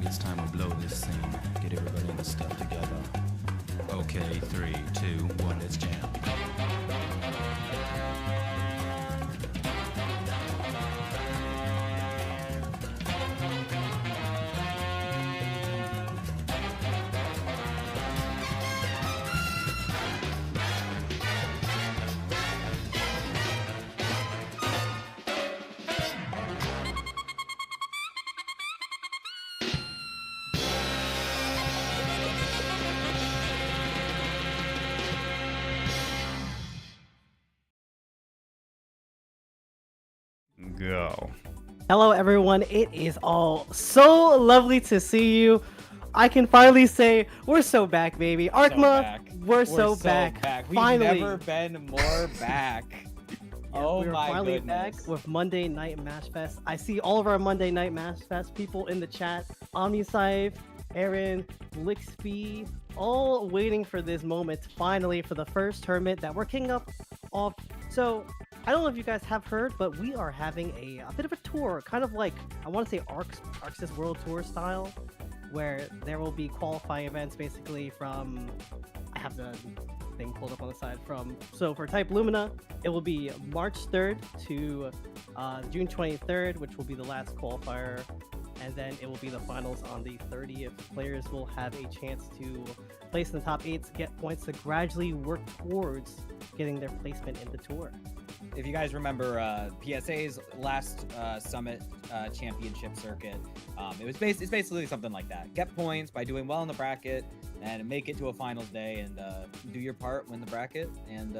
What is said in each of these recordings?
it's time to blow this scene. Get everybody in the stuff together. Okay, 3, 2, 1, let's jam. Go. Hello everyone, it is all so lovely to see you. I can finally say we're so back, baby. Arhkma, we're so back. We've Finally. never been more back. Oh we're my finally goodness. back with Monday Night Mashfest. I see all of our Monday Night Mashfest people in the chat. OmniSScythe, Erin, Blixby, all waiting for this moment finally for the first tournament that we're kicking up off. So I don't know if you guys have heard, but we are having a bit of a tour, kind of like, I want to say Arx's World Tour style, where there will be qualifying events basically from, I have the thing pulled up on the side from, so for Type Lumina, it will be March 3rd to June 23rd, which will be the last qualifier, and then it will be the finals on the 30th. Players will have a chance to place in the top 8, get points to gradually work towards getting their placement in the tour. If you guys remember PSA's last Summit Championship circuit, it's basically something like that. Get points by doing well in the bracket and make it to a finals day and do your part, win the bracket. And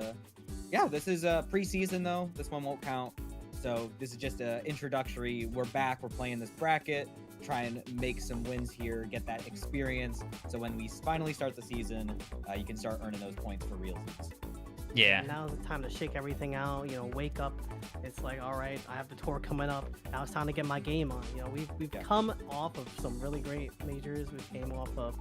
yeah, this is preseason though. This one won't count. So this is just an introductory. We're back. We're playing this bracket. Try and make some wins here. Get that experience. So when we finally start the season, you can start earning those points for realsies. Yeah. Now's the time to shake everything out, you know, wake up. It's like, all right, I have the tour coming up. Now it's time to get my game on. You know, we've come off of some really great majors. We came off of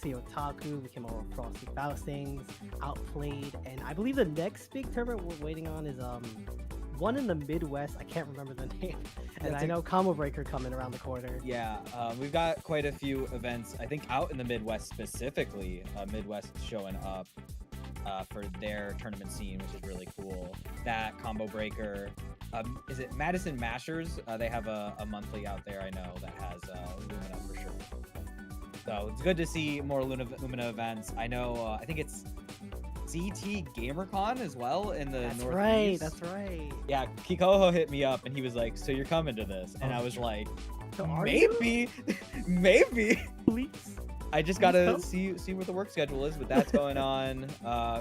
Otaku, we came off of Frosty Faustings, Outplayed, and I believe the next big tournament we're waiting on is one in the Midwest. I can't remember the name. And I know Combo Breaker coming around the corner. Yeah, we've got quite a few events, I think out in the Midwest specifically, Midwest showing up for their tournament scene, which is really cool. That Combo Breaker, is it Madison Mashers? They have a monthly out there, I know, that has Lumina for sure. So it's good to see more Lumina events. I know, I think it's CT GamerCon as well in the Northeast. That's right. Yeah, Kikoho hit me up and he was like, so you're coming to this? And I was like, So maybe, maybe. Please. I just gotta see what the work schedule is, but that's going on.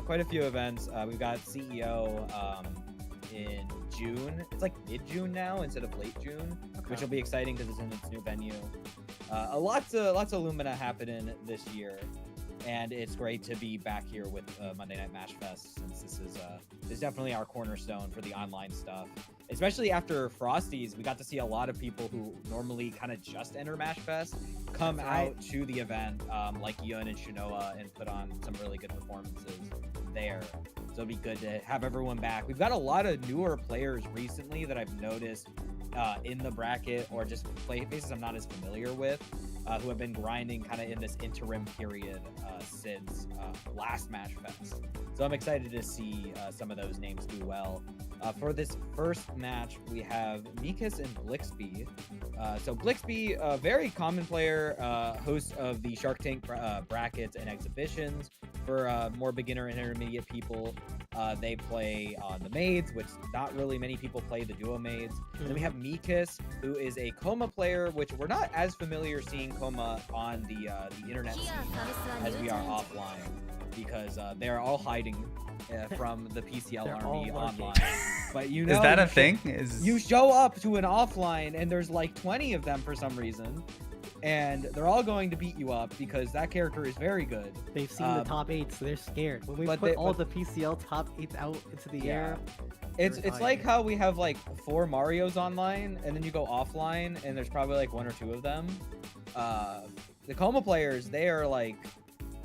Quite a few events. We've got CEO in June. It's like mid-June now instead of late June, which will be exciting because it's in its new venue. Lots of Lumina happening this year, and it's great to be back here with Monday Night Mashfest, since this is definitely our cornerstone for the online stuff. Especially after Frosties, we got to see a lot of people who normally kind of just enter Mashfest come out to the event, like Yuna and Shinoa, and put on some really good performances there. So it'd be good to have everyone back. We've got a lot of newer players recently that I've noticed in the bracket, or just faces I'm not as familiar with, who have been grinding kind of in this interim period since last Mashfest. So I'm excited to see some of those names do well. For this first match, we have meekiss and Blixby. So Blixby, a very common player, host of the Shark Tank brackets and exhibitions for more beginner and intermediate people. They play on the maids, which not really many people play the duo maids. And then we have meekiss, who is a Kouma player, which we're not as familiar seeing Kouma on the internet scene as we are offline, because they are all hiding from the PCL army online. But you know, is that a thing? You show up to an offline and there's like 20 of them for some reason, and they're all going to beat you up because that character is very good. They've seen the top 8, so they're scared. When we put all the PCL top 8s out into the air, it's like how we have like 4 Marios online, and then you go offline and there's probably like 1 or 2 of them. The Kouma players, they are like,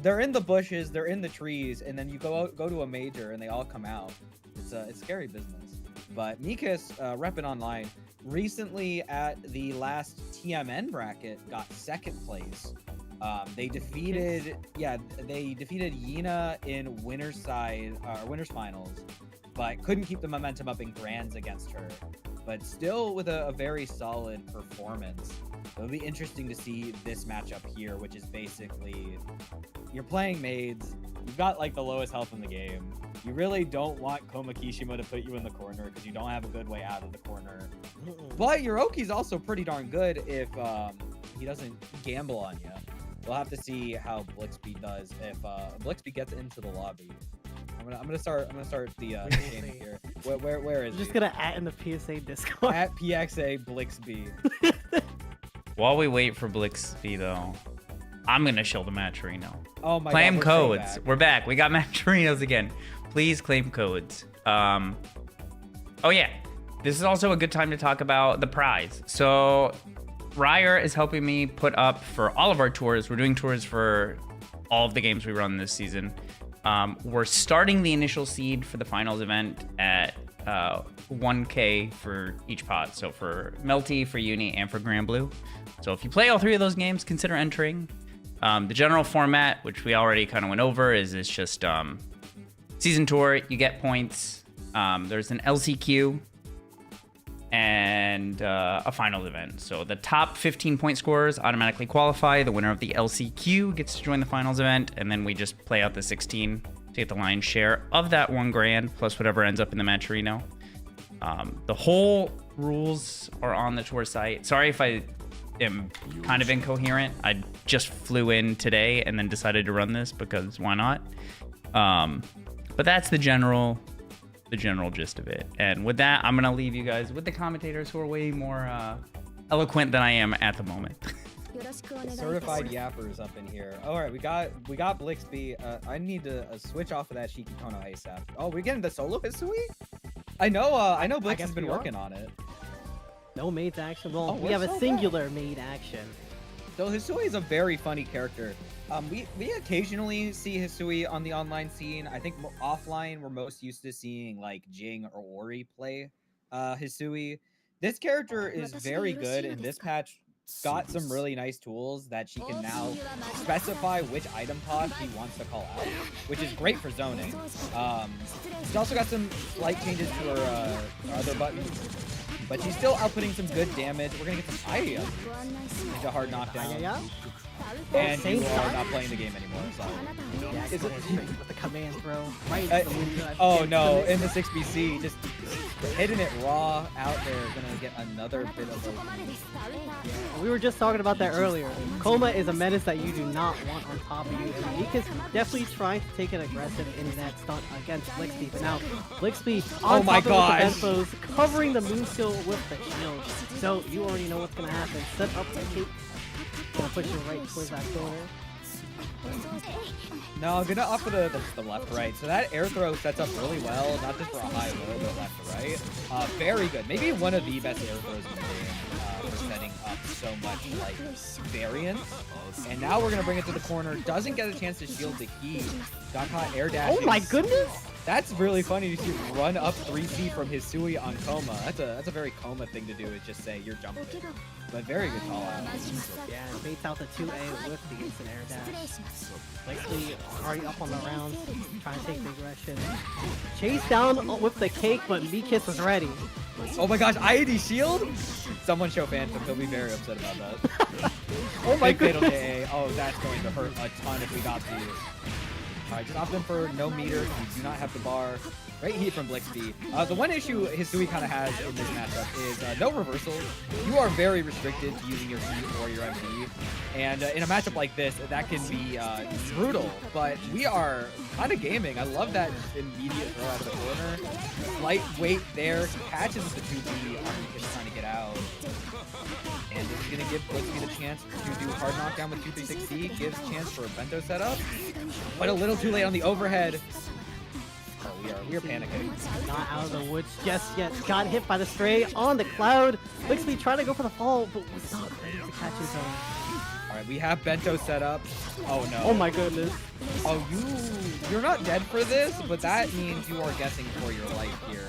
they're in the bushes, they're in the trees, and then you go to a major and they all come out. It's scary business. But meekiss, repping online, recently at the last TMN bracket got 2nd place. They defeated Yina in winners finals, but couldn't keep the momentum up in grands against her. But still with a very solid performance. It'll be interesting to see this matchup here, which is basically you're playing maids. You've got like the lowest health in the game. You really don't want Kouma Kishima to put you in the corner because you don't have a good way out of the corner. But your Oki's also pretty darn good if he doesn't gamble on you. We'll have to see how Blixby does if Blixby gets into the lobby. I'm gonna start the game here. Where is I'm just he? gonna add in the PSA Discord. At PXA Blixby. While we wait for Blixby, though, I'm going to show the Matcherino. Oh my Claim God, we're so codes. back. We're back. We got Matcherinos again. Please claim codes. Oh, yeah. This is also a good time to talk about the prize. So, Ryer is helping me put up for all of our tours. We're doing tours for all of the games we run this season. We're starting the initial seed for the finals event at 1K for each pot. So for Melty, for Uni, and for Grand Blue. So if you play all 3 of those games, consider entering. The general format, which we already kind of went over, is it's just season tour. You get points. There's an LCQ and a finals event. So the top 15 point scorers automatically qualify. The winner of the LCQ gets to join the finals event, and then we just play out the 16 to get the lion's share of that $1 grand plus whatever ends up in the Matcherino. The whole rules are on the tour site. Sorry if I am kind of incoherent. I just flew in today and then decided to run this because why not? But that's the general gist of it. And with that, I'm gonna leave you guys with the commentators who are way more eloquent than I am at the moment. Certified yappers up in here. All right, we got Blixby. I need to switch off of that Shikikono ASAP. Oh, we're getting the solo Hisui? I know Blix has been working on it. No maids action. Well, we we're have a so singular maid action. So Hisui is a very funny character. We occasionally see Hisui on the online scene. I think offline we're most used to seeing like Jing or Ori play Hisui. This character is very good, and this patch got some really nice tools that she can now specify which item pod she wants to call out, which is great for zoning. She's also got some slight changes to her other buttons, but she's still outputting some good damage. We're gonna get some Aya into hard knockdown. And you are not playing the game anymore, so. Yeah, is it with the command throw? Right. Oh no, in the 6BC, just hitting it raw out there, gonna get another bit of a... Yeah, we were just talking about that earlier. Kouma is a menace that you do not want on top of you, and meekiss definitely trying to take an aggressive in that stunt against Blixby. But now, Blixby on top of the foes, covering the moon skill with the shield. So you already know what's gonna happen. Set up the cape. Gonna push you right towards that corner. No, I'm gonna opt for the left right. So that air throw sets up really well, not just for a high low, but left to right. Very good. Maybe one of the best air throws in the game for setting up so much like variance. And now we're gonna bring it to the corner. Doesn't get a chance to shield the heat. Got caught air dashing. Oh my goodness! That's really funny to see run up 3C from Hisui on Kouma. That's a very Kouma thing to do, is just say you're jumping. But very good call out. Yeah, baits out the 2A with the instant air dash. Blixby already up on the round, trying to take the aggression. Chase down with the cake, but meekiss was ready. Oh my gosh, IAD shield? Someone show Phantom, he'll be very upset about that. Oh my Big goodness! fatal KA. Oh, that's going to hurt a ton if we got these. Alright, just opt in for no meter. You do not have the bar. Great heat from Blixby. The one issue Hisui kind of has in this matchup is no reversals. You are very restricted to using your heat or your MD. And in a matchup like this, that can be brutal. But we are kind of gaming. I love that immediate throw out of the corner. Light weight there. Catches the 2B. Just trying to get out. And this is going to give Blixby the chance to do hard knockdown with 236C. Gives chance for a bento setup. But a little too late on the overhead. Oh, we are panicking. Not out of the woods just yet. Got hit by the stray on the cloud. Blixby trying to go for the fall, but was not ready to catch his own. All right, we have Bento set up. Oh no. Oh my goodness. Oh, you're not dead for this, but that means you are guessing for your life here.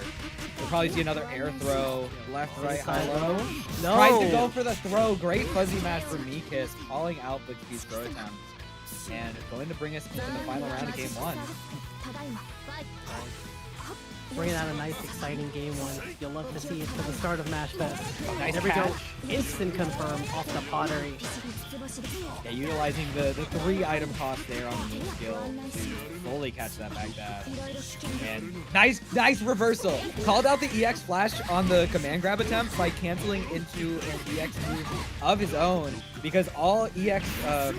You'll probably see another air throw, left, right, high, low. No. Tries to go for the throw. Great fuzzy match for meekiss, calling out Blixby's throw attempt. And going to bring us into the final round of game 1. Bringing out a nice, exciting game 1. You'll love to see it for the start of Mashfest. Nice There we go. catch. Instant confirm off the pottery. Yeah, utilizing the 3-item cost there on the move skill to fully catch that back dash. And nice reversal. Called out the EX flash on the command grab attempt by canceling into an EX move of his own, because all EX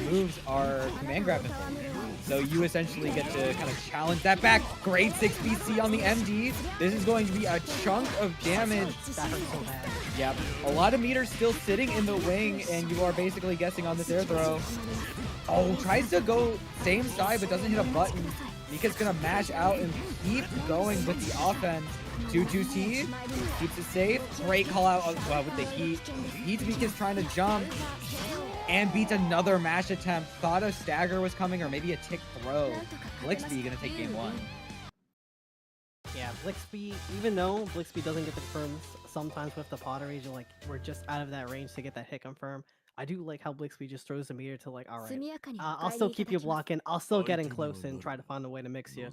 moves are command grab influenced. So you essentially get to kind of challenge that back. Great 6 BC on the MD. This is going to be a chunk of damage. That hurts so bad. Yep, a lot of meters still sitting in the wing, and you are basically guessing on this air throw. Oh, tries to go same side, but doesn't hit a button. Mika's gonna mash out and keep going with the offense. 2-2T, keeps it safe. Great call out with the heat. Mika's trying to jump and beats another mash attempt. Thought a stagger was coming, or maybe a tick throw. Blixby gonna take game 1. Yeah, Blixby, even though Blixby doesn't get the confirms sometimes with the potteries, you're like, we're just out of that range to get that hit confirm. I do like how Blixby just throws the meter to like, alright, I'll still keep you blocking, I'll still get in close and try to find a way to mix you.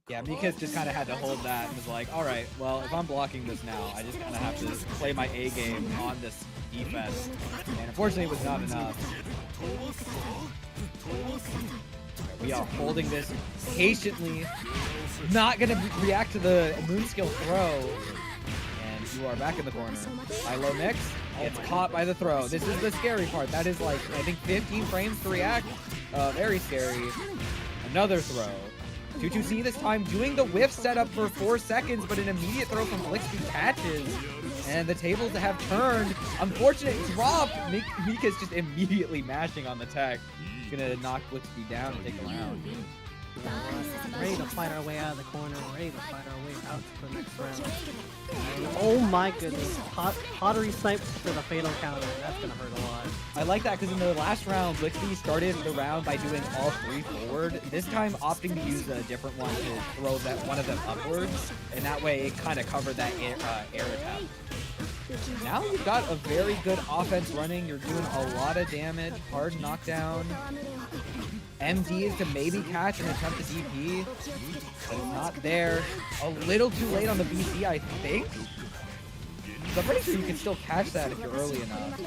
Yeah, Mika's just kind of had to hold that and was like, alright, well, if I'm blocking this now, I just kind of have to play my A game on this defense. And unfortunately, it was not enough. We are holding this patiently. Not going to react to the moon skill throw. And you are back in the corner. High low mix. It's caught by the throw. This is the scary part. That is like, I think 15 frames to react. Very scary. Another throw. 2-2C this time doing the whiff setup for 4 seconds, but an immediate throw from Blixby catches. And the tables have turned. Unfortunate drop. Mika's just immediately mashing on the tech. Gonna knock Blixby down and take a round. Ready to fight our way out of the corner, ready to fight our way out to the next round. And oh my goodness, pottery snipes for the fatal counter. That's gonna hurt a lot. I like that because in the last round, Blixby started the round by doing all 3 forward. This time opting to use a different one to throw one of them upwards, and that way it kind of covered that air attack. Now you've got a very good offense running. You're doing a lot of damage. Hard knockdown. MD is to maybe catch and attempt the DP, but it's not there. A little too late on the BC, I think. So I'm pretty sure you can still catch that if you're early enough.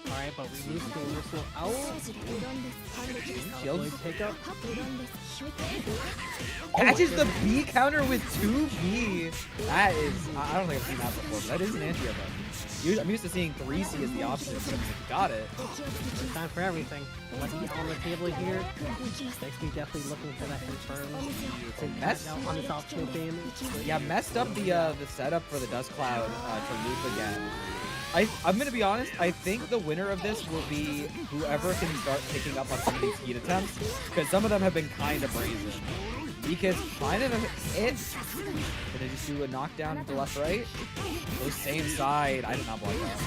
Alright, but we lose to Universal out. Shield pick up. Catches the B counter with 2B. That is, I don't think I've seen that before, but that is an anti-air button. I'm used to seeing 3C as the option, but got it. Time for everything. Let's get on the table here. Blixby definitely looking for that confirm. Mess out on this optional damage. Yeah, messed up the setup for the Dust Cloud to loop again. I'm gonna be honest, I think the winner of this will be whoever can start picking up on some of these heat attempts, because some of them have been kind of brazen. Because kind of hit. Did I just do a knockdown to left right? Oh, same side. I did not block that.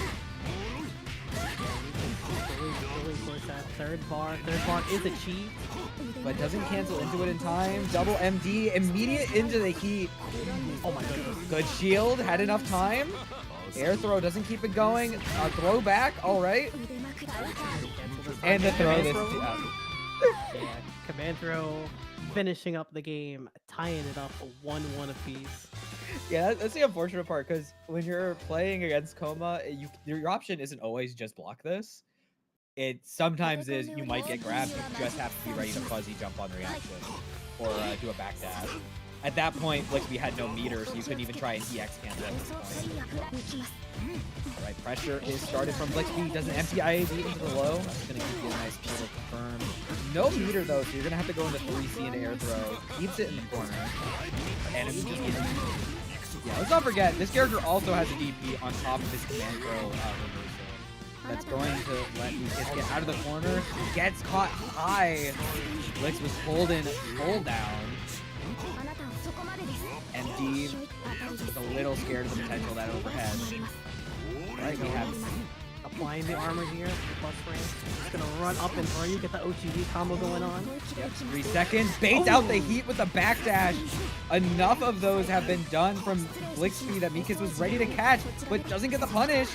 Third bar is achieved, but doesn't cancel into it in time. Double MD, immediate into the heat. Oh my goodness. Good shield, had enough time. Air throw doesn't keep it going. Throw back, all right. And the throw. Yeah, command throw, finishing up the game, tying it up 1-1 apiece. Yeah, that's the unfortunate part, because when you're playing against Kouma, your option isn't always just block this. It sometimes is you might get grabbed, you just have to be ready to fuzzy jump on reaction or do a backdash. At that point, Blixby had no meter, so you couldn't even try an EX cancel at this point. Alright, pressure is started from Blixby. Does an empty IAD into the low. That's going to give you a nice little confirm. No meter though, so you're going to have to go into 3C into air throw. Keeps it in the corner. And it's just yeah, let's not forget, this character also has a DP on top of his command throw reversal. That's going to let meekiss get out of the corner. Gets caught high. Blix was holding full down. MD is a little scared of the potential of that overhead. Right, we have a applying the armor here, plus range. Just gonna run up and throw you, get the OTG combo going on. Yep, 3 seconds. Baits out the heat with a backdash. Enough of those have been done from Blixby that meekiss was ready to catch, but doesn't get the punish.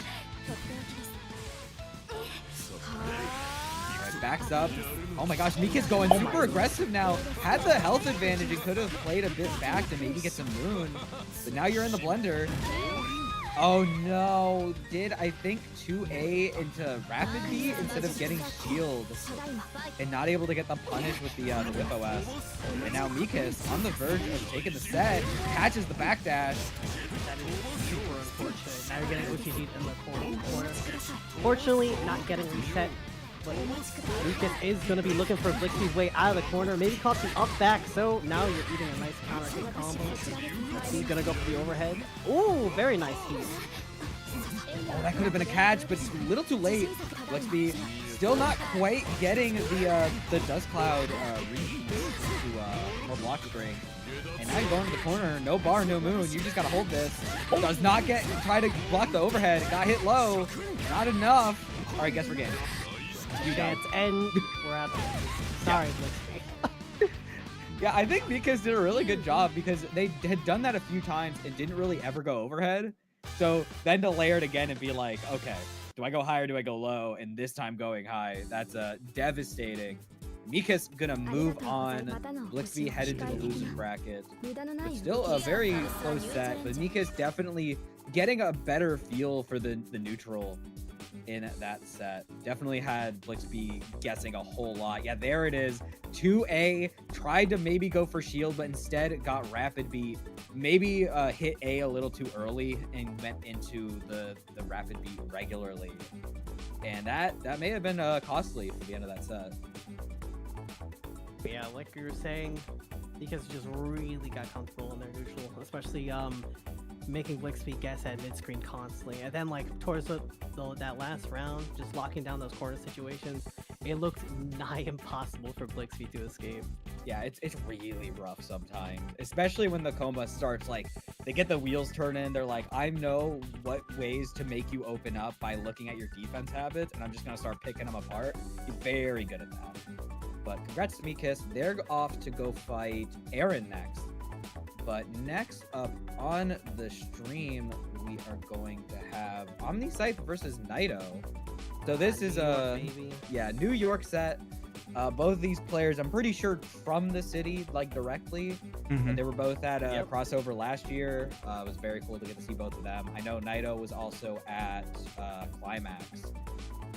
Alright, backs up. Oh my gosh, meekiss going super aggressive now. Had the health advantage and could have played a bit back to maybe get some moon. But now you're in the blender. Oh no, did I think 2A into Rapid B instead of getting shield and not able to get the punish with the whip OS. And now meekiss on the verge of taking the set, catches the backdash. That is super unfortunate. Now you're getting OTG in the corner. Fortunately, not getting reset. But meekiss is going to be looking for Blixby's way out of the corner. Maybe caught the up back, so now you're eating a nice counter hit combo. He's going to go for the overhead. Ooh, very nice heat. Oh, that could have been a catch, but it's a little too late. Blixby still not quite getting the Dust Cloud reach to block string. And now you're going to the corner. No bar, no moon. You just got to hold this. Does not try to block the overhead. Got hit low. Not enough. All right, guess we're game. Dance, and we're out there. Sorry, Blixby. Yeah, I think meekiss did a really good job because they had done that a few times and didn't really ever go overhead. So then to layer it again and be like, okay, do I go high or do I go low? And this time going high, that's devastating. meekiss gonna move on. Blixby headed to the losing bracket. But still a very close set, but meekiss definitely getting a better feel for the neutral in that set. Definitely had Blixby guessing a whole lot. Yeah, there it is. 2A tried to maybe go for shield, but instead got rapid beat. Maybe hit A a little too early and went into the rapid beat regularly. And that may have been costly for the end of that set. Yeah, like you were saying, meekiss just really got comfortable in their neutral, especially making Blixby guess at mid-screen constantly. And then like towards that last round, just locking down those corner situations, it looked nigh impossible for Blixby to escape. Yeah, it's really rough sometimes, especially when the Kouma starts, like, they get the wheels turning. They're like, I know what ways to make you open up by looking at your defense habits, and I'm just going to start picking them apart. He's very good at that. But congrats to meekiss. They're off to go fight Erin next. But next up on the stream, we are going to have OmniSScythe versus Nighto. So this is a New York set. Both of these players, I'm pretty sure from the city, like directly. And they were both at crossover last year. It was very cool to get to see both of them. I know Nighto was also at Climax,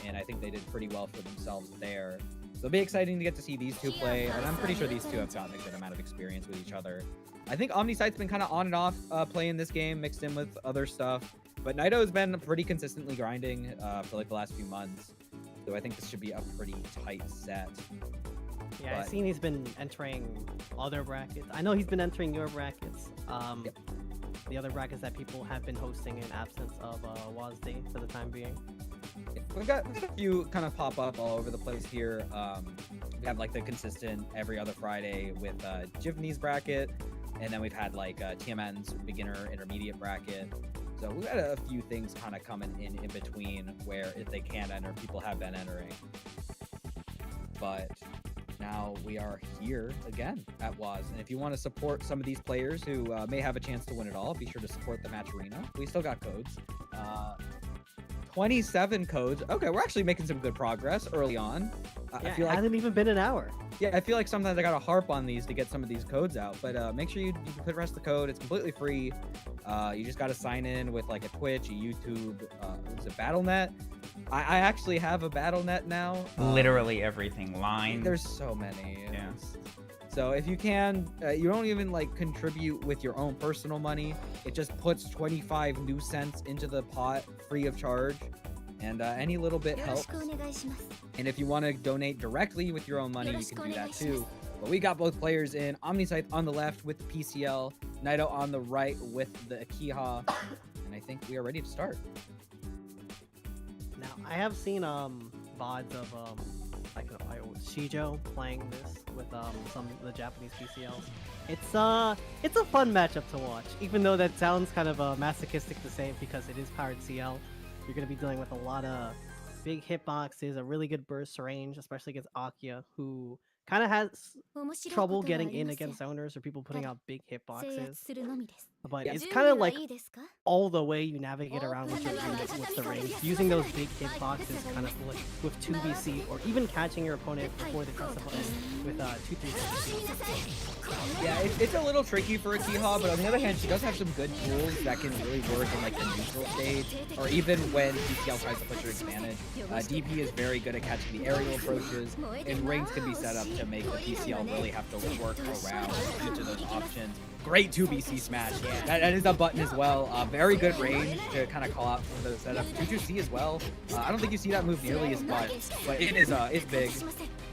and I think they did pretty well for themselves there. So it'll be exciting to get to see these two play, and I'm pretty sure these two have gotten a good amount of experience with each other. I think OmniSScythe's been kind of on and off playing this game, mixed in with other stuff. But Nighto's been pretty consistently grinding for like the last few months. So I think this should be a pretty tight set. Yeah, I've seen he's been entering other brackets. I know he's been entering your brackets. The other brackets that people have been hosting in absence of WASD for the time being. We've got a few kind of pop up all over the place here. We have like the consistent every other Friday with Jivney's bracket. And then we've had like TMN's beginner intermediate bracket. So we've got a few things kind of coming in between where if they can't enter, people have been entering. But now we are here again at WAS. And if you want to support some of these players who may have a chance to win it all, be sure to support the match arena. We still got codes. 27 codes. Okay, we're actually making some good progress early on. Yeah, I feel like it hasn't even been an hour. Yeah, I feel like sometimes I gotta harp on these to get some of these codes out, but make sure you put rest the code. It's completely free. You just gotta sign in with like a Twitch, a YouTube, it's a BattleNet. I actually have a BattleNet now. Literally everything. Line. There's so many. Yeah. So if you can, you don't even like contribute with your own personal money. It just puts 25 new cents into the pot free of charge. And any little bit helps. And if you want to donate directly with your own money, you can do that too. But we got both players in. OmniSScythe on the left with the PCL, Nighto on the right with the Akiha. And I think we are ready to start. Now, I have seen VODs of like Shijo playing this with some of the Japanese PCLs. It's a fun matchup to watch, even though that sounds kind of masochistic to say because it is powered CL. You're going to be dealing with a lot of big hitboxes, a really good burst range, especially against Akiha, who kind of has trouble getting in against owners or people putting out big hitboxes. But it's kind of like all the way you navigate around with your unit with the range. Using those big hitboxes kind of like with 2BC or even catching your opponent before they press the button with 2-3. Yeah, it's a little tricky for Akiha, but on the other hand, she does have some good tools that can really work in like the neutral state, or even when PCL tries to push her advantage. DP is very good at catching the aerial approaches, and rings can be set up to make the PCL really have to work around each of those options. Great 2BC smash. That is a button as well. Very good range to kind of call out some of those setups. 2-2C as well. I don't think you see that move nearly as much, but it is it's big.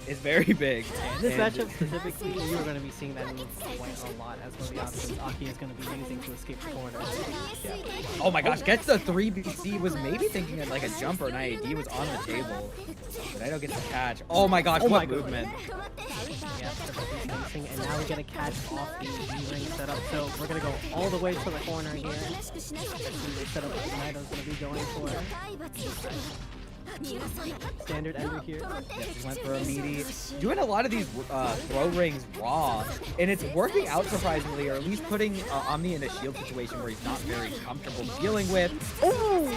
It's very big. In this matchup specifically, you are going to be seeing that move quite a lot as one of the options Aki is going to be using to escape the corner. Yeah. Oh my gosh, gets the 3BC, was maybe thinking of like a jump or an IAD was on the table. Nighto gets the catch. Oh my gosh, what movement. Yeah, and now we get a catch off the V-ring setup, so we're going to go all the way to the corner here. That's the setup that Nighto's going to be going for. Standard ender here. Yep, went for a meaty. Doing a lot of these throw rings raw, and it's working out surprisingly, or at least putting Omni in a shield situation where he's not very comfortable dealing with. Oh!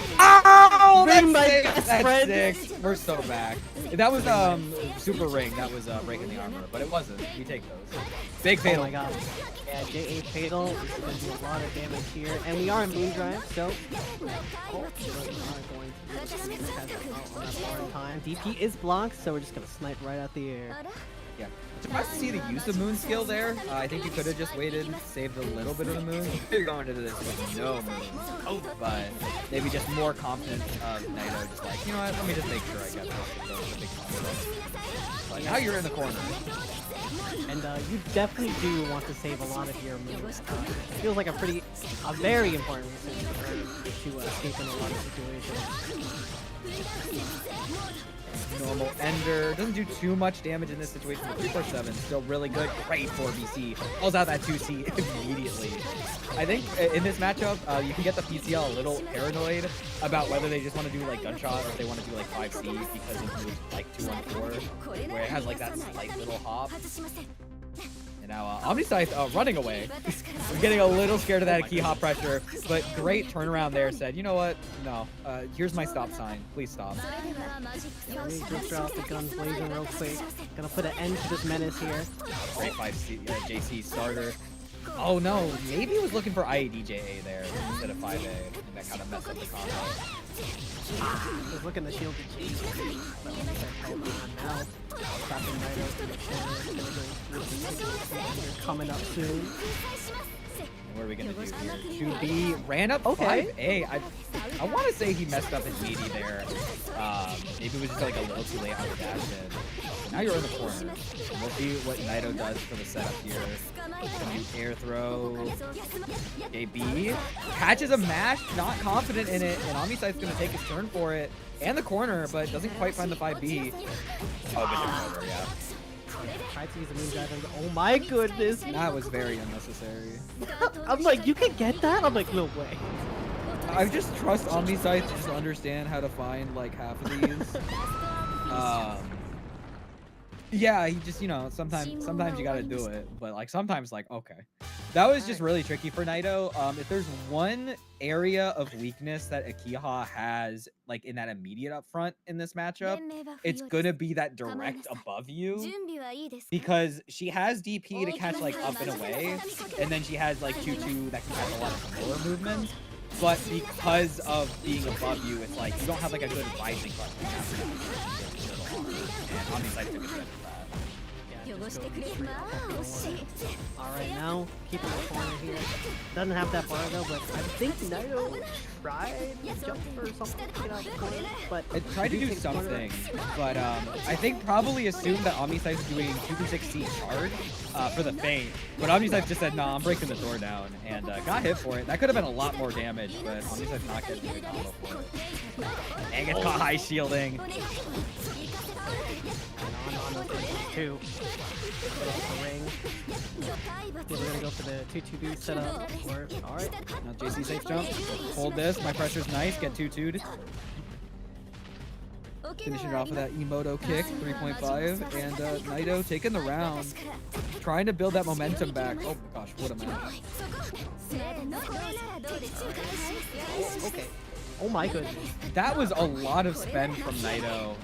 That's sick. We're so back. That was super ring. That was breaking the armor, but it wasn't. We take those. Big fatal. Oh my god. Yeah, JA fatal. This is going to do a lot of damage here, and we are in moon drive, so. On time. DP is blocked, so we're just gonna snipe right out the air. Yeah. Surprised to see the use of moon skill there. I think you could have just waited, saved a little bit of the moon. You're going into this with no moon. Oh, but maybe just more confident of Nighto, just like, you know what, let me just make sure I get this. But now you're in the corner. And you definitely do want to save a lot of your moves. It feels like a very important decision to escape in a lot of situations. Normal ender. Doesn't do too much damage in this situation. 347, still really good. Great 4BC. Pulls out that 2C immediately. I think in this matchup, you can get the PCL a little paranoid about whether they just want to do like gunshot or if they want to do like 5C because it moves like 2-1-4, where it has like that slight little hop. And now OmniSScythe running away. I'm getting a little scared of that Akiha pressure, but great turnaround there. Said, you know what? No, here's my stop sign. Please stop. Yeah, let me just drop the guns blazing real quick. Gonna put an end to this menace here. Great 5C, JC starter. Oh no, maybe he was looking for IADJA there instead of 5A, and that kind of messed up the combo. Just looking to shield the G. Now, trapping Nighto in the corner. Coming up soon. What are we gonna do here? 2B ran up 5A. I want to say he messed up his meaty there. Maybe it was just like a little too late on the dash in. Now you're in the corner. We'll see what Nighto does for the setup here. Gonna do air throw. AB catches a mash, not confident in it, and OmniSScythe's gonna take his turn for it and the corner, but doesn't quite find the 5B. Oh, good over, yeah. Tried to use the moon drive and oh my goodness. That was very unnecessary. I'm like, you can get that? I'm like, no way. I just trust OmniSScythe to just understand how to find like half of these. Yeah, he just, you know, sometimes you gotta do it, but like sometimes like, okay. That was just really tricky for Nighto. If there's one area of weakness that Akiha has like in that immediate up front in this matchup, it's gonna be that direct above you, because she has DP to catch like up and away, and then she has like 2-2 that can catch a lot of lower movements. But because of being above you, it's like you don't have like a good rising button. And OmniSScythe took advantage of that. Alright, now keeping the corner here. Doesn't have that bar though, but I think Nighto tried to jump or something to get out of the corner. But it tried to do something, but I think probably assumed that OmniSScythe is doing 236C charge for the feint. But OmniSScythe just said, nah, I'm breaking the door down, and got hit for it. That could have been a lot more damage, but OmniSScythe's not getting a combo for it. And gets caught high shielding. Two. Ring. We're gonna go for the 2-2B setup. Alright. Now JC safe jump. Hold this. My pressure's nice. Get 2-2'd. Finishing it off with that Emoto kick, 3.5, and Nighto taking the round, trying to build that momentum back. Oh my gosh, what a match. Okay. Oh my goodness. That was a lot of spend from Nighto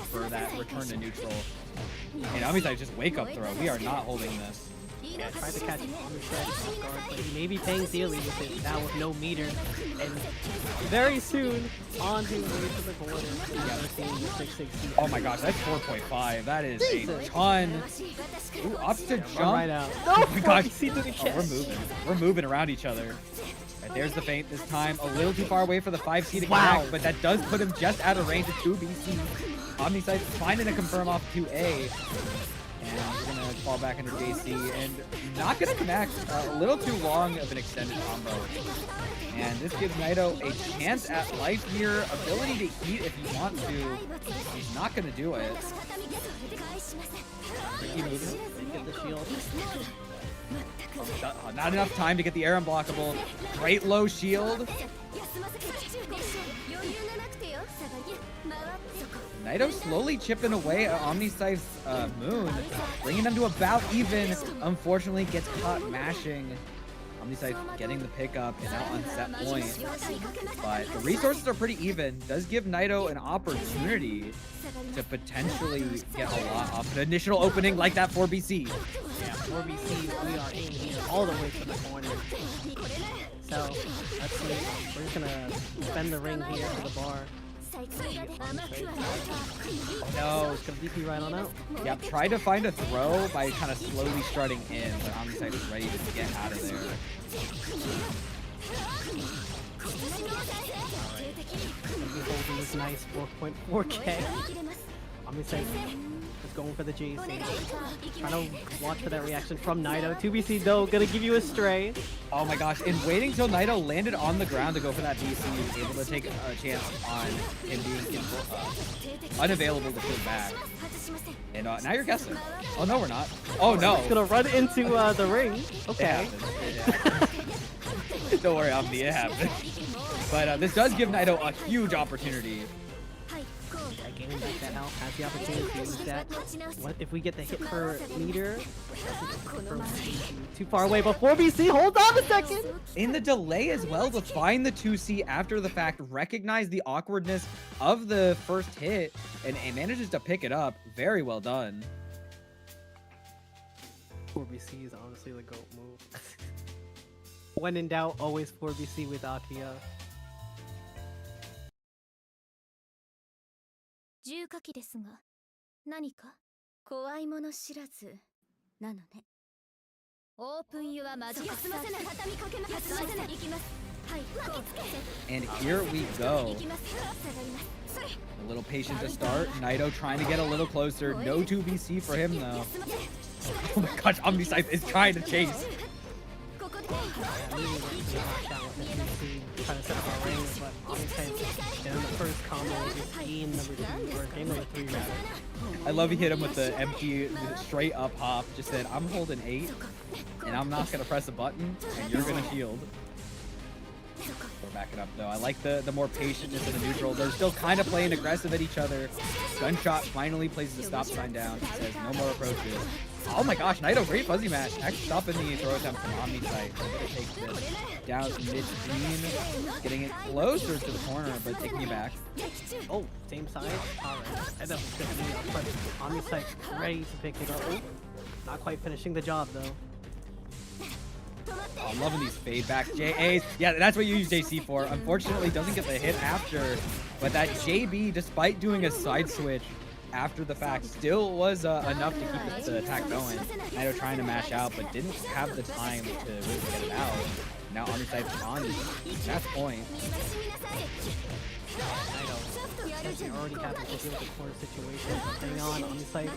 for that return to neutral. And OmniSScythe just wake up throw. We are not holding this. Yeah, tried to catch OmniSScythe off guard, but he may be paying dearly with it now with no meter. And very soon, on his way to the border. Oh my gosh, that's 4.5. That is a ton. Ooh, up to jump. Right out. Oh my gosh. Oh, we're moving around each other. Right, there's the feint this time. A little too far away for the 5C to connect, but that does put him just out of range of 2BC. OmniSScythe finding a confirm off 2A. And we're going to fall back into JC and not going to connect. A little too long of an extended combo. And this gives Nighto a chance at life here. Ability to eat if he wants to. He's not going to do it. Keep moving. Get the shield. Not enough time to get the air unblockable. Great low shield. Nighto slowly chipping away at OmniSScythe's moon, bringing them to about even. Unfortunately, gets caught mashing. OmniSScythe getting the pickup and now on set point. But the resources are pretty even. Does give Nighto an opportunity to potentially get a lot off an initial opening like that 4BC. Yeah, 4BC, we are in here all the way to the corner. So, let's see. We're just gonna spend the ring here to the bar. No. It's gonna DP right on out. Yep, try to find a throw by kind of slowly strutting in, but OmniSScythe is ready to get out of there. He's holding this nice 4.4k. OmniSScythe is going for the JC. Trying to watch for that reaction from Nighto. 2BC though, gonna give you a stray. Oh my gosh, and waiting till Nighto landed on the ground to go for that BC, he was able to take a chance on him being unavailable to pull back. And now you're guessing. Oh no, we're not. Oh no. He's gonna run into the ring. Okay. Don't worry, Omni, it happened. But this does give Nighto a huge opportunity. Gaining back that health, has the opportunity to use that. What if we get the hit per meter? Too far away, but 4BC, hold on a second! In the delay as well to find the 2C after the fact, recognize the awkwardness of the first hit, and manages to pick it up. Very well done. 4BC is honestly the GOAT move. When in doubt, always 4BC with Akiha. 重火器ですが、何か怖いもの知らずなのね。オープンユアマジック。休ませない。畳みかけます。休ませない。行きます。はい。巻きつけ。 And here we go. A little patient to start. Nighto trying to get a little closer. No 2BC for him though. Oh my gosh, OmniSScythe is trying to chase. Trying to set up our ring, but OmniSScythe in the first combo is game number 2, or game number 3 rather. I love he hit him with the empty straight up hop. Just said, I'm holding 8, and I'm not gonna press a button, and you're gonna shield. We're backing up though. I like the more patientness of the neutral. They're still kind of playing aggressive at each other. Gunshot finally places the stop sign down. He says no more approaches. Oh my gosh, Nighto, great fuzzy match. Actually stopping the throw attempt from OmniSScythe. Gonna take this down mid-screen. Getting it closer to the corner, but taking it back. Oh, same side? Alright. And that's gonna be up, but OmniSScythe ready to pick it up. Oh, not quite finishing the job though. Oh, I'm loving these fade back JAs. Yeah, that's what you use JC for. Unfortunately, doesn't get the hit after. But that JB, despite doing a side switch after the fact, still was enough to keep the attack going. Nighto trying to mash out, but didn't have the time to really get it out. Now OmniSScythe on that point. Nighto already having to deal with the corner situation. Hang on, OmniSScythe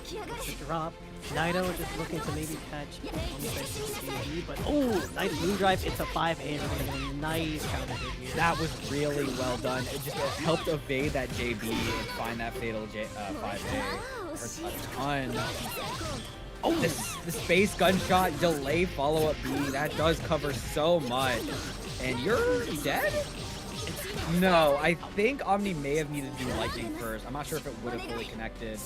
to drop. Nighto just looking to maybe catch OmniSScythe's JB, but oh, nice moon drive. It's a 5A. We're gonna get a nice counter hit here. That was really well done. It just helped evade that JB and find that fatal 5A. Hurts a ton. Oh, the space gunshot delay follow-up B, that does cover so much. And you're dead? No, I think Omni may have needed to do lightning first. I'm not sure if it would have fully connected.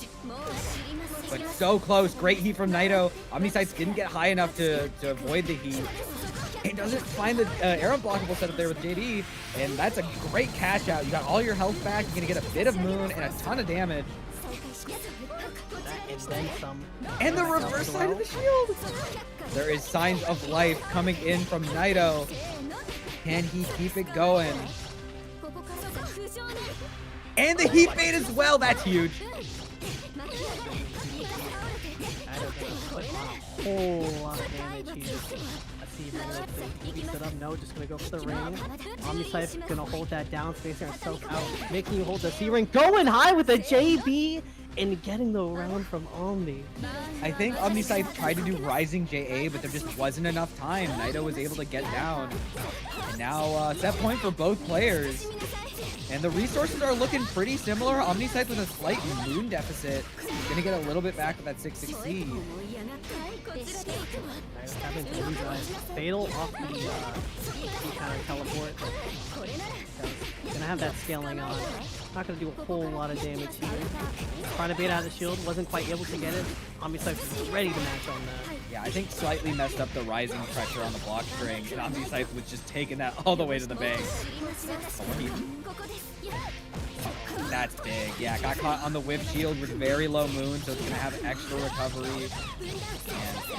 But so close. Great heat from Nighto. OmniSScythe didn't get high enough to avoid the heat. And doesn't find the air unblockable setup there with JD. And that's a great cash out. You got all your health back. You're going to get a bit of moon and a ton of damage. And then some. And the reverse side of the shield. There is signs of life coming in from Nighto. Can he keep it going? And the heat bait as well. That's huge. A whole lot of damage here. Let's see if we're gonna set up. No, just gonna go for the ring. OmniSScythe gonna hold that down, spacing herself out, making you hold the C ring, going high with the JB and getting the round from Omni. I think OmniSScythe tried to do Rising JA, but there just wasn't enough time. Nighto was able to get down. And now set point for both players. And the resources are looking pretty similar. OmniSScythe with a slight moon deficit. He's gonna get a little bit back with that 6-6C. Having to lose fatal off the counter teleport. Gonna have that scaling on. Not gonna do a whole lot of damage here. Trying to bait out the shield, wasn't quite able to get it. OmniSScythe was ready to match on that. Yeah, I think slightly messed up the rising pressure on the block string, and OmniSScythe was just taking that all the way to the bank. That's big. Yeah, got caught on the whip shield with very low moon, so it's gonna have extra recovery. And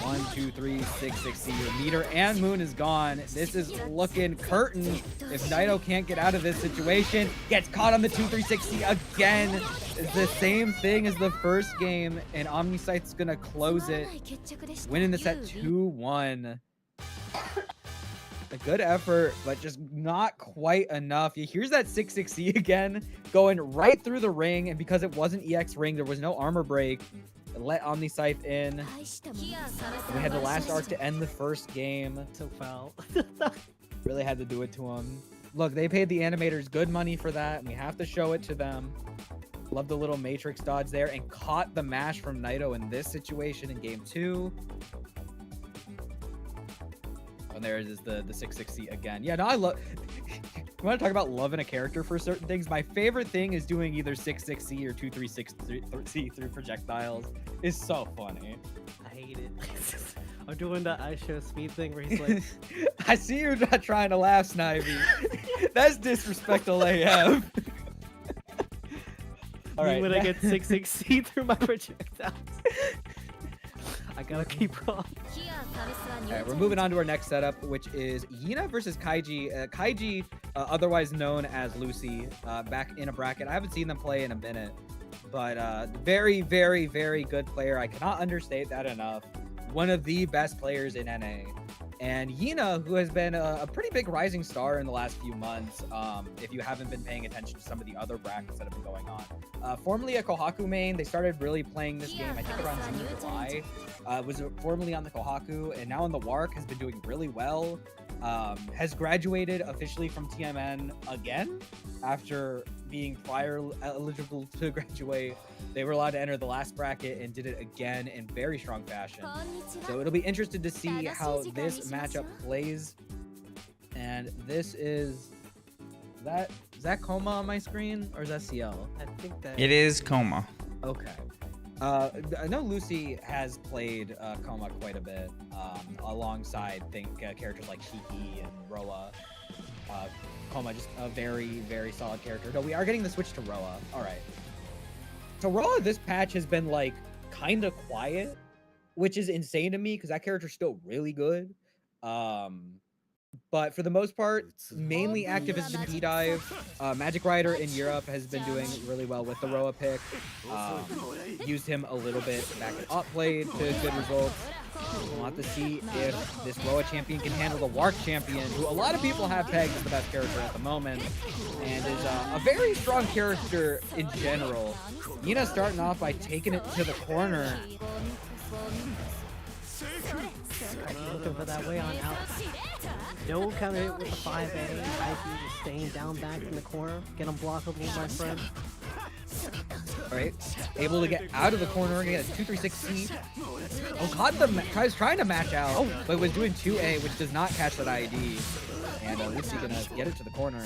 1, 2, 3, 6, 6. Your meter and moon is gone. This is looking curtain. If Nighto can't get out of this situation, gets caught on the 2, 3, 6 again. It's the same thing as the first game, and OmniSScythe's gonna close it, winning the set 2-1. A good effort, but just not quite enough. Here's that 6-6C again, going right through the ring, and because it wasn't EX ring, there was no armor break. It let OmniSScythe in. We had the last arc to end the first game. So foul. Really had to do it to him. Look, they paid the animators good money for that, and we have to show it to them. Love the little matrix dodge there, and caught the mash from Nighto in this situation in game 2. And there is the 6-6C again. Yeah, no, I love... You want to talk about loving a character for certain things? My favorite thing is doing either 6-6C or 2-3-6C through projectiles. It's so funny. I hate it. I'm doing the I show speed thing where he's like... I see you not trying to laugh, Snivy. That's disrespectful AF. All right. When I get 6-6C through my projectiles. I gotta keep going. Alright, we're moving on to our next setup, which is Yina versus Kaiji. Kaiji, otherwise known as Lucy, back in a bracket. I haven't seen them play in a minute, but very, very, very good player. I cannot understate that enough. One of the best players in NA. And Yina, who has been a pretty big rising star in the last few months, if you haven't been paying attention to some of the other brackets that have been going on. Formerly a Kohaku main, they started really playing this game, I think around June, July. Was formerly on the Kohaku, and now on the Warc, has been doing really well. Has graduated officially from TMN again after being prior eligible to graduate. They were allowed to enter the last bracket and did it again in very strong fashion. So it'll be interesting to see how this matchup plays. And this is that Kouma on my screen, or is that Ciel? I think that It is Kouma. Okay. I know Lucy has played Kouma quite a bit, alongside characters like Shiki and Roa. Kouma, just a very, very solid character. No, we are getting the switch to Roa. All right. So Roa, this patch has been like kind of quiet, which is insane to me because that character's still really good. But for the most part, mainly active as a dive. Magic Rider in Europe has been doing really well with the Roa pick. Used him a little bit back in up played to good results. We'll have to see if this Roa champion can handle the Warc champion, who a lot of people have pegged as the best character at the moment, and is a very strong character in general. Yina starting off by taking it to the corner. looking for that way on out. No counter hit with the 5A. Kaiji just staying down back in the corner. Get unblockable, my friend. Alright, able to get out of the corner, get a 2-3-6 C. Oh, caught the was trying to match out, but was doing 2A, which does not catch that ID. And Lucy gonna get it to the corner.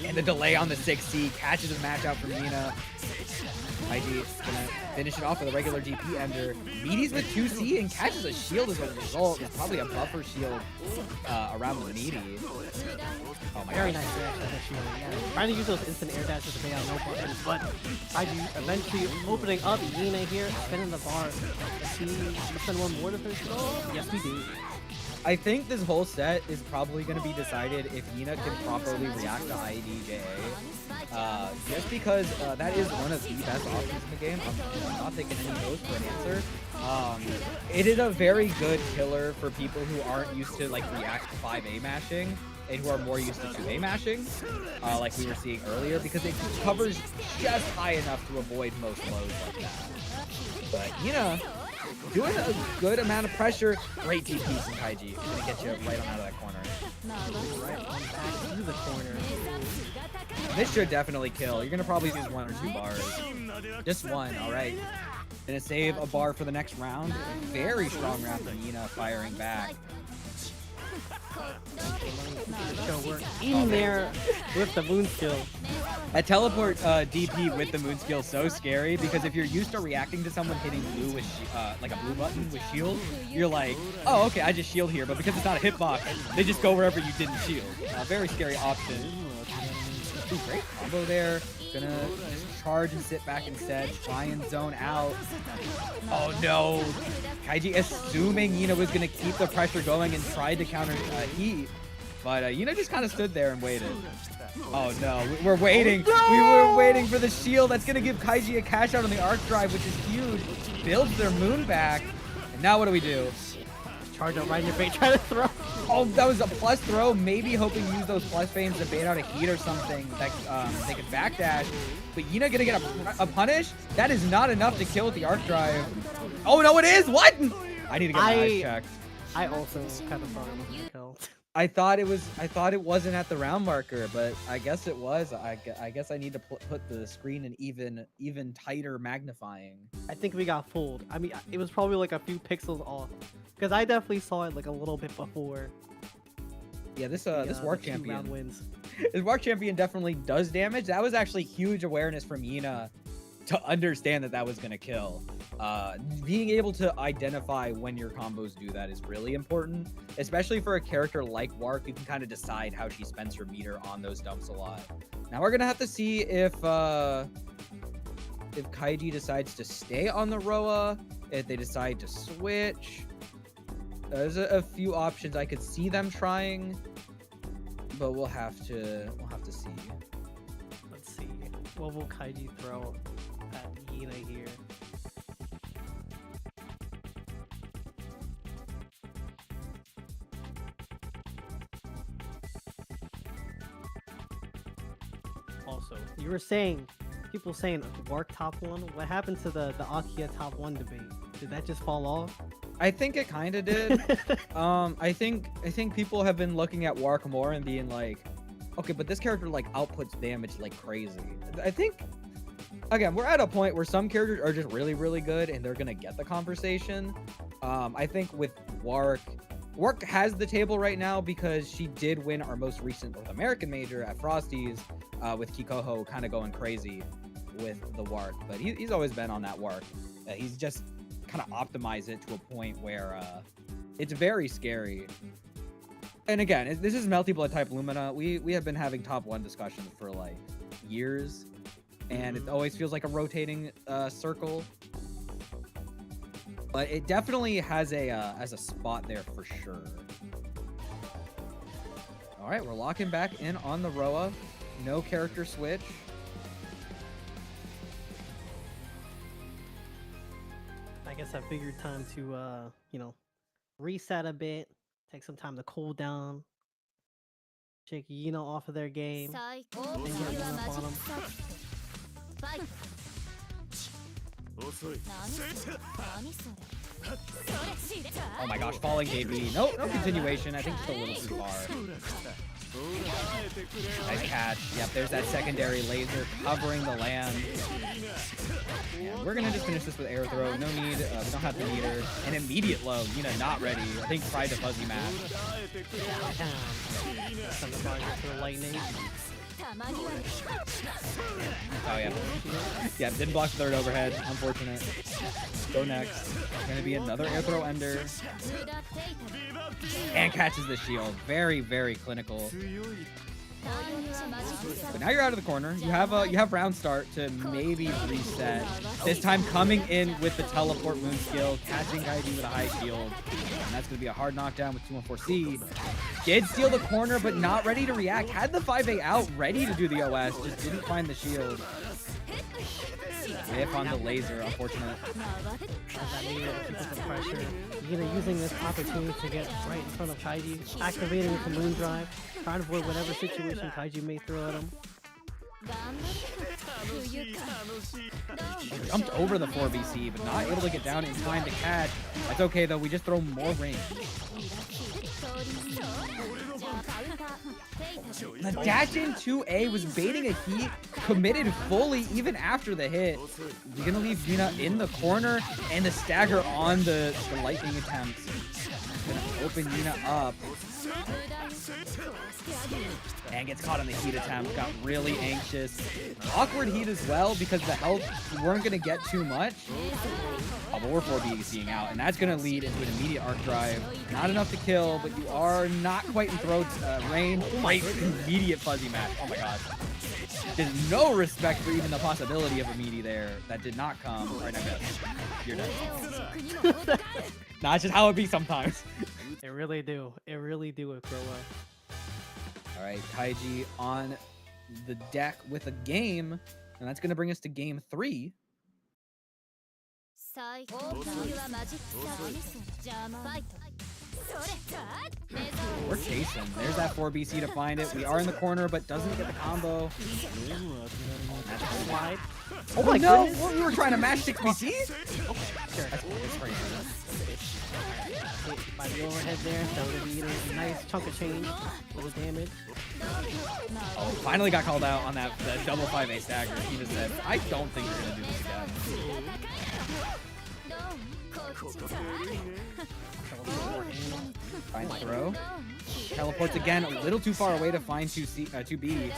And the delay on the 6C catches a match out from Yina. Kaiji gonna finish it off with a regular DP ender. Meaty's with 2C and catches a shield as a result. It's probably a buffer shield around the Meaty. Oh my Very gosh. nice reaction to the shield. Yeah. Trying to use those instant air dashes to pay out no buttons, but Kaiji eventually opening up. Yina here, spinning the bar. Does he spend one more to finish it off? Yes, we do. I think this whole set is probably going to be decided if Yina can properly react to IDJA. Just because that is one of the best options in the game. I'm not taking any notes for an answer. It is a very good killer for people who aren't used to like react to 5A mashing and who are more used to 2A mashing, like we were seeing earlier, because it covers just high enough to avoid most lows like that. But Yina doing a good amount of pressure. Great DP from Kaiji. It's gonna get you right on out of that corner. Right on back to the corner. This should definitely kill. You're gonna probably use 1 or 2 bars. Just 1, alright. Gonna save a bar for the next round. Very strong round from Yina firing back. Show work in there with the moon skill. A teleport DP with the moon skill is so scary because if you're used to reacting to someone hitting blue with like a blue button with shield, you're like, oh okay, I just shield here, but because it's not a hitbox, they just go wherever you didn't shield. Very scary option. Ooh, great combo there. Gonna just charge and sit back instead. Try and zone out. Oh no. Kaiji assuming Yina was gonna keep the pressure going and tried to counter heat. But Yina just kind of stood there and waited. Oh no, we're waiting. Oh, no! We were waiting for the shield. That's gonna give Kaiji a cash out on the arc drive, which is huge. Builds their moon back. And now what do? Charge up right in your face, try to throw. Oh, that was a plus throw. Maybe hoping to use those plus frames to bait out a heat or something that they could backdash. But Yina gonna get a punish? That is not enough to kill with the arc drive. Oh no, it is. What? I need to get my eyes checked. I also kind of thought it was a kill. I thought it wasn't at the round marker, but I guess it was. I guess I need to put the screen in even tighter magnifying. I think we got fooled. I mean, it was probably like a few pixels off, because I definitely saw it like a little bit before. Yeah, this Warc the 2 round champion. wins. This Warc champion definitely does damage. That was actually huge awareness from Yina to understand that was gonna kill. Being able to identify when your combos do that is really important, especially for a character like Warc, who can kind of decide how she spends her meter on those dumps a lot. Now we're gonna have to see if Kaiji decides to stay on the Roa, if they decide to switch. There's a few options I could see them trying, but we'll have to see. Let's see. What will Kaiji throw at Yina here? Also, you were saying, people saying Warc top 1. What happened to the Akiha top 1 debate? Did that just fall off? I think it kind of did. I think people have been looking at Warc more and being like, okay, but this character like outputs damage like crazy. I think, again, we're at a point where some characters are just really, really good and they're gonna get the conversation. I think with Warc has the table right now because she did win our most recent North American major at Frosty's with Kikoho kind of going crazy with the Warc, but he's always been on that Warc. He's just kind of optimize it to a point where it's very scary. And again, this is Melty Blood type Lumina. We have been having top 1 discussions for like years, and it always feels like a rotating circle. But it definitely has a spot there for sure. All right, we're locking back in on the Roa. No character switch. I guess I figured time to, you know, reset a bit, take some time to cool down, shake Yina off of their game, and get one up on them. Oh my gosh, falling KB. No continuation. I think it's a little too far. Nice catch. Yep, there's that secondary laser covering the land. And we're gonna just finish this with air throw. No need. We don't have the meter. An immediate low. Yina not ready. I think tried to fuzzy match. Send the ball to the lightning. Oh yeah. Yeah, didn't block the third overhead. Unfortunate. Go next. Gonna be another air throw ender. And catches the shield. Very, very clinical. But now you're out of the corner. You have round start to maybe reset. This time coming in with the teleport moon skill, catching Kaiji with a high shield. And that's gonna be a hard knockdown with 214C. Did steal the corner, but not ready to react. Had the 5A out, ready to do the OS, just didn't find the shield. Whiff on the laser, unfortunate. Pressure. Yina using this opportunity to get right in front of Kaiji, activating with the moon drive, trying to avoid whatever situation Kaiji may throw at him. Jumped over the 4BC, but not able to get down in time to catch. That's okay though, we just throw more range. The dash in 2A was baiting a heat, committed fully even after the hit. We're gonna leave Yuna in the corner and the stagger on the lightning attempts. Gonna open Yuna up. And gets caught on the heat attempt, got really anxious. Awkward heat as well because the health weren't gonna get too much. Oh, but we're 4BCing out, and that's gonna lead into an immediate arc drive. Not enough to kill, but you are not quite in throw range. Great immediate fuzzy match. Oh my god. There's no respect for even the possibility of a meaty there. That did not come. All right, I guess. You're done. Nah, it's just how it be sometimes. It really do. It really do with Kouma. All right, Kaiji on the deck with a game, and that's going to bring us to game 3. We're chasing. There's that 4BC to find it. We are in the corner, but doesn't get the combo. That's wide. Oh my no! What, we were trying to match 6BC? Oh, sure. That's crazy. By the overhead there, that would be a nice chunk of change. A little damage. Oh, finally got called out on that double 5A stagger. He just said, I don't think you're gonna do this again. Fine throw. Teleports again, a little too far away to find 2B.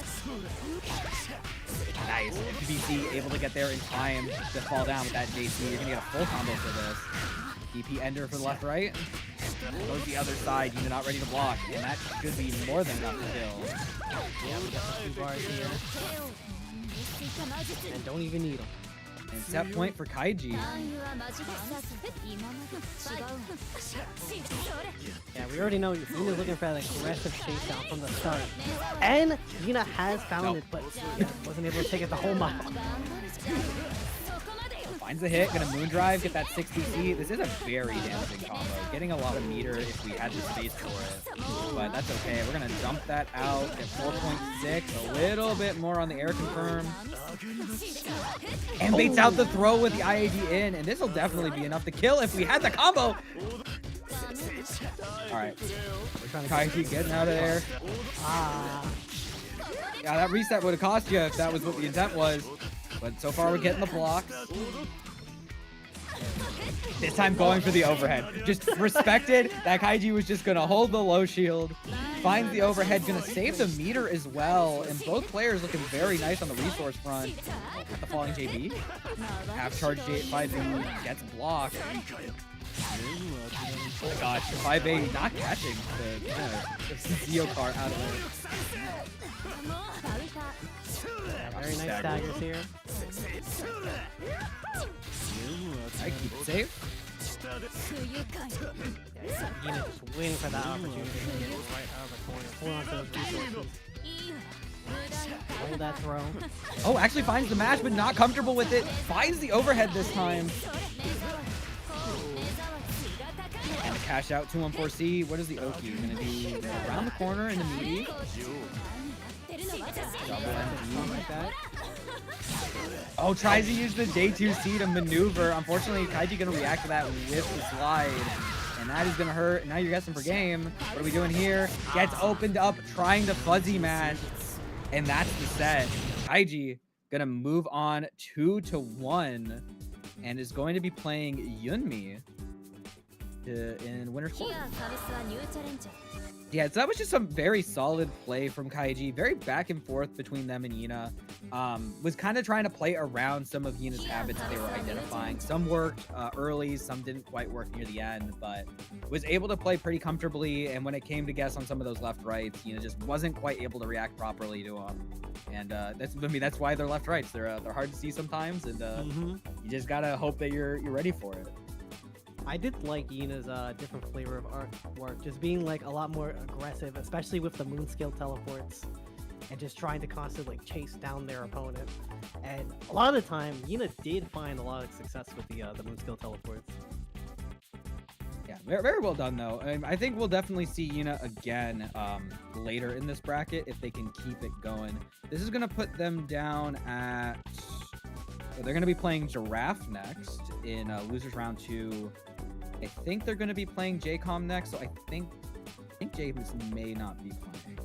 Nice. BC able to get there in time to fall down with that JC. You're gonna get a full combo for this. DP ender for the left right. Goes the other side. You're not ready to block, and that should be more than enough to kill. Yeah, we got the 2 bars here. And don't even need them. And set point for Kaiji. Yeah, we already know Yina's looking for that aggressive chase down from the start. And Yina has found it, but wasn't able to take it the whole mile. Finds the hit, gonna moon drive, get that 6BC. This is a very damaging combo. Getting a lot of meter if we had the space for it. But that's okay. We're gonna dump that out at 4.6. A little bit more on the air confirm. And baits out the throw with the IAD in. And this will definitely be enough to kill if we had the combo. Alright. Kaiji getting out of there. Yeah, that reset would have cost you if that was what the intent was. But so far we're getting the blocks. This time going for the overhead. Just respected that Kaiji was just gonna hold the low shield. Finds the overhead, gonna save the meter as well. And both players looking very nice on the resource front. At the falling JB. Half charge J5B gets blocked. Oh my gosh, 5A not catching the Zio car out of there. Very nice daggers here. I keep it safe. Yina just waiting for that opportunity to get right out of the corner. Hold on to those resources. Hold that throw. Oh, actually finds the match, but not comfortable with it. Finds the overhead this time. And to cash out 214C. What is the Oki gonna do? Around the corner in the meaty. Double MD like that. Oh, tries to use the J2C to maneuver. Unfortunately, Kaiji gonna react to that with the slide. and that is gonna hurt. Now you're guessing for game. What are we doing here? Gets opened up, trying to fuzzy match, and that's the set. Kaiji gonna move on 2-1, and is going to be playing Yunxmi in winner's quarter. Yeah, so that was just some very solid play from Kaiji. Very back and forth between them and Yina. Was kind of trying to play around some of Yina's habits that they were identifying. Some worked early, some didn't quite work near the end, but was able to play pretty comfortably. And when it came to guess on some of those left-rights, Yina just wasn't quite able to react properly to them. And that's why they're left-rights. They're hard to see sometimes, and you just gotta hope that you're ready for it. I did like Yina's different flavor of artwork, just being like a lot more aggressive, especially with the moon scale teleports, and just trying to constantly like chase down their opponent. And a lot of the time, Yina did find a lot of success with the moon scale teleports. Yeah, very, very well done though. I think we'll definitely see Yina again later in this bracket if they can keep it going. This is gonna put them down at. So they're gonna be playing Giraffe next in losers round 2. I think they're going to be playing JCOM next, so I think James may not be playing.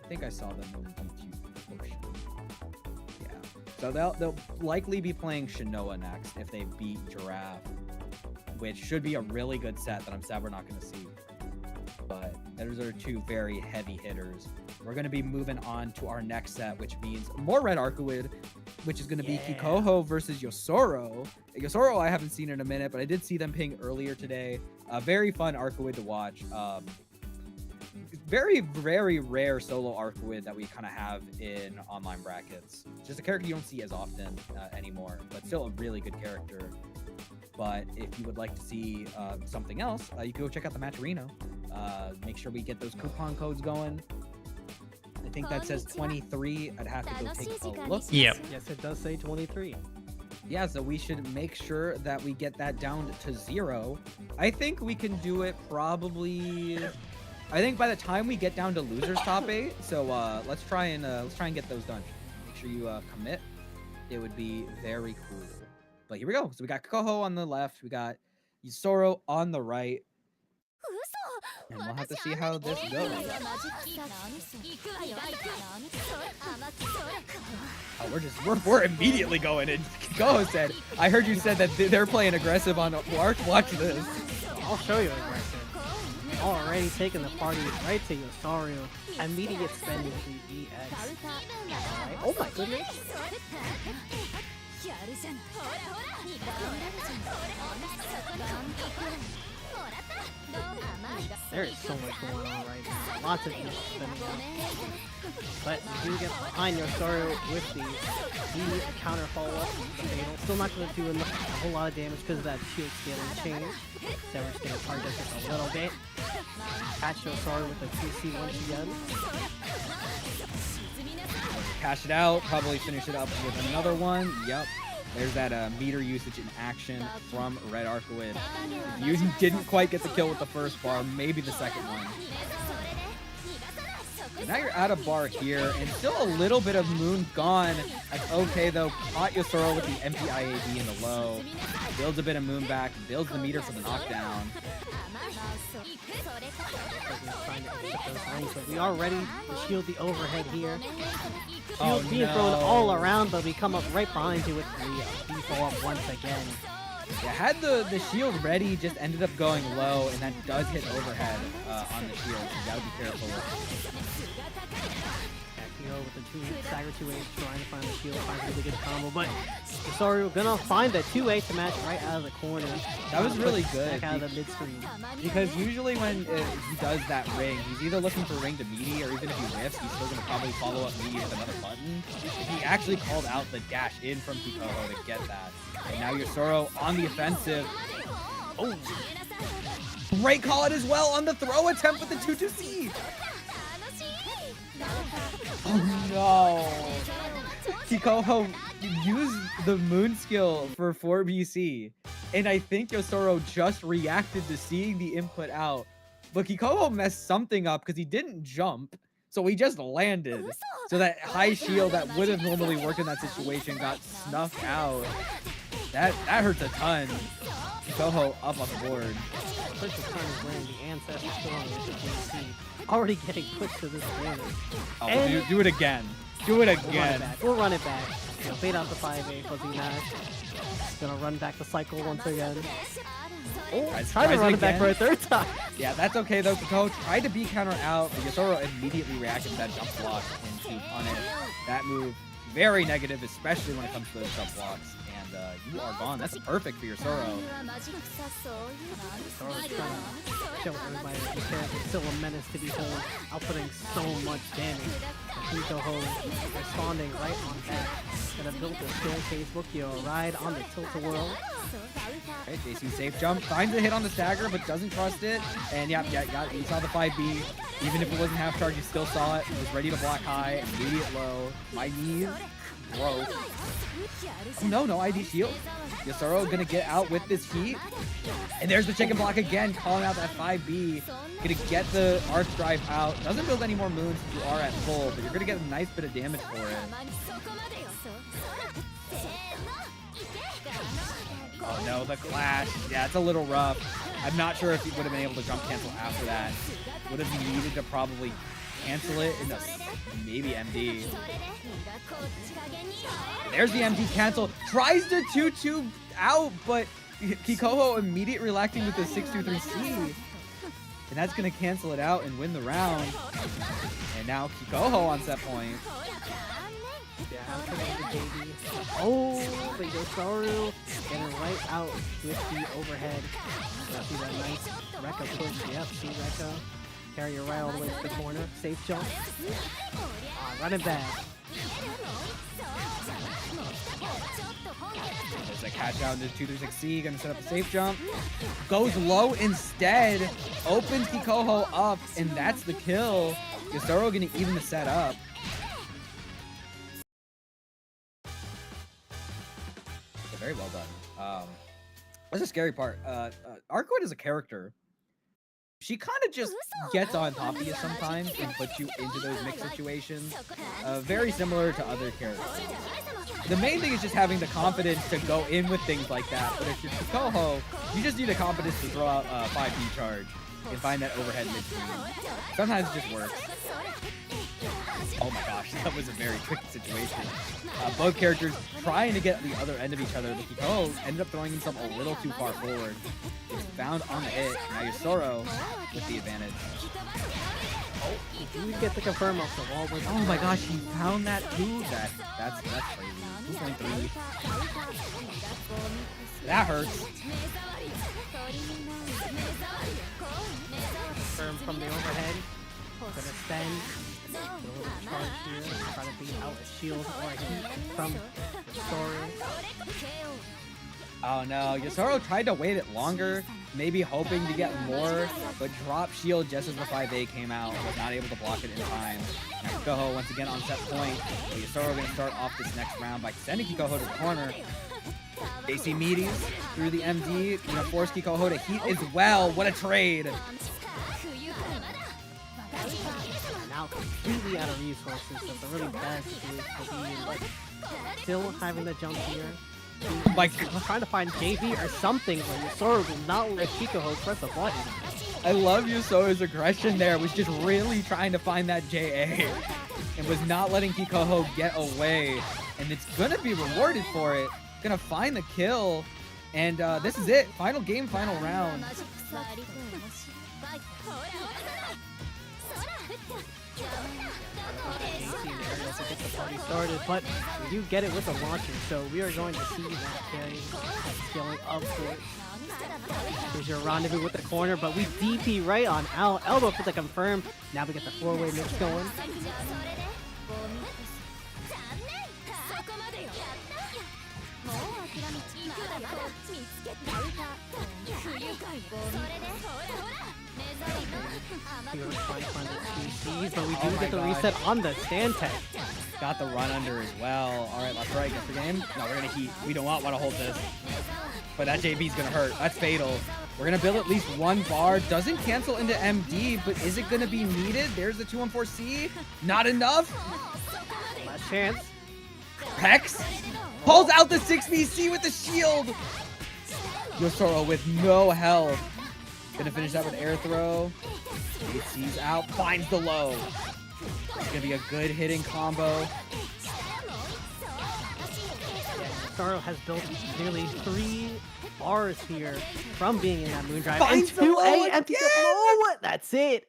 I think I saw them in the DQ portion. Yeah. So they'll likely be playing Shinoa next if they beat Giraffe, which should be a really good set that I'm sad we're not going to see. But those are two very heavy hitters. We're going to be moving on to our next set, which means more Red Arcueid, which is going to be Kikoho versus Yosoro. Yosoro I haven't seen in a minute, but I did see them ping earlier today. Very fun Arcueid to watch. Very, very rare solo Arcueid that we kind of have in online brackets. Just a character you don't see as often anymore, but still a really good character. But if you would like to see something else, you can go check out the Match Arena. Make sure we get those coupon codes going. I think that says 23. I'd have to go take a look. Yep. Yes, it does say 23. Yeah, so we should make sure that we get that down to 0. I think we can do it probably. I think by the time we get down to losers top 8, so let's try and get those done. Make sure you commit. It would be very cool. But here we go. So we got Kikoho on the left, we got Yosoro on the right. And we'll have to see how this goes. Oh, we're immediately going in. Kikoho said, I heard you said that they're playing aggressive on Warc. Watch this. I'll show you aggressive. Already taking the party right to Yosoro. Immediate spending to EX. Right. Oh my goodness. There is so much going on right now. Lots of people spending out. But you do get behind Yosoro with the counter follow-up. Still not going to do a whole lot of damage because of that shield scaling change. So we're just going to target just a little bit. Catch Yosoro with a 2C once again. Cash it out. Probably finish it up with another one. Yep. There's that meter usage in action from Red Arcueid. You didn't quite get the kill with the first bar, maybe the second one. And now you're out of bar here, and still a little bit of moon gone. That's okay though. Caught Yosoro with the MPIAD in the low. Builds a bit of moon back, builds the meter for the knockdown. But we are ready to shield the overhead here. Shield being thrown all around, but we come up right behind you with the default up once again. Yeah, had the shield ready, just ended up going low, and that does hit overhead on the shield, so you gotta be careful. Akiha with the stagger 2H, trying to find the shield, finds a really good combo, but sorry, we're gonna find the 2H to match right out of the corner. That was really good. Back out of the mid-screen. Because usually when he does that ring, he's either looking for ring to meaty, or even if he whiffs, he's still gonna probably follow up meaty with another button. He actually called out the dash in from Kikoho to get that. And now Yosoro on the offensive. Oh, great call it as well on the throw attempt with the 2-2C. Oh no. Kikoho used the moon skill for 4BC. And I think Yosoro just reacted to seeing the input out. But Kikoho messed something up because he didn't jump. So he just landed. So that high shield that would have normally worked in that situation got snuffed out. That hurts a ton. Kikoho up on the board. First time is wearing the ancestor still on the JC. Already getting pushed to this advantage. Oh, And- do it again. Do it We'll run it again. back. We'll run it back. You know, fade out the 5A fuzzy mash. Gonna run back the cycle once again. Oh, Tries trying to it run it back again. for a third time. Yeah, that's okay though. Kikoho tried to beat counter out, but Yasoro immediately reacted to that jump block into punish. That move, very negative, especially when it comes to those jump blocks. And you are gone. That's perfect for Yasoro. Soro's trying to show everybody that this character is still a menace to behold, outputting so much damage. Kikoho responding right on back. Gonna build the staircase, look you a ride on the tilt-a-whirl. Okay, JC safe jump, finds a hit on the stagger, but doesn't trust it. And yeah, you saw the 5B. Even if it wasn't half charge, you still saw it. It was ready to block high, immediate low. My knees, broke. Oh no, no ID shield. Yasoro gonna get out with this heat. And there's the chicken block again, calling out that 5B. Gonna get the arc drive out. Doesn't build any more moons if you are at full, but you're gonna get a nice bit of damage for it. Oh no, the clash. Yeah, it's a little rough. I'm not sure if he would have been able to jump cancel after that. Would have needed to probably cancel it into maybe MD. There's the MD cancel. Tries to 2-2 out, but Kikoho immediately reacting with the 6-2-3C. And that's going to cancel it out and win the round. And now Kikoho on set point. Yeah, out to the JD. Oh, but Yasoro getting right out with the overhead. See that nice Rekka push. Yep, see Rekka. Carry her right all the way to the corner. Safe jump. Running back. There's a catch out into 236C. Gonna set up a safe jump. Goes low instead. Opens Kikoho up, and that's the kill. Yasoro gonna even the set up. Very well done. That's a scary part. Arcueid is a character. She kind of just gets on top of you sometimes and puts you into those mixed situations. Very similar to other characters. The main thing is just having the confidence to go in with things like that. But if you're Kikoho, you just need the confidence to throw out a 5D charge and find that overhead midstream. Sometimes it just works. Oh my gosh, that was a very tricky situation. Both characters trying to get the other end of each other, but Kikoho ended up throwing himself a little too far forward. It's found on the hit. Now Yasoro with the advantage. You get the confirm off the wall. Oh my gosh, he found that too. That's crazy. 2.3. That hurts. Confirm from the overhead. Gonna spend. A little charge here. Try to beat out a shield or a heat from Yasoro. Oh no, Yasoro tried to wait it longer, maybe hoping to get more, but dropped shield just as the 5A came out, was not able to block it in time. Now Kikoho once again on set point, but Yasoro gonna start off this next round by sending Kikoho to the corner. AC meaties through the MD, gonna force Kikoho to heat as well. What a trade! Now completely out of resources, so it's a really bad situation to be in, but still having the jump here. Like, Trying to find JV or something, but Yasoro will not let Kikoho press a button. I love Yasoro's aggression there, was just really trying to find that JA and was not letting Kikoho get away, and it's gonna be rewarded for it. Gonna find the kill, and this is it. Final game, final round. To get the party started, but we do get it with the launcher, so we are going to see that carry scaling up for it. Here's your rendezvous with the corner, but we DP right on out. Elbow for the confirm. Now we get the 4-way mix going. But we do get the reset on the stand tech. Got the run under as well. All right, left right, gets the game. No, we're gonna heat. We don't want to hold this. But that JB's gonna hurt. That's fatal. We're gonna build at least one bar. Doesn't cancel into MD, but is it gonna be needed? There's the 214C. Not enough. Last chance. Hex pulls out the 6VC with the shield. Yosoro with no health. Gonna finish that with air throw. Sees out, finds the low. It's gonna be a good hitting combo. Yosoro has built nearly 3 R's here from being in that moon drive. Finds and the low 2A empty again! low. That's it.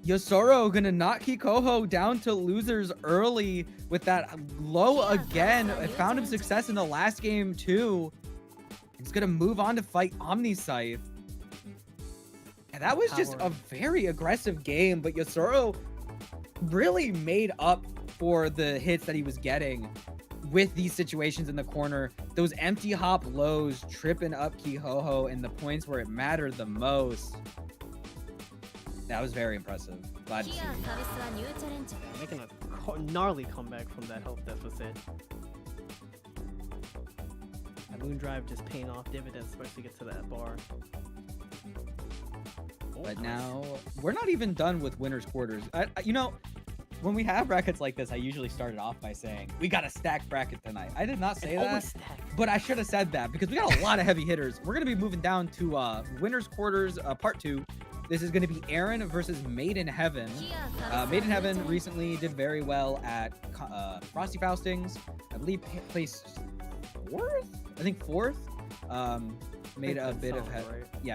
Yosoro gonna knock Kikoho down to losers early with that low again. It found him success in the last game too. He's gonna move on to fight OmniSScythe. And that was just a very aggressive game, but Yosoro really made up for the hits that he was getting with these situations in the corner. Those empty hop lows tripping up Kikoho in the points where it mattered the most. That was very impressive. Glad to see. Making a gnarly comeback from that health deficit. That moon drive just paying off dividends once we get to that bar. But now we're not even done with winners quarters. You know, when we have brackets like this, I usually start it off by saying we got a stacked bracket tonight. I did not say that, but I should have said that because we got a lot of heavy hitters. We're gonna be moving down to winners quarters part 2. This is going to be Erin versus MadeInHeaven. MadeInHeaven recently did very well at Frosty Faustings. I believe placed 4th? I think 4th. Made a bit of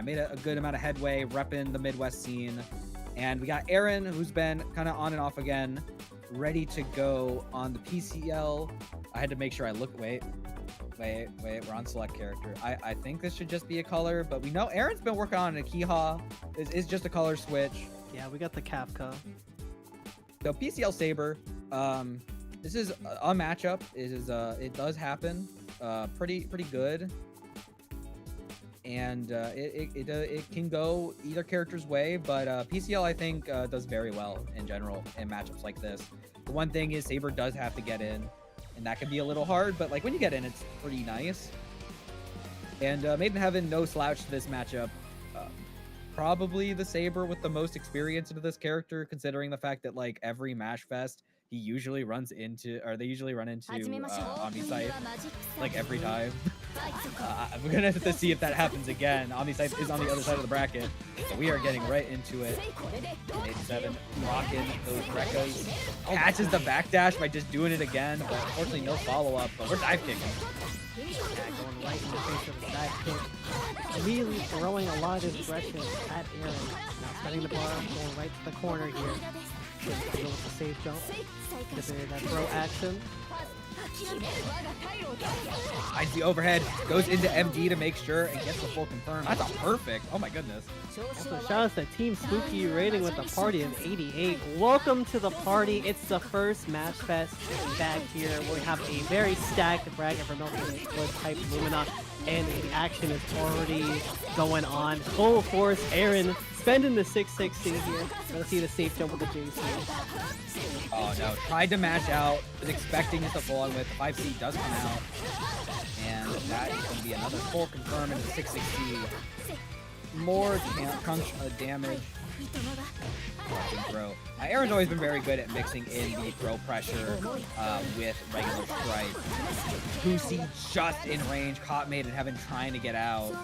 made a good amount of headway repping the Midwest scene. And we got Erin, who's been kind of on and off again, ready to go on the PCL. I had to make sure I look. Wait, we're on select character. I think this should just be a color, but we know Erin's been working on an Akiha. This is just a color switch. Yeah, we got the Kafka. So PCL Saber. This is a matchup. It does happen. Pretty good. And it can go either character's way, but PCL I think does very well in general in matchups like this. The one thing is Saber does have to get in. And that can be a little hard, but like when you get in, it's pretty nice. And MadeInHeaven, no slouch to this matchup. Probably the Saber with the most experience into this character, considering the fact that like every Mashfest, they usually run into OmniSScythe like every time. We're gonna have to see if that happens again. OmniSScythe is on the other side of the bracket, so we are getting right into it. 87 rocking those Rekkas. Catches the backdash by just doing it again, but unfortunately no follow-up. But we're dive kicking. Yeah, going right in the face of the dive kick. Really throwing a lot of aggression at Erin. Now setting the bar, going right to the corner here. Just to go with the safe jump. Get that throw action. Finds the overhead, goes into MD to make sure and gets the full confirm. That's a perfect. Oh my goodness. Also, shout out to Team Spooky rating with a party of 88. Welcome to the party. It's the first Mashfest back here. We have a very stacked bracket for Melty Split type Lumina, and the action is already going on. Full force, Erin spending the 660 here. Let's see the safe jump with the JC. Oh no, tried to match out, was expecting it to fall on with. 5C does come out. And that is going to be another full confirm into 660. More crunch damage. Throw. Erin's always been very good at mixing in the throw pressure with regular strike. Pussy just in range, caught MadeInHeaven trying to get out.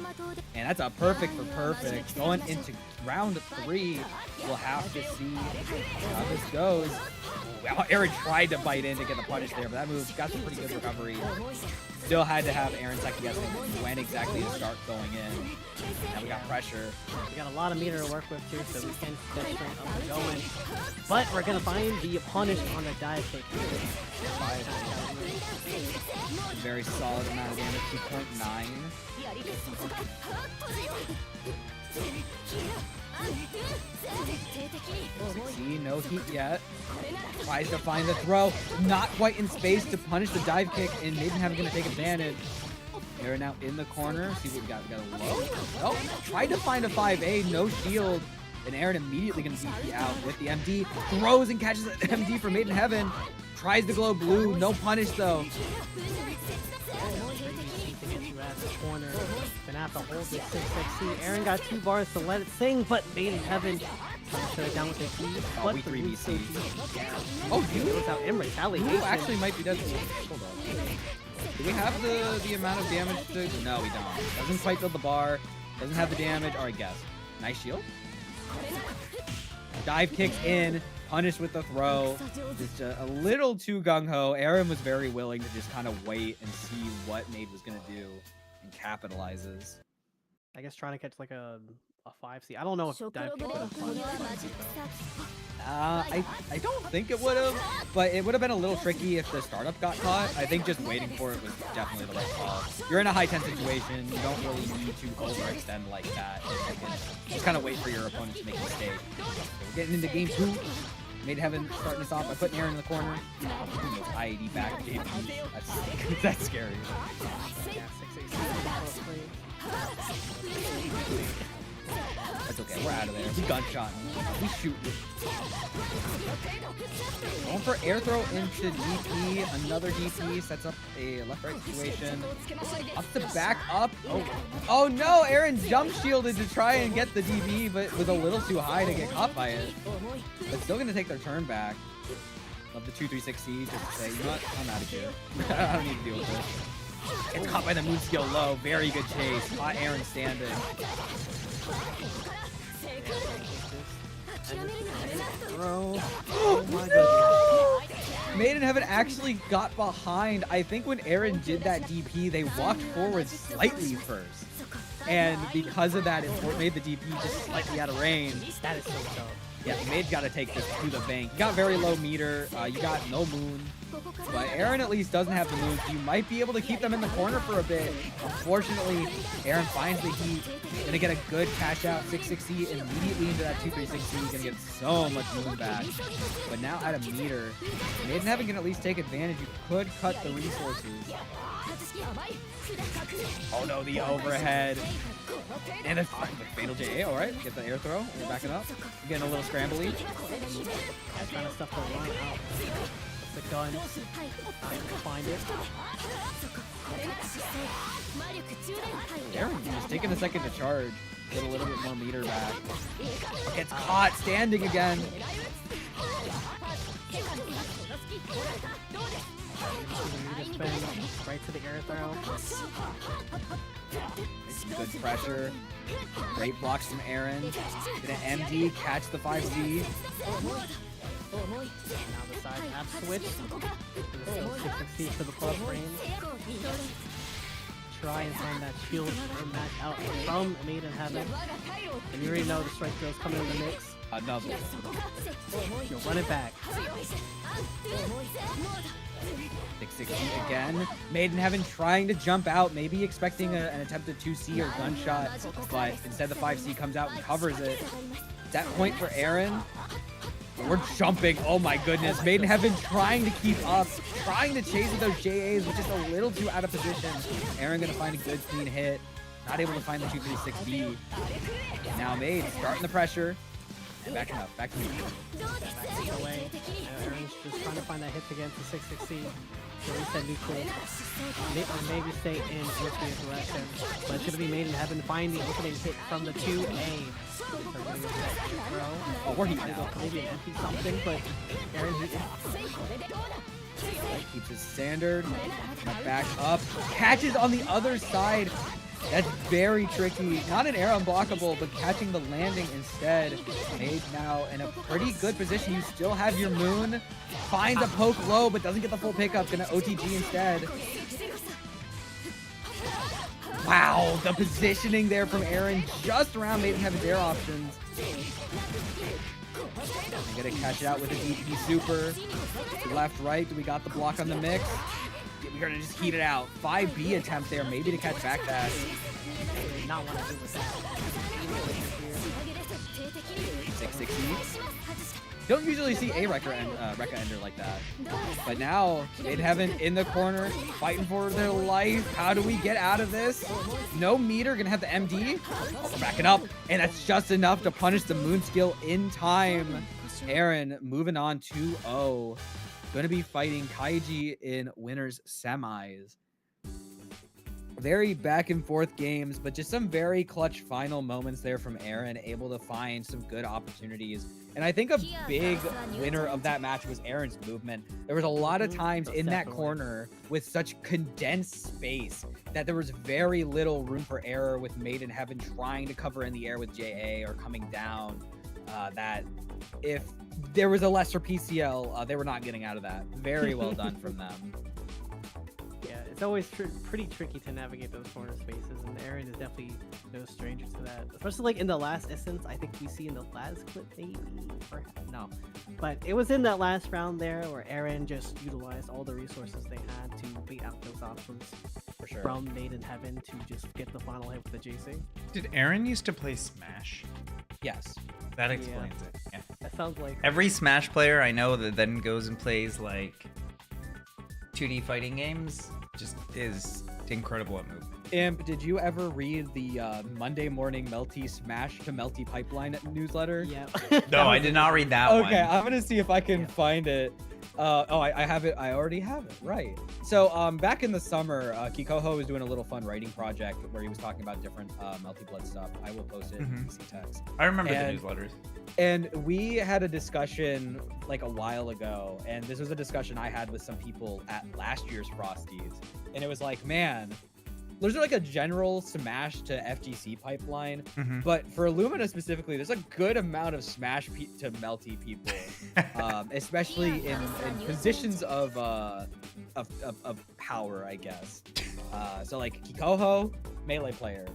And that's a perfect for perfect. Going into round 3, we'll have to see how this goes. Well, Erin tried to bite in to get the punish there, but that move got some pretty good recovery. Still had to have Erin second guessing when exactly to start going in. Now we got pressure. We got a lot of meter to work with too, so we can get straight up and going. But we're gonna find the punish on the dive kick. Very solid amount of damage, 2.9. See, no heat yet. Tries to find the throw. Not quite in space to punish the dive kick, and MadeInHeaven gonna take advantage. They're now in the corner. See what we got. We got a low. Oh, tried to find a 5A, no shield. And Erin immediately gonna DP out with the MD. Throws and catches the MD for MadeInHeaven. Tries to glow blue. No punish though. Corner. Gonna have to hold this 660. Erin got 2 bars to let it sing, but MadeInHeaven shut it down with a key. Oh, we 3BC. Oh, dude. Goes out in retaliation. Who actually might be dead. Hold on. Do we have the amount of damage to... No, we don't. Doesn't quite build the bar. Doesn't have the damage. Alright, guess. Nice shield. Dive kicks in. Punished with the throw. Just a little too gung-ho. Erin was very willing to just kind of wait and see what Made was going to do. And capitalizes. I guess trying to catch like a 5C. I don't know if dive kick would have fun. I don't think it would have, but it would have been a little tricky if the startup got caught. I think just waiting for it was definitely the right call. You're in a high 10 situation. You don't really need to overextend like that. You can just kind of wait for your opponent to make a mistake. So we're getting into game 2. MadeInHeaven starting us off by putting Erin in the corner. IED back JP. That's scary. That's okay, we're out of there. We gunshot. We shoot. Going for air throw into DP. Another DP sets up a left-right situation. Up to back up. Oh no! Erin jump shielded to try and get the DP, but was a little too high to get caught by it. But still gonna take their turn back. Love the 2-3-6C just to say, you know what? I'm out of here. I don't need to deal with this. Gets caught by the moon skill low. Very good chase. Caught Erin standing. Throw. Oh my goodness. MadeInHeaven actually got behind. I think when Erin did that DP, they walked forward slightly first. And because of that, it made the DP just slightly out of range. That is so tough. Yeah, Made got to take this to the bank. You got very low meter. You got no moon. But Erin at least doesn't have the moon. You might be able to keep them in the corner for a bit. Unfortunately, Erin finds the heat. Gonna get a good cash out 6-6C immediately into that 2-3-6C. Gonna get so much moon back. But now at a meter, MadeInHeaven can at least take advantage. You could cut the resources. Oh no, the overhead. And a fatal JA, alright. Get the air throw. We're backing up. We're getting a little scrambly. That kind of stuff to run out. The gun. I can find it. Erin just taking a second to charge. Get a little bit more meter back. Gets caught standing again. Right to the air throw. Good pressure. Great blocks from Erin. Gonna MD, catch the 5C. Now the side ab switch. 6-6C for the plus range. Try and find that shield or match out from MadeInHeaven. And you already know the strike throw is coming in the mix. Another. You'll run it back. 6-6 again. MadeInHeaven trying to jump out, maybe expecting an attempted 2C or gunshot, but instead the 5C comes out and covers it. That point for Erin. We're jumping. Oh my goodness. MadeInHeaven trying to keep up, trying to chase with those JAs, but just a little too out of position. Erin gonna find a good clean hit. Not able to find the 2-3-6B. Now Made starting the pressure. Backing up, back to me. Away. Erin's just trying to find that hit against the 6-6C. Release that neutral. Or maybe stay in Ushi's direction. But it's going to be MadeInHeaven finding the opening hit from the 2A. Oh, we're heating now. Maybe an empty something, but Erin heating. Keeps his standard. Back up. Catches on the other side. That's very tricky. Not an air unblockable, but catching the landing instead. Made now in a pretty good position. You still have your moon. Finds a poke low, but doesn't get the full pickup. Gonna OTG instead. Wow, the positioning there from Erin just around MadeInHeaven's air options. I'm gonna catch it out with a DP super. Left, right. We got the block on the mix. We're gonna just heat it out. 5B attempt there, maybe to catch back dash. Not want to do with that. 6-6-E. Don't usually see a Rekka ender like that. But now, MadeInHeaven in the corner, fighting for their life. How do we get out of this? No meter, gonna have the MD. Oh, we're backing up, and that's just enough to punish the moon skill in time. Erin moving on 2-0. Gonna be fighting Kaiji in winners semis. very back and forth games, but just some very clutch final moments there from Erin, able to find some good opportunities. And I think a big winner of that match was Erin's movement. There was a lot of times in that corner with such condensed space that there was very little room for error with MadeInHeaven trying to cover in the air with JA or coming down. That if there was a lesser PCL, they were not getting out of that. Very well done from them. Yeah, it's always pretty tricky to navigate those corner spaces, and Erin is definitely no stranger to that. Especially like in the last instance, I think we see in the last clip, maybe, perhaps, no. But it was in that last round there where Erin just utilized all the resources they had to beat out those options For sure. from MadeInHeaven to just get the final hit with the JC. Did Erin used to play Smash? Yes. That explains it. Yeah. That sounds like Every Smash player I know that then goes and plays like 2D fighting games just is incredible at movement. Imp, did you ever read the Monday morning Melty Smash to Melty Pipeline newsletter? yeah. No, I did not read that one. Okay, I'm gonna see if I can find it. I have it. I already have it. Right. So back in the summer, Kikoho was doing a little fun writing project where he was talking about different Melty Blood stuff. I will post it in PC text. I remember And- the newsletters. And we had a discussion like a while ago, and this was a discussion I had with some people at last year's Frosties, and it was like, man, there's like a general Smash to FGC pipeline, but for Lumina specifically, there's a good amount of Smash to Melty people, especially in positions of power, I guess. So like Kikoho, melee player.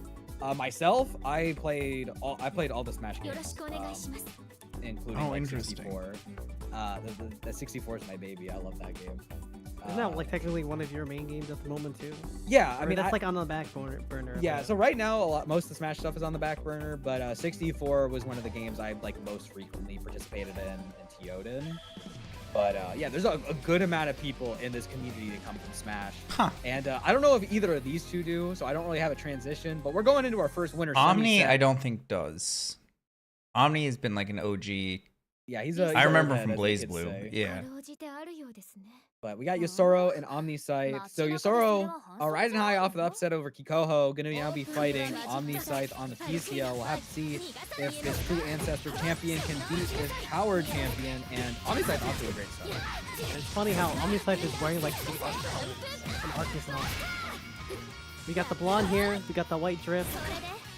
Myself, I played all the Smash games, including like interesting. 64. The 64 is my baby. I love that game. Isn't that like technically one of your main games at the moment too? Yeah, I Or mean that's like on the back burner. yeah. So right now, most of the Smash stuff is on the back burner, but 64 was one of the games I like most frequently participated in and TO'd in. But yeah, there's a good amount of people in this community that come from Smash. Huh. And I don't know if either of these two do, so I don't really have a transition. But we're going into our first winner. Omni, semi-set. I don't think does. Omni has been like an OG. Yeah, he's I remember old head, from as the Blaze kids Blue. say. Yeah. But we got Yusoro and OmniSScythe. So Yusoro, riding high off the upset over Kikoho, gonna now be fighting OmniSScythe on the PCL. We'll have to see if this true ancestor champion can beat this coward champion. And OmniSScythe off to a great start. And it's funny how OmniSScythe is wearing like two art colors and Arcus and all. We got the blonde here, we got the white drift,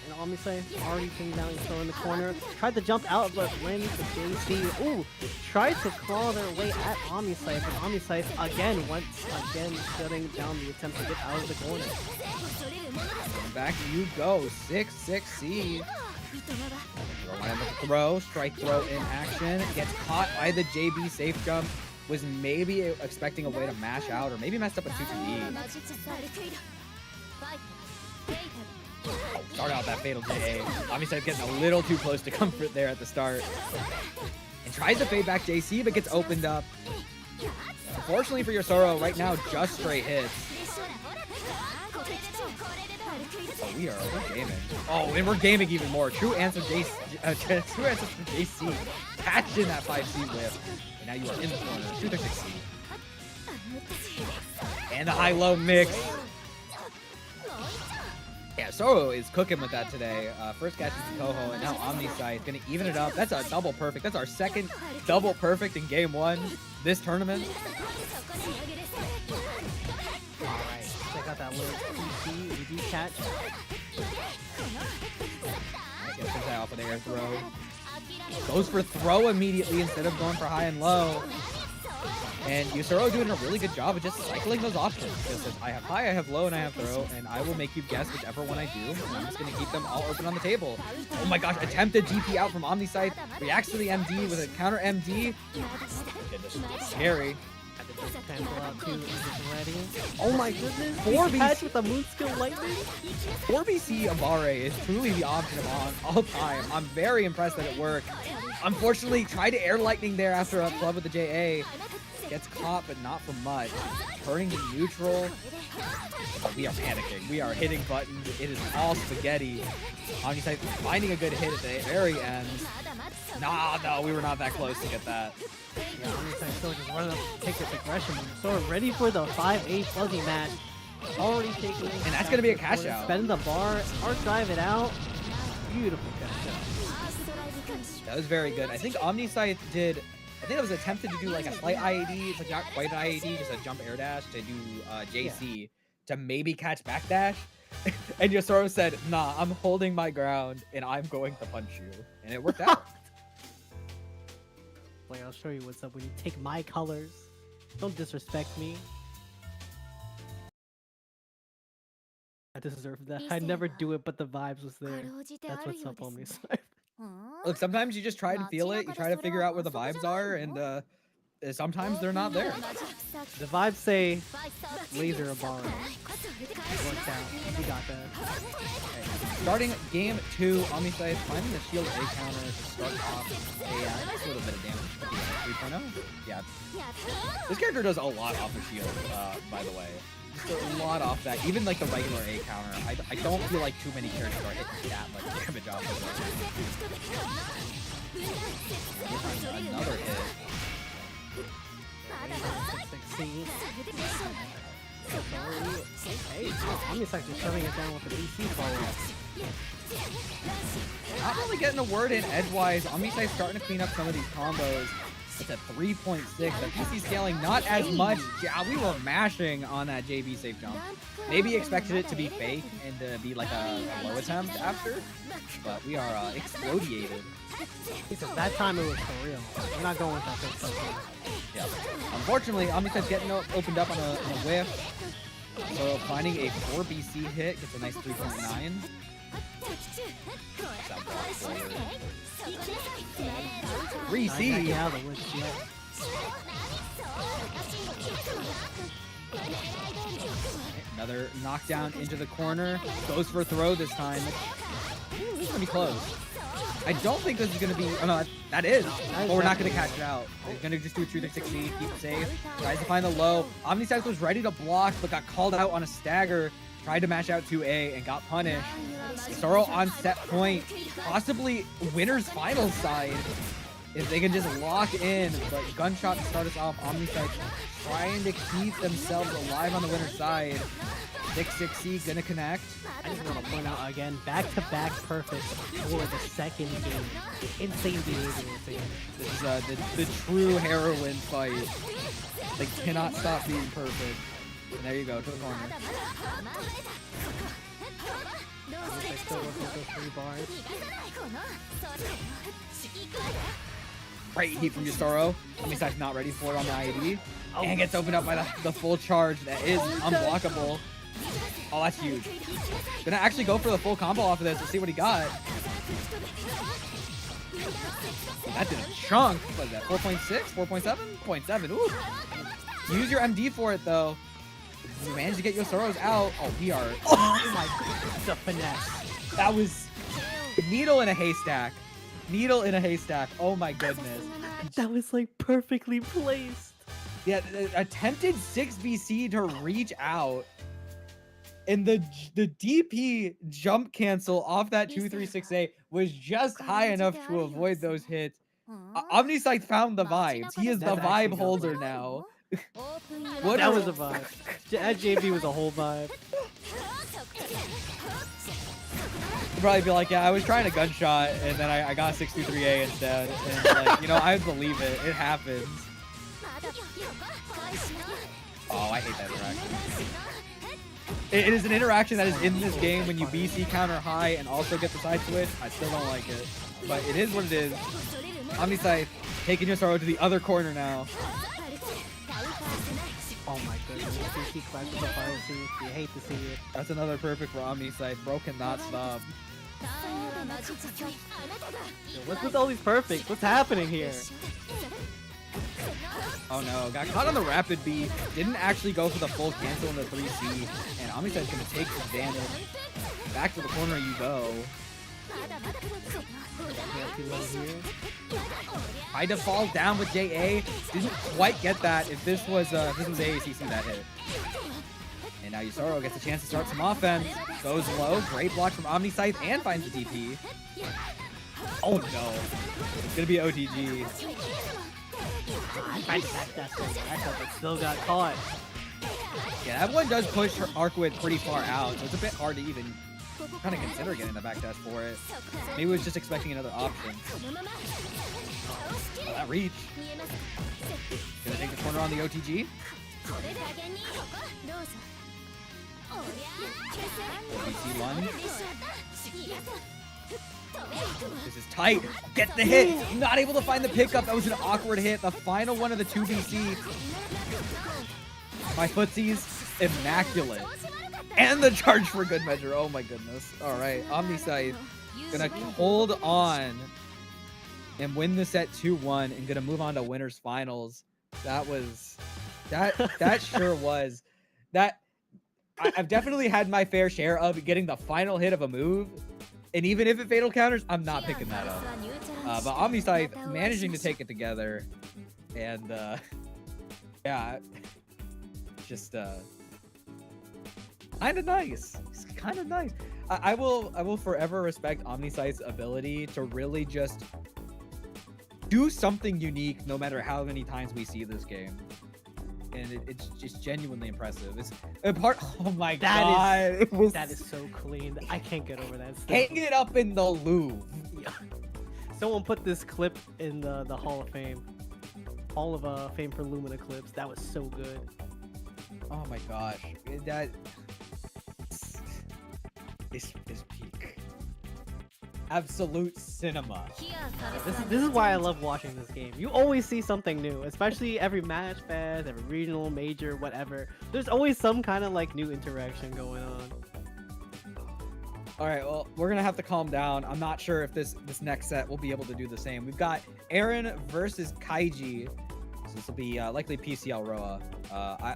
and OmniSScythe already pinged down Yusoro in the corner. Tried to jump out, but landed the JC. Ooh, tried to claw their way at OmniSScythe, and OmniSScythe again shutting down the attempt to get out of the corner. And back you go, 6-6 seed. Land with the throw, strike throw in action. Gets caught by the JB safe jump. Was maybe expecting a way to mash out, or maybe messed up a 2-2-E. Start out that fatal JA. OmniSScythe getting a little too close to comfort there at the start. And tries to fade back JC, but gets opened up. Unfortunately for Yusoro, right now, just straight hits. Oh, we're gaming. Oh, and we're gaming even more. True answer JC, true answer from JC. Catch in that 5C whip. And now you are in the corner. 2-6C. And the high-low mix. Yeah, Soro is cooking with that today. First catch is Kikoho, and now OmniSScythe gonna even it up. That's a double perfect. That's our second double perfect in game one this tournament. Alright, check out that little PC. We do catch. Gets his eye off of the air throw. Goes for throw immediately instead of going for high and low. And Yusoro doing a really good job of just cycling those options. Just says, I have high, I have low, and I have throw, and I will make you guess whichever one I do. And I'm just going to keep them all open on the table. Oh my gosh, attempted GP out from OmniSScythe. Reacts to the MD with a counter MD. Okay, this is scary. Had to just cancel out too. Is it ready? Oh my goodness. 4 catch with the moon skill lightning. 4BC Amare is truly the option of all time. I'm very impressed that it worked. Unfortunately, tried to air lightning there after a club with the JA. Gets caught, but not for much. Turning to neutral. We are panicking. We are hitting buttons. It is all spaghetti. OmniSScythe finding a good hit at the very end. Nah, no, we were not that close to get that. Yeah, OmniSScythe still just running up to take this aggression. So ready for the 5A fuzzy match. Already taking it. And that's gonna be a cash out. Spend the bar, or drive it out. Beautiful cash out. That was very good. I think OmniSScythe did. I think it was attempted to do like a slight IAD. It's like not quite an IAD, just a jump air dash to do JC to maybe catch backdash. And Yosoro said, "Nah, I'm holding my ground and I'm going to punch you," and it worked out. Like, I'll show you what's up when you take my colors. Don't disrespect me. I deserve that. I'd never do it, but the vibes was there. That's what's up on me. Look, sometimes you just try and feel it. You try to figure out where the vibes are, and sometimes they're not there. The vibes say laser a bar. It worked out. We got that. Starting game 2, OmniSScythe finding the shield A counter to start off a little bit of damage. 3.0. Yeah. This character does a lot off the shield, by the way. Just a lot off that. Even like the regular A counter. I don't feel like too many characters are hitting that much damage off of it. Another hit. Hey, OmniSScythe just shutting it down with the DC follow-up. Not really getting a word in edgewise. OmniSScythe starting to clean up some of these combos. It's a 3.6. The PC scaling not as much. Yeah, we were mashing on that JB safe jump. Maybe expected it to be fake and to be like a low attempt after, but we are explodiated. Because that time it was for real. We're not going with that fake stuff. Yeah. Unfortunately, OmniSScythe getting opened up on a whiff. So finding a 4 BC hit gets a nice 3.9. 3C. Another knockdown into the corner. Goes for a throw this time. It's gonna be close. I don't think this is gonna be. Oh no, that is. But we're not gonna catch it out. They're gonna just do a 2-3-6-C, keep it safe. Tries to find the low. OmniSScythe was ready to block, but got called out on a stagger. Tried to mash out 2A and got punished. Soro on set point. Possibly winner's final side. If they can just lock in, but gunshot to start us off. OmniSScythe trying to keep themselves alive on the winner's side. 6-6-C gonna connect. I just want to point out again, back-to-back perfect for the second game. Insane behavior. This is the true heroine fight. They cannot stop being perfect. And there you go, to the corner. Great heat from Yosoro. OmniSScythe's not ready for it on the IAD. And gets opened up by the full charge that is unblockable. Oh, that's huge. Gonna actually go for the full combo off of this. Let's see what he got. That did a chunk. What is that? 4.6? 4.7? 0.7. Ooh. Use your MD for it, though. We managed to get Yosoro's out. Oh, we are. Oh my goodness. The finesse. That was needle in a haystack. Needle in a haystack. Oh my goodness. That was like perfectly placed. Yeah, attempted 6 BC to reach out. And the DP jump cancel off that 2-3-6-A was just high enough to avoid those hits. OmniSScythe found the vibes. He is the vibe holder now. What that was a vibe. That JB was a whole vibe. You'd probably be like, yeah, I was trying a gunshot, and then I got 6-3-A instead. And like, you know, I believe it. It happens. Oh, I hate that interaction. It is an interaction that is in this game when you BC counter high and also get the side switch. I still don't like it, but it is what it is. OmniSScythe taking Yosoro to the other corner now. Oh my goodness, he clashes the fire scene. You hate to see it. That's another perfect for OmniSScythe. Bro cannot stop. What's with all these perfects? What's happening here? Oh no, got caught on the rapid B. Didn't actually go for the full cancel in the 3C. And OmniSScythe's gonna take advantage. Back to the corner you go. Tried to fall down with JA. Didn't quite get that. If this was AACC, that hit. And now Yosoro gets a chance to start some offense. Goes low. Great block from OmniSScythe and finds the DP. Oh no. It's gonna be OTG. That still got caught. Yeah, that one does push her Arcueid pretty far out, so it's a bit hard to even kind of consider getting the backdash for it. Maybe was just expecting another option. Oh, that reach. Gonna take the corner on the OTG. OTG one. This is tight. Get the hit. Not able to find the pickup. That was an awkward hit. The final one of the 2BC. My footsie's immaculate. And the charge for good measure. Oh my goodness. All right. OmniSScythe gonna hold on and win the set 2-1 and gonna move on to winners finals. That was that sure was. That I've definitely had my fair share of getting the final hit of a move. And even if it fatal counters, I'm not picking that up. But OmniSScythe managing to take it together. And yeah, just kind of nice. It's kind of nice. I will forever respect OmniSScythe's ability to really just do something unique no matter how many times we see this game. And it's just genuinely impressive. It's a part. Oh my god! That is so clean. I can't get over that. Hang it up in the Louvre. Yeah. Someone put this clip in the Hall of Fame. Hall of Fame for Lumina clips. That was so good. Oh my gosh, that is peak. Absolute cinema. This is why I love watching this game. You always see something new, especially every Mashfest, every regional, major, whatever. There's always some kind of like new interaction going on. All right, well, we're gonna have to calm down. I'm not sure if this next set will be able to do the same. We've got Erin versus Kaiji. So this will be likely PCL Roa.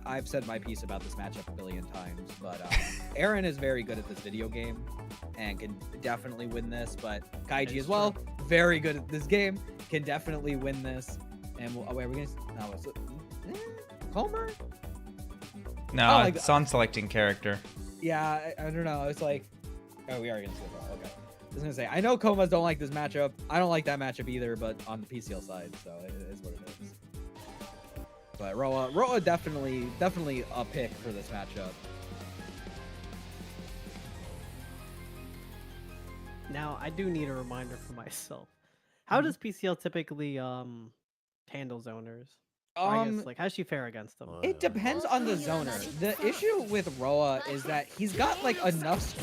I've said my piece about this matchup a billion times, but Erin is very good at this video game and can definitely win this. But Kaiji as well, very good at this game, can definitely win this. And we'll, wait, are we gonna? No, it's Kouma? No, Oh, it's on selecting character. Yeah, I don't know. It's like, oh, we are gonna skip that. Okay. I was gonna say, I know Koumas don't like this matchup. I don't like that matchup either, but on the PCL side, so it is what it is. But Roa definitely a pick for this matchup. Now, I do need a reminder for myself. How does PCL typically handle zoners? I guess, like, how does she fare against them? It depends on the zoner. The issue with Roa is that he's got like enough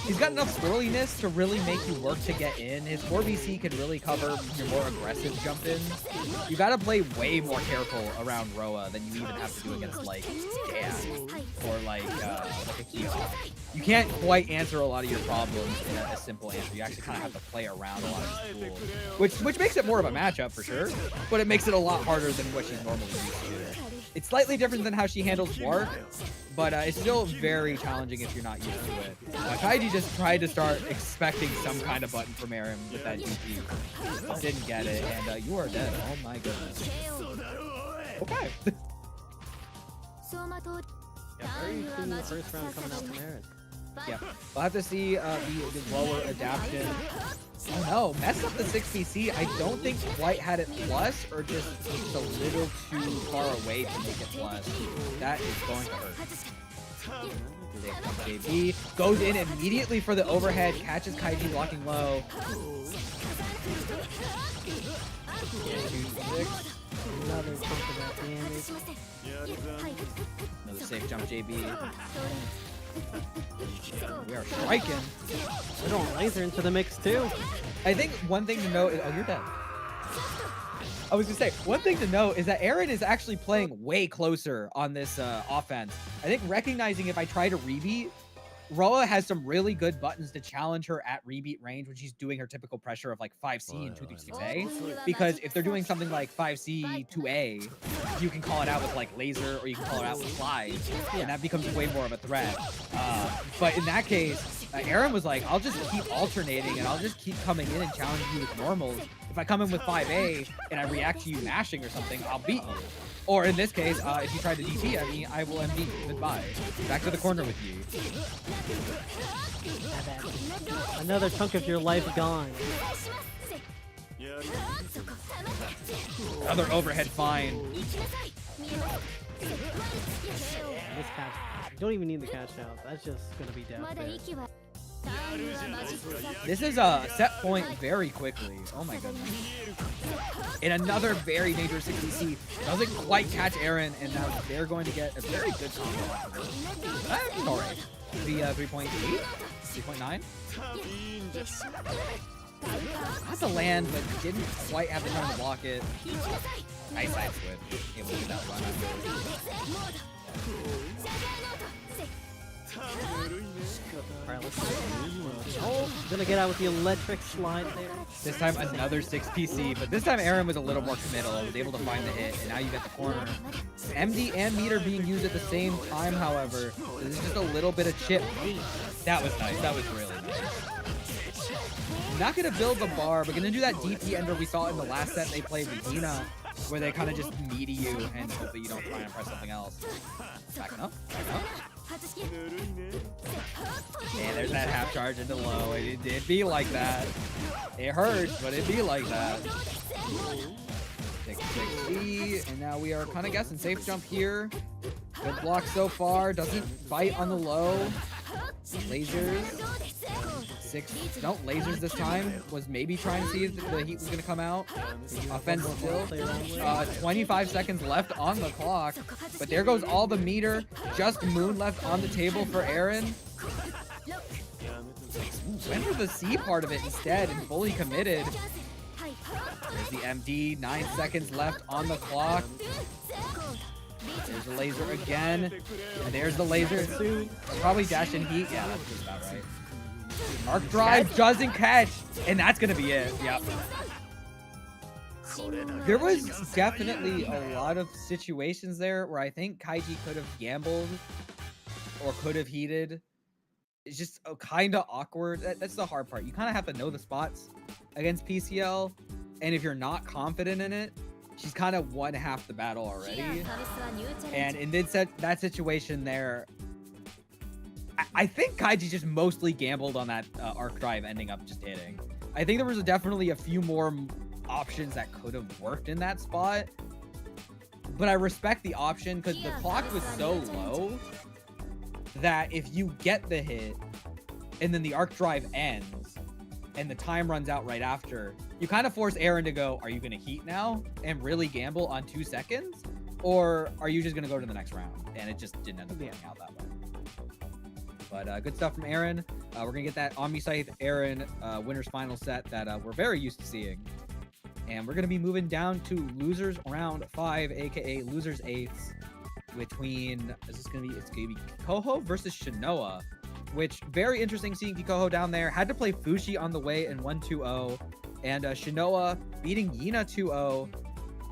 he's got enough swirliness to really make you work to get in. His 4BC can really cover your more aggressive jump ins. You gotta play way more careful around Roa than you even have to do against like Dan or like Akiha. You can't quite answer a lot of your problems in a simple answer. You actually kind of have to play around a lot of these tools, which makes it more of a matchup for sure, but it makes it a lot harder than what she's normally used to. It's slightly different than how she handles Warc, but it's still very challenging if you're not used to it. Kaiji just tried to start expecting some kind of button from Erin with that GP, but didn't get it, and you are dead. Oh my goodness. Okay. Yeah, very clean first round coming out from Erin. Yeah, we'll have to see the lower adaption. Oh no, messed up the 6BC. I don't think quite had it plus, or just a little too far away to make it plus. That is going to hurt. JB goes in immediately for the overhead, catches Kaiji blocking low. Another chunk of that damage. Another safe jump, JB. We are striking. We're throwing laser into the mix too. I think one thing to note is, oh, you're dead. I was gonna say, one thing to note is that Erin is actually playing way closer on this offense. I think recognizing if I try to rebeat, Roa has some really good buttons to challenge her at rebeat range when she's doing her typical pressure of like 5C and 236A. Because if they're doing something like 5C 2A, you can call it out with like laser, or you can call it out with slide, and that becomes way more of a threat. But in that case, Erin was like, I'll just keep alternating and I'll just keep coming in and challenging you with normals. If I come in with 5A and I react to you mashing or something, I'll beat you. Or in this case, if you try to DT at me, I will MD. Goodbye. Back to the corner with you. Another chunk of your life gone. Another overhead fine. This catch, you don't even need the catch out. That's just gonna be death there. This is a set point very quickly. Oh my goodness. And another very dangerous 60C. Doesn't quite catch Erin, and now they're going to get a very good combo. That's alright. The 3.8? 3.9? Got the land, but didn't quite have the time to block it. Nice side switch. Able to get that run out. Alright, let's see. Oh, gonna get out with the electric slide there. This time another 6PC, but this time Erin was a little more committal. Was able to find the hit, and now you get the corner. MD and meter being used at the same time, however. This is just a little bit of chip. That was nice. That was really nice. Not gonna build the bar, but gonna do that DP ender we saw in the last set they played with Yina, where they kind of just meaty you and hope that you don't try and press something else. Backing up. Backing up. And there's that half charge into low. It did be like that. It hurts, but it be like that. 6-6-E, and now we are kind of guessing safe jump here. Good block so far. Doesn't bite on the low. Lasers. Lasers this time. Was maybe trying to see if the heat was going to come out. Offense still. 25 seconds left on the clock. But there goes all the meter. Just moon left on the table for Erin. Went for the C part of it instead and fully committed. There's the MD. 9 seconds left on the clock. There's the laser again. And there's the laser. Probably dash in heat. Yeah, that's just about right. Arc drive doesn't catch, and that's gonna be it. Yep. There was definitely a lot of situations there where I think Kaiji could have gambled or could have heated. It's just kind of awkward. That's the hard part. You kind of have to know the spots against PCL, and if you're not confident in it, she's kind of won half the battle already. And in that situation there, I think Kaiji just mostly gambled on that arc drive ending up just hitting. I think there was definitely a few more options that could have worked in that spot. But I respect the option because the clock was so low that if you get the hit and then the arc drive ends and the time runs out right after, you kind of force Erin to go, are you going to heat now and really gamble on 2 seconds? Or are you just going to go to the next round? And it just didn't end up working out that way. But good stuff from Erin. We're going to get that OmniSScythe Erin winners final set that we're very used to seeing. And we're going to be moving down to losers round 5, aka losers 8s, between, it's going to be Kikoho versus Shinoa, which very interesting seeing Kikoho down there. Had to play Fushi on the way in 1-2-0, and Shinoa beating Yina 2-0.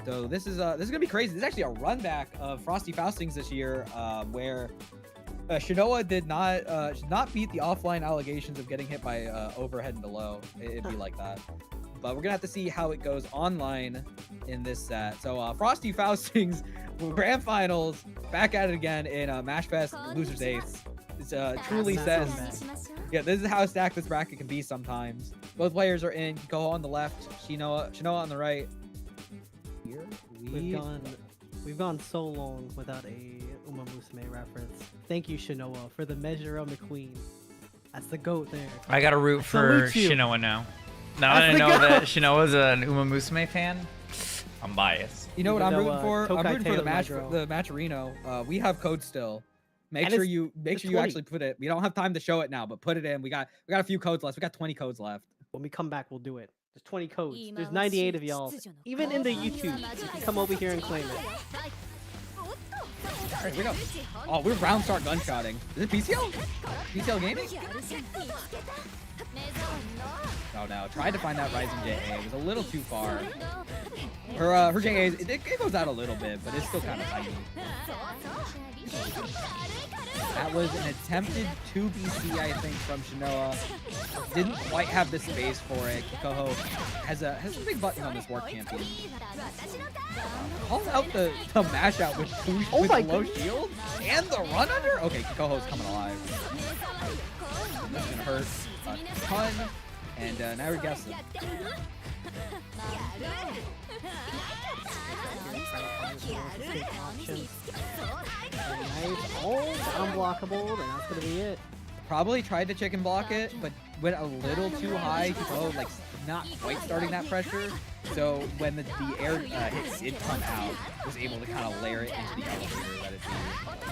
So this is going to be crazy. This is actually a run back of Frosty Faustings this year, where Shinoa did not beat the offline allegations of getting hit by overhead and below. It'd be like that. But we're gonna have to see how it goes online in this set. So Frosty Faustings grand finals, back at it again in Mashfest losers 8s. It truly says, yeah, this is how stacked this bracket can be sometimes. Both players are in. Kikoho on the left, Shinoa on the right. Here we've gone so long without a Uma Musume reference. Thank you, Shinoa, for the measure of McQueen. That's the GOAT there. I gotta root for Shinoa now. Now that I know that Shinoa's an Uma Musume fan, I'm biased. You know what I'm rooting for? I'm rooting for the Matcherino. We have code still. Make sure you actually put it. We don't have time to show it now, but put it in. We got a few codes left. We got 20 codes left. When we come back, we'll do it. There's 20 codes. There's 98 of y'all. Even in the YouTube, you can come over here and claim it. Alright, here we go. Oh, we're round start gunshotting. Is it PCL? PCL gaming? Oh no, tried to find that Rising JA. It was a little too far. Her JA, it goes out a little bit, but it's still kind of tiny. That was an attempted 2BC, I think, from Shinoa. Didn't quite have the space for it. Kikoho has a big button on this Warc champion. Calls out the mash out with low shield and the run under. Okay, Kikoho's coming alive. That's gonna hurt a ton. And now we're guessing. Nice. Oh, unblockable, and that's gonna be it. Probably tried to chicken block it, but went a little too high. Kikoho like not quite starting that pressure. So when the air hit did come out, was able to kind of layer it into the elevator, let it be.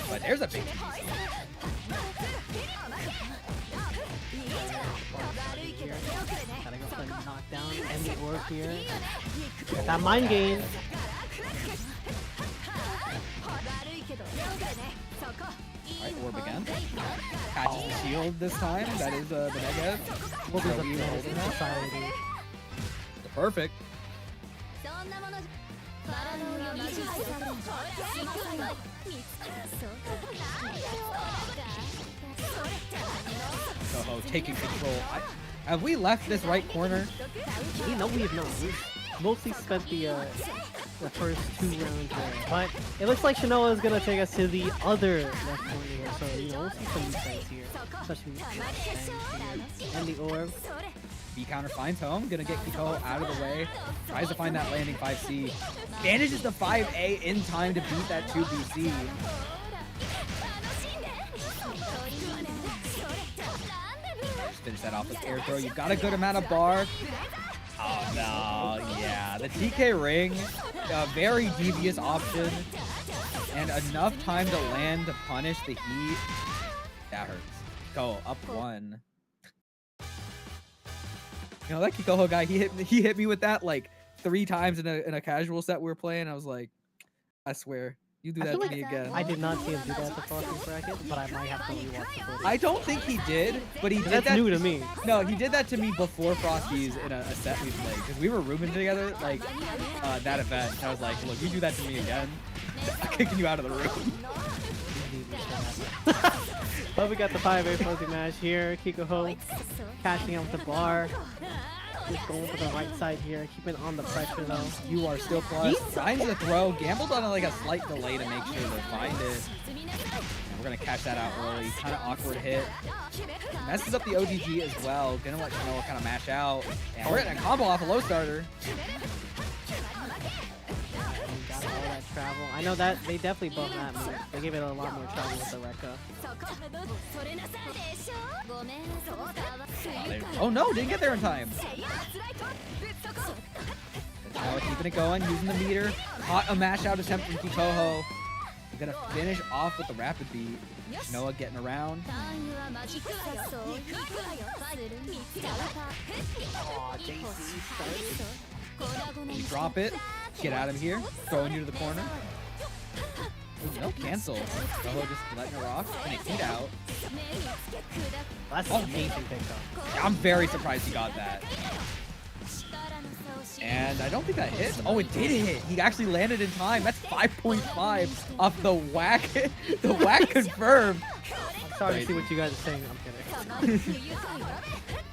But there's a big TBC. Gotta go for the knockdown and the orb here. That mind game. Alright, orb again. Catches the shield this time. That is the negative. What was So the we holding that. society? Perfect. Kikoho taking control. Have we left this right corner? No, we have not. We've mostly spent the first 2 rounds there. But it looks like Shinoa is going to take us to the other left corner here. So, you know, we'll see some new sights here. Especially with the here. And the orb. B counter finds home. Gonna get Kikoho out of the way. Tries to find that landing 5C. Manages the 5A in time to beat that 2BC. Just finish that off with air throw. You've got a good amount of bar. Oh no, yeah. The TK ring, a very devious option. And enough time to land to punish the heat. That hurts. Go up 1. You know, that Kikoho guy, he hit me with that like 3 times in a casual set we were playing. I was like, I swear, you do that to me again. I did not see him do that at the Frosty bracket, but I might have to rewatch the footage. I don't think he did, but he did That's that. new to me. No, he did that to me before Frosty's in a set we played, because we were rooming together, like, that event. I was like, look, you do that to me again, I'm kicking you out of the room. But we got the 5A closing match here. Kikoho catching up with the bar. Just going for the right side here, keeping on the pressure though. You are still plus. Finds the throw, gambled on like a slight delay to make sure to find it. And we're gonna catch that out early. Kind of awkward hit. Messes up the ODG as well. Gonna let Shinoa kind of mash out. And we're getting a combo off a low starter. Got all that travel. I know that they definitely bumped that move. They gave it a lot more travel with the Rekka. Oh no, didn't get there in time. Now keeping it going, using the meter. Caught a mash out attempt from Kikoho. We're gonna finish off with the rapid beat. Shinoa getting around. We drop it. Get out of here. Throwing you to the corner. Ooh, no cancel. Kikoho just letting her rock. And it heat out. That's an amazing pickup. I'm very surprised he got that. And I don't think that hit. Oh, it did hit. He actually landed in time. That's 5.5 off the whack. The whack confirmed. I'm sorry to see what you guys are saying. I'm kidding.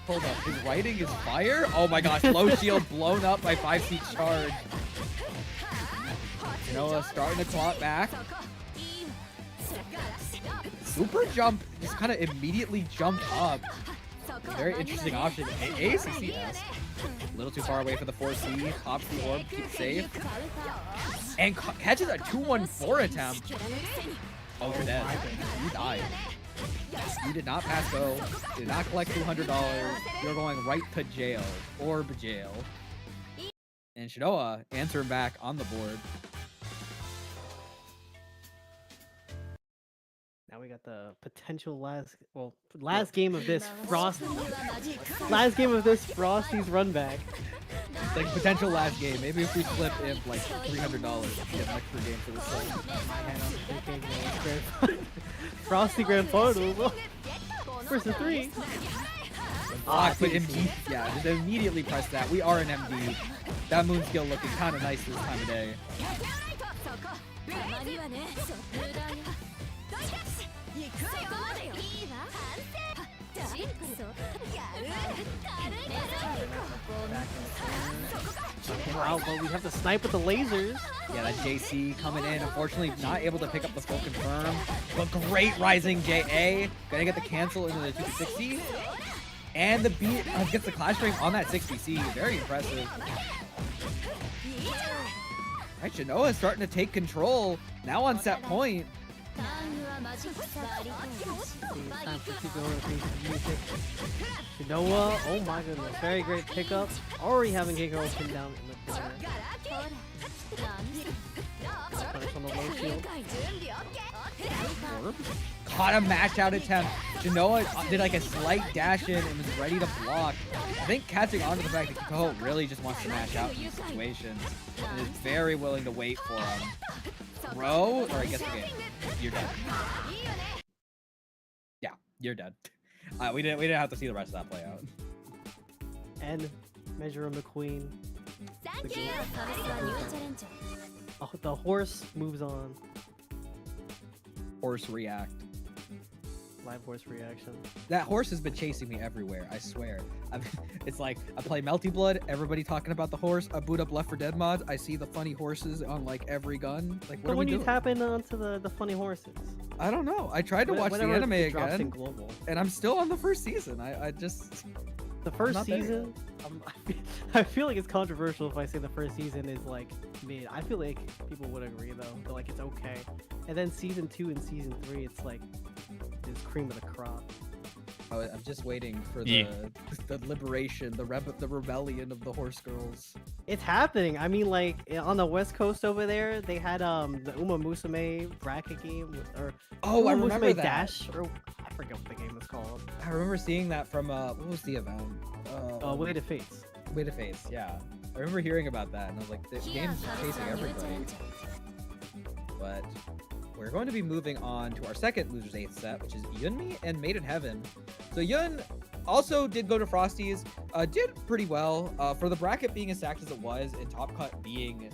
Hold up. His writing is fire? Oh my gosh. Low shield blown up by 5C charge. Shinoa starting to claw it back. Super jump just kind of immediately jumped up. Very interesting option. ACCS. A little too far away for the 4C. Pops the orb, keeps safe. And catches a 2-1-4 attempt. Oh, you're dead. You died. You did not pass go. Did not collect $200. You're going right to jail. Orb jail. And Shinoa answering back on the board. Now we got the potential last game of this Frosty's run back. Like potential last game. Maybe if we flip Imp like $300, we get an extra game for this thing. Frosty Grand Final versus 3. But MD, yeah, just immediately press that. We are an MD. That moon skill looking kind of nice this time of day. Wow, but we have to snipe with the lasers. Yeah, that JC coming in. Unfortunately, not able to pick up the full confirm. But great rising JA. Gonna get the cancel into the 260. And the beat gets the clash ring on that 60C. Very impressive. Right, Shinoa is starting to take control. Now on set point. See, it's time for Kikoho to face the music. Shinoa, oh my goodness, very great pickup. Already having Kikoho pinned down in the corner. Punish on the low shield. Caught a mash out attempt. Shinoa did like a slight dash in and was ready to block. I think catching on to the fact that Kikoho really just wants to mash out in these situations and is very willing to wait for him. Throw, or I guess okay, you're dead. Yeah, you're dead. We didn't have to see the rest of that play out. And Measure McQueen. Oh, the horse moves on. Horse react. Live horse reaction. That horse has been chasing me everywhere, I swear. It's like, I play Melty Blood, everybody talking about the horse. I boot up Left 4 Dead mods, I see the funny horses on like every gun. Like, what so are when we you doing? tap in onto the funny horses? I don't know. I tried to watch the Whenever anime it drops in again, global. and I'm still on the first season. I just... The first not there season, I feel like it's controversial if I say the first season is like mid. I feel like people would agree though. They're like it's okay. And then season 2 and season 3, it's like it's cream of the crop. Oh, I'm just waiting for the liberation, the rebellion of the horse girls. It's happening. I mean, like on the West Coast over there, they had the Uma Musume bracket game, or Oh, I Uma remember Musume that. Dash, or I forget what the game is called. I remember seeing that from what was the event? Way to Fates. Way to Face, yeah. I remember hearing about that, and I was like, the game's chasing everybody. But we're going to be moving on to our second Loser's 8th set, which is Yunxmi and MadeInHeaven. So Yun also did go to Frosty's, did pretty well. For the bracket being as stacked as it was, and Top Cut being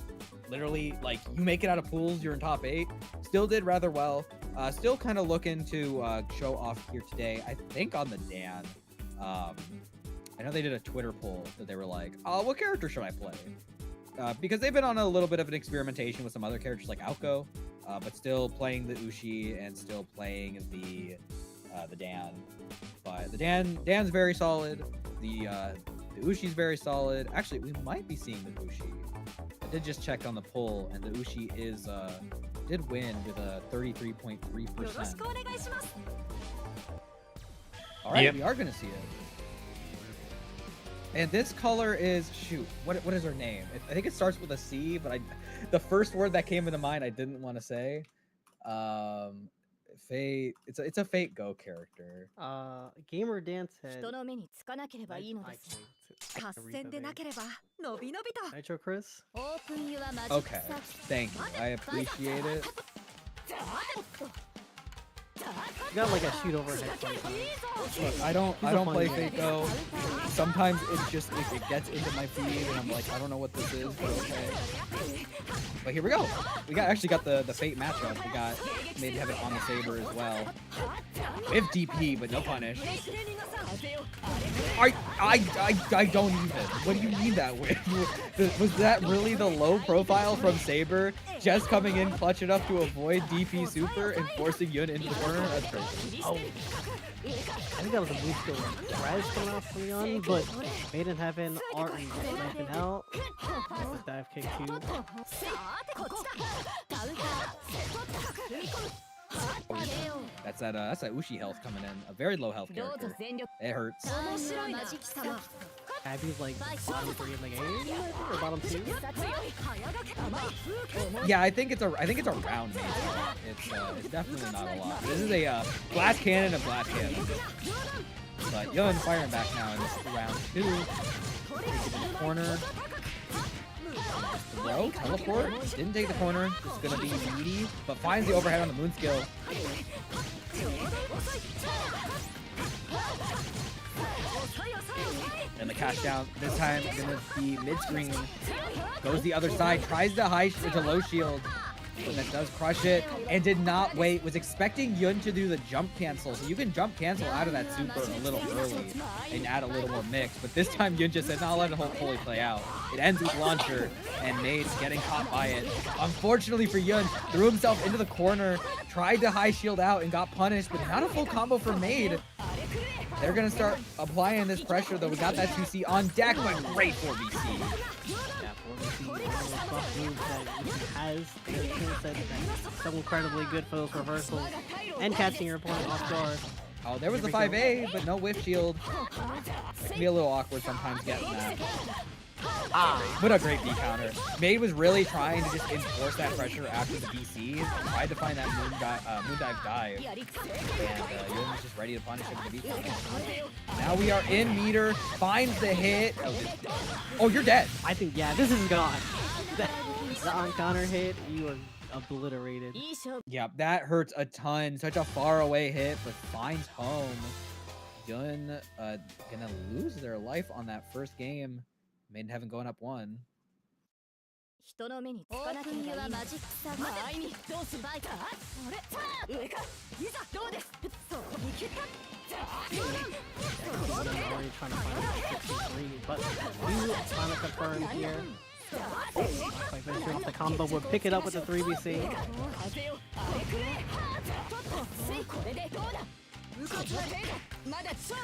literally like you make it out of pools, you're in top 8, still did rather well. Still kind of looking to show off here today, I think on the Dan. I know they did a Twitter poll that they were like, what character should I play? Because they've been on a little bit of an experimentation with some other characters like Aoko, but still playing the Ushi and still playing the Dan. But the Dan's very solid. The Ushi's very solid. Actually, we might be seeing the Ushi. I did just check on the poll, and the Ushi is did win with a 33.3%. All right, Yep. we are gonna see it. And this color is, shoot, what is her name? I think it starts with a C, but the first word that came into mind I didn't want to say. Fate. It's a Fate Go character. Gamer Dance Head. 人の目につかなければいいのです。合戦でなければのびのびと。 Nitro Chris. Open your magic Okay, set. thank you. I appreciate it. You got like a shoot overhead sometimes. Look, I don't a play fun Fate Go. Sometimes it's just it gets into my feed and I'm like, I don't know what this is, but okay. But here we go. We actually got the Fate matchup. We got MadeInHeaven on the Saber as well. With DP, but no punish. I don't even. What do you mean that way? Was that really the low profile from Saber? Just coming in clutch enough to avoid DP super and forcing Yun into the corner? That's crazy. Oh. I think that was a boost to Raz coming out from Yun, but MadeInHeaven aren't sniping out. That's a dive kick too. That's that Ushi health coming in. A very low health character. It hurts. Abby's like bottom 3 in the game, or bottom 2. Yeah, I think it's a round mate. It's definitely not a lot. This is a blast cannon and blast cannon. But Yun firing back now in this round 2. Taking the corner. Throw, teleport. Didn't take the corner. Just gonna be meaty, but finds the overhead on the moon skill. And the cash down this time gonna be mid-screen. Goes the other side, tries to high to low shield. But that does crush it and did not wait. Was expecting Yun to do the jump cancel. So you can jump cancel out of that super a little early and add a little more mix. But this time Yun just said, no, I'll let it fully play out. It ends with launcher and Made's getting caught by it. Unfortunately for Yun, threw himself into the corner, tried to high shield out and got punished, but not a full combo for Made. They're gonna start applying this pressure though. We got that 2C on deck, but great 4BC. Yeah, 4BC, one of those buff moves that Yuki has. The tool set that's so incredibly good for those reversals and catching your opponent off guard. Oh, there was the 5A, but no whiff shield. It can be a little awkward sometimes getting that. What a great B counter. Made was really trying to just enforce that pressure after the BC. Tried to find that moon dive dive. And Yun was just ready to punish him with the B counter. Now we are in meter. Finds the hit. Oh, you're dead. I think, yeah, this is gone. The on counter hit, you are obliterated. Yeah, that hurts a ton. Such a far away hit, but finds home. Yun gonna lose their life on that first game. MadeInHeaven going up 1. Already trying to find a 63, but you trying to confirm here. Like finishing off the combo would pick it up with the 3BC.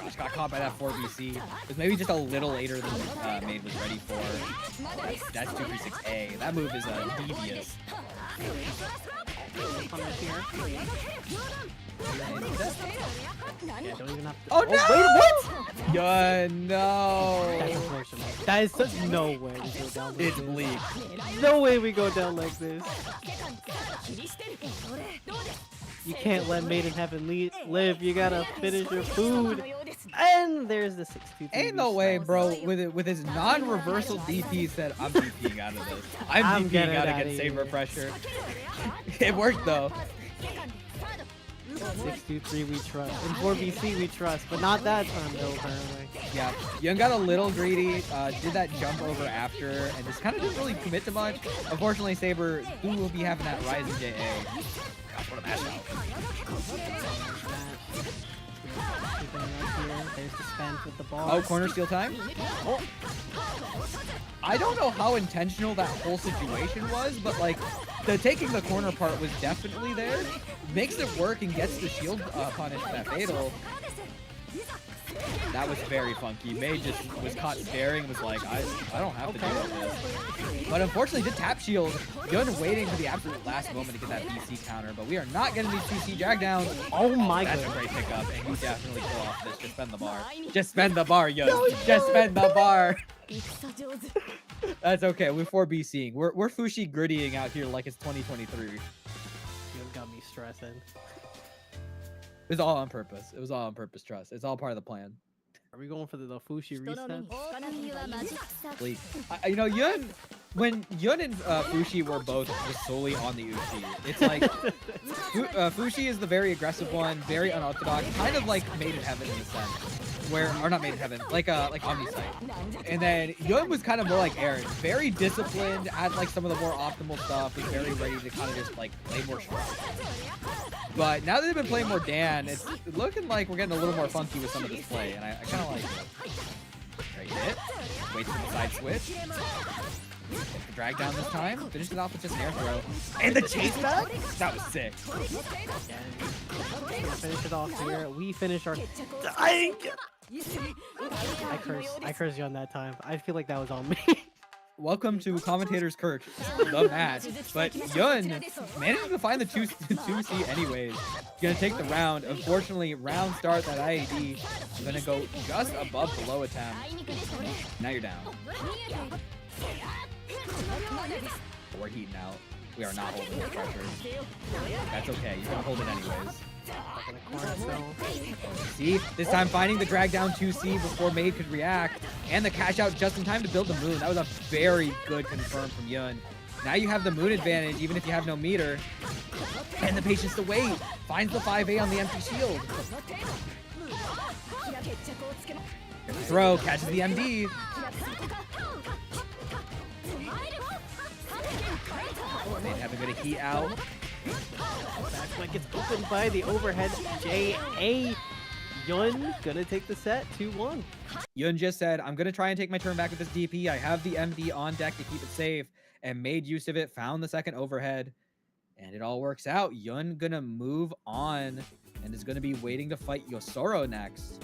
Gosh, got caught by that 4BC. It was maybe just a little later than Made was ready for. That's 236A. That move is devious. Yeah, don't even have to. Oh no! Wait, what? Yeah, no. That's unfortunate. That is such no way we go down like It's this. bleak. No way we go down like this. You can't let MadeInHeaven live. You gotta finish your food. And there's the 6-2. Ain't no way, bro. With his non-reversal DP said, I'm DPing out of this. I'm DPing out against Saber pressure. It worked though. 6-2-3 we trust. In 4BC we trust, but not that time though, apparently. Yeah, Yun got a little greedy, did that jump over after, and just kind of didn't really commit to much. Unfortunately, Saber will be having that rising JA. Gosh, what a matchup. There's the spend with the ball. Oh, corner steal time? Oh. I don't know how intentional that whole situation was, but like, the taking the corner part was definitely there. Makes it work and gets the shield punish that fatal. That was very funky. Made just was caught staring and was like, I don't have to deal with this. But unfortunately, did tap shield. Yun waiting for the absolute last moment to get that BC counter, but we are not getting these CC drag downs. Oh my god. That's a great pickup, and you definitely pull off this. Just spend the bar. Just spend the bar, Yun. Just spend the bar. That's okay. We're 4BCing. We're Fushi grittying out here like it's 2023. You got me stressing. It was all on purpose. It was all on purpose, trust. It's all part of the plan. Are we going for the Fushi reset? Bleak. You know, Yun, when Yun and Fushi were both just solely on the Uchi, it's like Fushi is the very aggressive one, very unorthodox, kind of like MadeInHeaven in a sense, or not MadeInHeaven, like OmniSScythe. And then Yun was kind of more like Erin, very disciplined, had like some of the more optimal stuff, was very ready to kind of just like play more strong. But now that they've been playing more Dan, it's looking like we're getting a little more funky with some of this play, and I kind of like it. Great hit. Waits for the side switch. Get the drag down this time. Finish it off with just an air throw. And the chase back? That was sick. Gonna finish it off here. We finish our... I cursed you on that time. I feel like that was on me. Welcome to Commentators Kirk, the match. But Yun managed to find the 2C anyways. Gonna take the round. Unfortunately, round start that IAD. Gonna go just above the low attempt. Now you're down. We're heating out. We are not holding this pressure. That's okay. You're gonna hold it anyways. See, this time finding the drag down 2C before Made could react, and the cash out just in time to build the moon. That was a very good confirm from Yun. Now you have the moon advantage, even if you have no meter. And the patience to wait. Finds the 5A on the empty shield. There's the throw, catches the MD. They'd have a bit of heat out. That's like it's opened by the overhead JA. Yun gonna take the set 2-1. Yun just said, I'm gonna try and take my turn back with this DP. I have the MD on deck to keep it safe, and made use of it, found the second overhead, and it all works out. Yun gonna move on and is gonna be waiting to fight Yosoro next.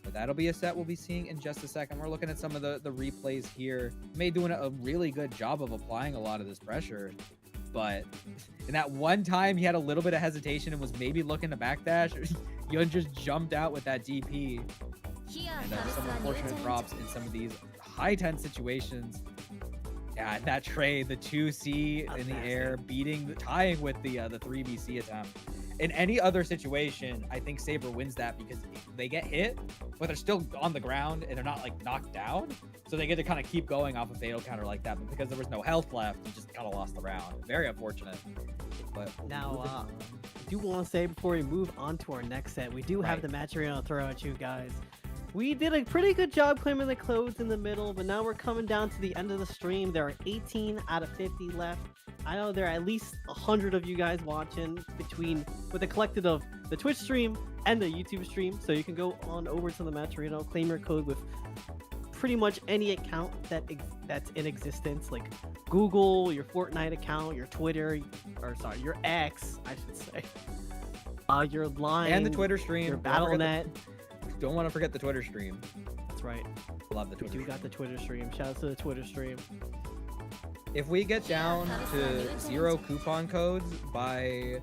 But that'll be a set we'll be seeing in just a second. We're looking at some of the replays here. May doing a really good job of applying a lot of this pressure. But in that one time, he had a little bit of hesitation and was maybe looking to backdash. Yun just jumped out with that DP. And some unfortunate drops in some of these high tense situations. Yeah, and that trade, the 2C in the air, tying with the 3BC attempt. In any other situation, I think Saber wins that because they get hit, but they're still on the ground and they're not like knocked down. So they get to kind of keep going off a fatal counter like that. But because there was no health left, you just kind of lost the round. Very unfortunate. But Now, I do want to say before we move on to our next set, we do have the match arena to throw at you guys. We did a pretty good job claiming the clothes in the middle, but now we're coming down to the end of the stream. There are 18 out of 50 left. I know there are at least 100 of you guys watching with a collective of the Twitch stream and the YouTube stream. So you can go on over to the match arena, claim your code with pretty much any account that's in existence, like Google, your Fortnite account, your Twitter, your X, I should say, your Line, and the Twitter stream, your Battle.net. Don't want to forget the Twitter stream. That's right. Love the Twitter stream. We got the Twitter stream. Shout out to the Twitter stream. If we get down to 0 coupon codes by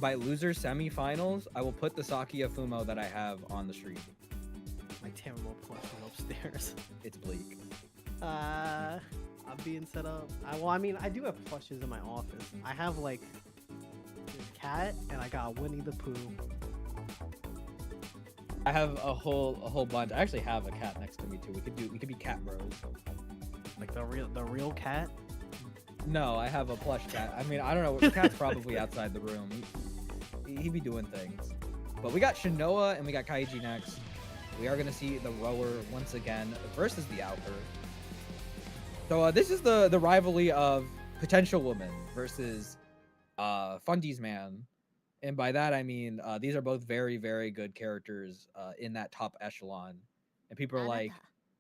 loser semifinals, I will put the Sakia Fumo that I have on the stream. My terrible plush upstairs. It's bleak. I'm being set up. I mean, I do have plushes in my office. I have like this cat, and I got Winnie the Pooh. I have a whole bunch. I actually have a cat next to me too. We could be cat bros. Like the real cat? No, I have a plush cat. I mean, I don't know. The cat's probably outside the room. He be doing things. But we got Shinoa and we got Kaiji next. We are gonna see the rower once again versus the Alper. So this is the rivalry of Potential Woman versus Fundy's Man. And by that I mean these are both very, very good characters in that top echelon. And people are like,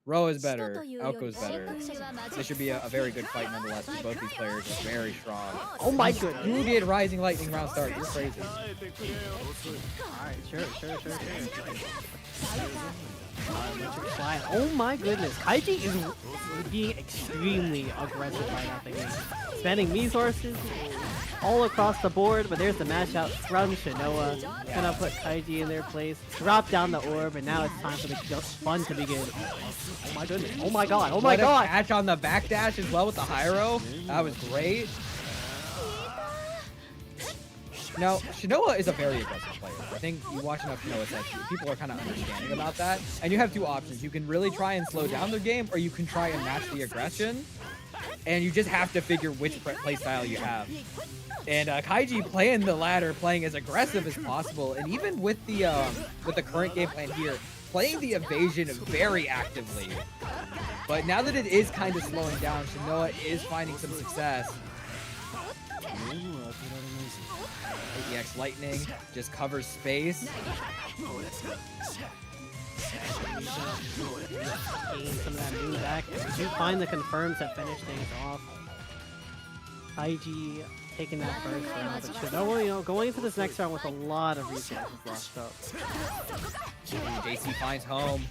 Ro is better, Aoko is better. This should be a very good fight nonetheless. Both these players are very strong. Oh my goodness. You did Rising Lightning round start. You're crazy. Alright, sure. Oh my goodness. Kaiji is being extremely aggressive right now. He's spending resources all across the board, but there's the mash out from Shinoa. Gonna put Kaiji in their place, drop down the orb, and now it's time for the fun to begin. Oh my goodness. Oh my god. Oh my god. Catch on the backdash as well with the Hyro. That was great. Now, Shinoa is a very aggressive player. I think you watch enough Shinoa sets, people are kind of understanding about that. And you have two options. You can really try and slow down their game, or you can try and match the aggression. And you just have to figure which playstyle you have. And Kaiji playing the latter, playing as aggressive as possible. And even with the current game plan here, playing the evasion very actively. But now that it is kind of slowing down, Shinoa is finding some success. EX Lightning just covers space. Gain some of that move back. Do find the confirms that finish things off. Kaiji taking that first round, but Shinoa, going into this next round with a lot of resources locked up. JC finds home.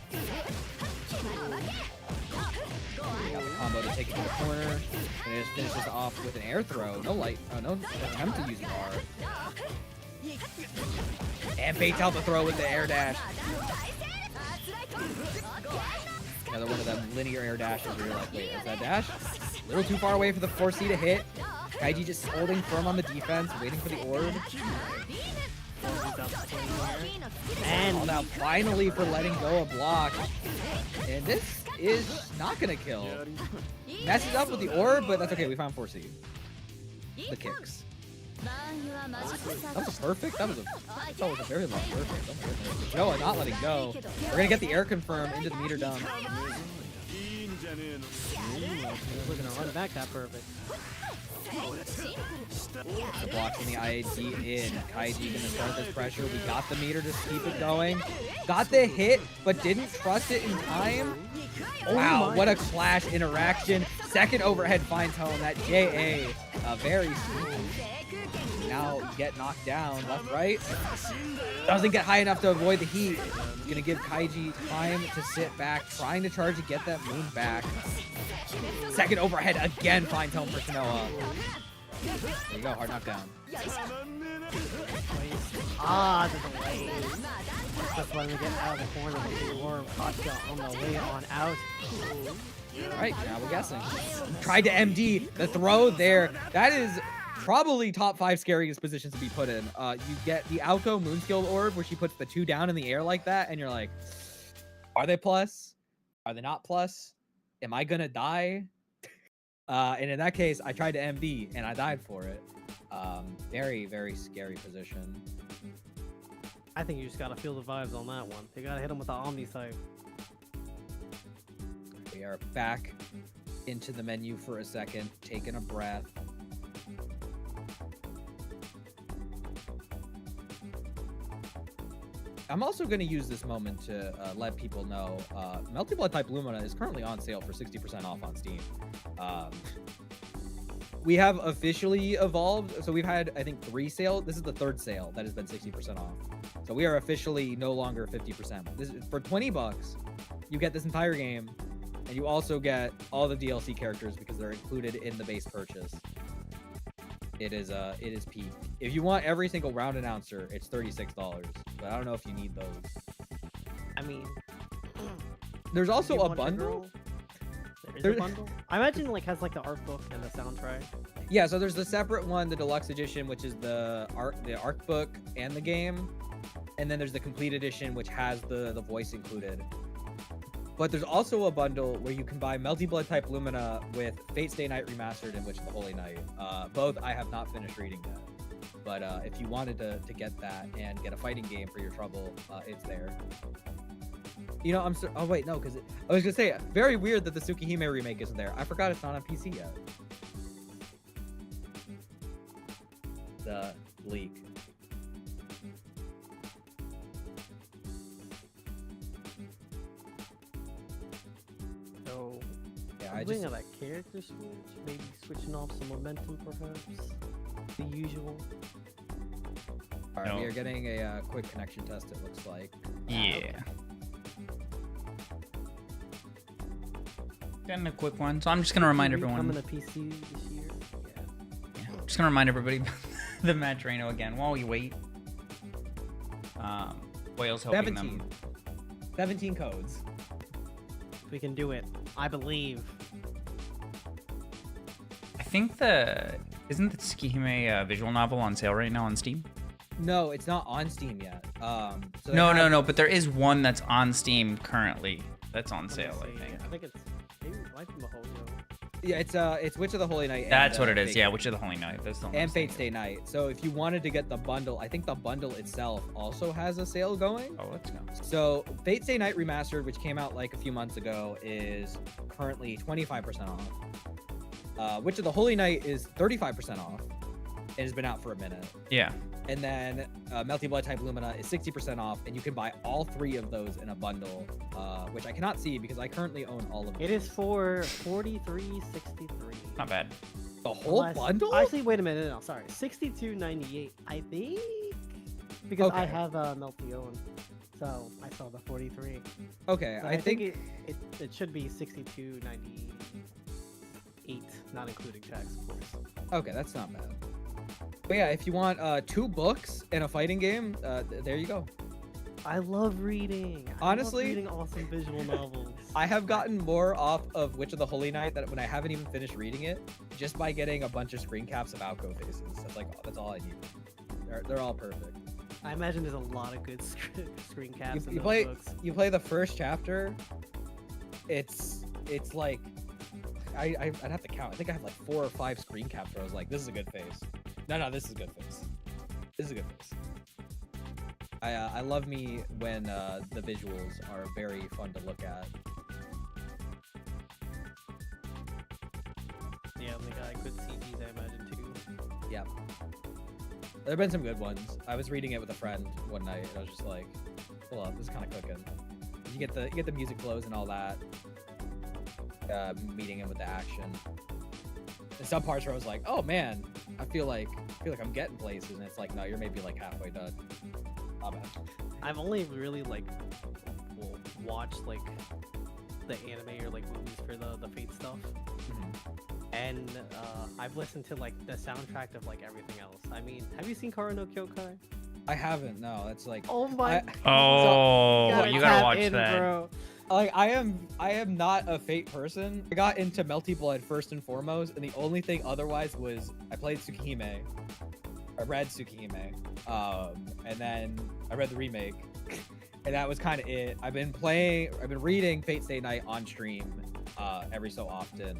We got the combo to take it to the corner, and it just finishes off with an air throw. No attempt to use the R. And baits out the throw with the air dash. Another one of them linear air dashes where you're like, wait, is that dash? A little too far away for the 4C to hit. Kaiji just holding firm on the defense, waiting for the orb. And now finally for letting go a block. And this is not gonna kill. Messes up with the orb, but that's okay, we found 4C. The kicks. That was perfect. That was a very long perfect. Shinoa not letting go. We're gonna get the air confirm into the meter dump. We're gonna run back that perfect. The blocks in the IAD in. Kaiji gonna start this pressure. We got the meter to keep it going. Got the hit, but didn't trust it in time. Wow, what a clash interaction. Second overhead finds home. That JA, very smooth. now you get knocked down left, right. Doesn't get high enough to avoid the heat. It's gonna give Kaiji time to sit back, trying to charge to get that moon back. Second overhead again, fine tone for Shinoa. There you go, hard knockdown. Ah, the delay. Just letting him get out of the corner with the worm. Gotcha on the way on out. Alright, now we're guessing. Tried to MD, the throw there. That is probably top 5 scariest positions to be put in. You get the Aoko Moonskill Orb where she puts the 2 down in the air like that, and you're like, are they plus? Are they not plus? Am I gonna die? And in that case, I tried to MD and I died for it. Very, very scary position. I think you just gotta feel the vibes on that one. You gotta hit him with the OmniSScythe. We are back into the menu for a second, taking a breath. I'm also going to use this moment to let people know Melty Blood type Lumina is currently on sale for 60% off on Steam. We have officially evolved, so we've had, I think, 3 sales. This is the 3rd sale that has been 60% off. So we are officially no longer 50%. This is, for 20 bucks, you get this entire game, and you also get all the DLC characters because they're included in the base purchase. It is peak. If you want every single round announcer, it's $36, but I don't know if you need those. I mean, there's also a Wonder bundle. Girl? There is a bundle? I imagine like has like the art book and the soundtrack. Yeah, so there's the separate one, the deluxe edition, which is the art book and the game, and then there's the complete edition, which has the voice included. But there's also a bundle where you can buy Melty Blood type Lumina with Fate Stay Night Remastered and Witch of the Holy Night. Both I have not finished reading yet. But if you wanted to get that and get a fighting game for your trouble, it's there. You know, oh wait, no, because I was gonna say, very weird that the Tsukihime remake isn't there. I forgot it's not on PC yet. The leak. So, Yeah, I'm thinking of that character switch, maybe switching off some momentum, perhaps. The usual. All right, No. we are getting a quick connection test. It looks like. Yeah. Getting a quick one. So I'm just gonna remind everyone. Coming to PC this year. Yeah, just gonna remind everybody the match Reno again while we wait. Whales helping 17. them. 17 codes. We can do it. I believe. I think isn't the Tsukihime visual novel on sale right now on Steam? No, it's not on Steam yet. So No, but there is one that's on Steam currently. That's on sale, I think. I think it's maybe it might be Mahojo. Yeah, it's Witch of the Holy Night. That's and, what it is. Fate- Yeah, Witch of the Holy Night. That's the one. And Fate Stay Night. So if you wanted to get the bundle, I think the bundle itself also has a sale going. Oh, let's go. So Fate Stay Night Remastered, which came out like a few months ago, is currently 25% off. Witch of the Holy Night is 35% off. It has been out for a minute. Yeah. And then Melty Blood type Lumina is 60% off, and you can buy all 3 of those in a bundle, which I cannot see because I currently own all of them. It is for $43.63. Not bad. The whole Unless- bundle? Actually, wait a minute. No, sorry. $62.98. I think because I Okay. have Melty own, so I saw the 43. Okay, So I think it should be $62.98, not including tax, of course. okay, that's not bad. But yeah, if you want 2 books and a fighting game, there you go. I love reading. Honestly- I love reading awesome visual novels. I have gotten more off of Witch of the Holy Night that when I haven't even finished reading it, just by getting a bunch of screen caps of Aoko faces. That's all I need. They're all perfect. I imagine there's a lot of good screen caps in You those play books. the first chapter. It's like I'd have to count. I think I have like 4 or 5 screen caps where I was like, this is a good face. No, this is a good face. This is a good face. I love me when the visuals are very fun to look at. Yeah, they got good CGs, I imagine too. Yep. There have been some good ones. I was reading it with a friend one night, and I was just like, hold up, this is kind of cooking. You get the music flows and all that. Meeting him with the action. And some parts where I was like, oh man, I feel like I'm getting places, and it's like, no, you're maybe like halfway done. Oh, man. I've only really like watched like the anime or like movies for the Fate stuff, and I've listened to like the soundtrack of like everything else. I mean, have you seen Kara no Kyokai? I haven't. No, that's like. Oh my! Oh, you gotta tap watch in, that. bro. Like I am not a Fate person. I got into Melty Blood first and foremost, and the only thing otherwise was I played Tsukihime. I read Tsukihime, and then I read the remake, and that was kind of it. I've been reading Fate Stay Night on stream every so often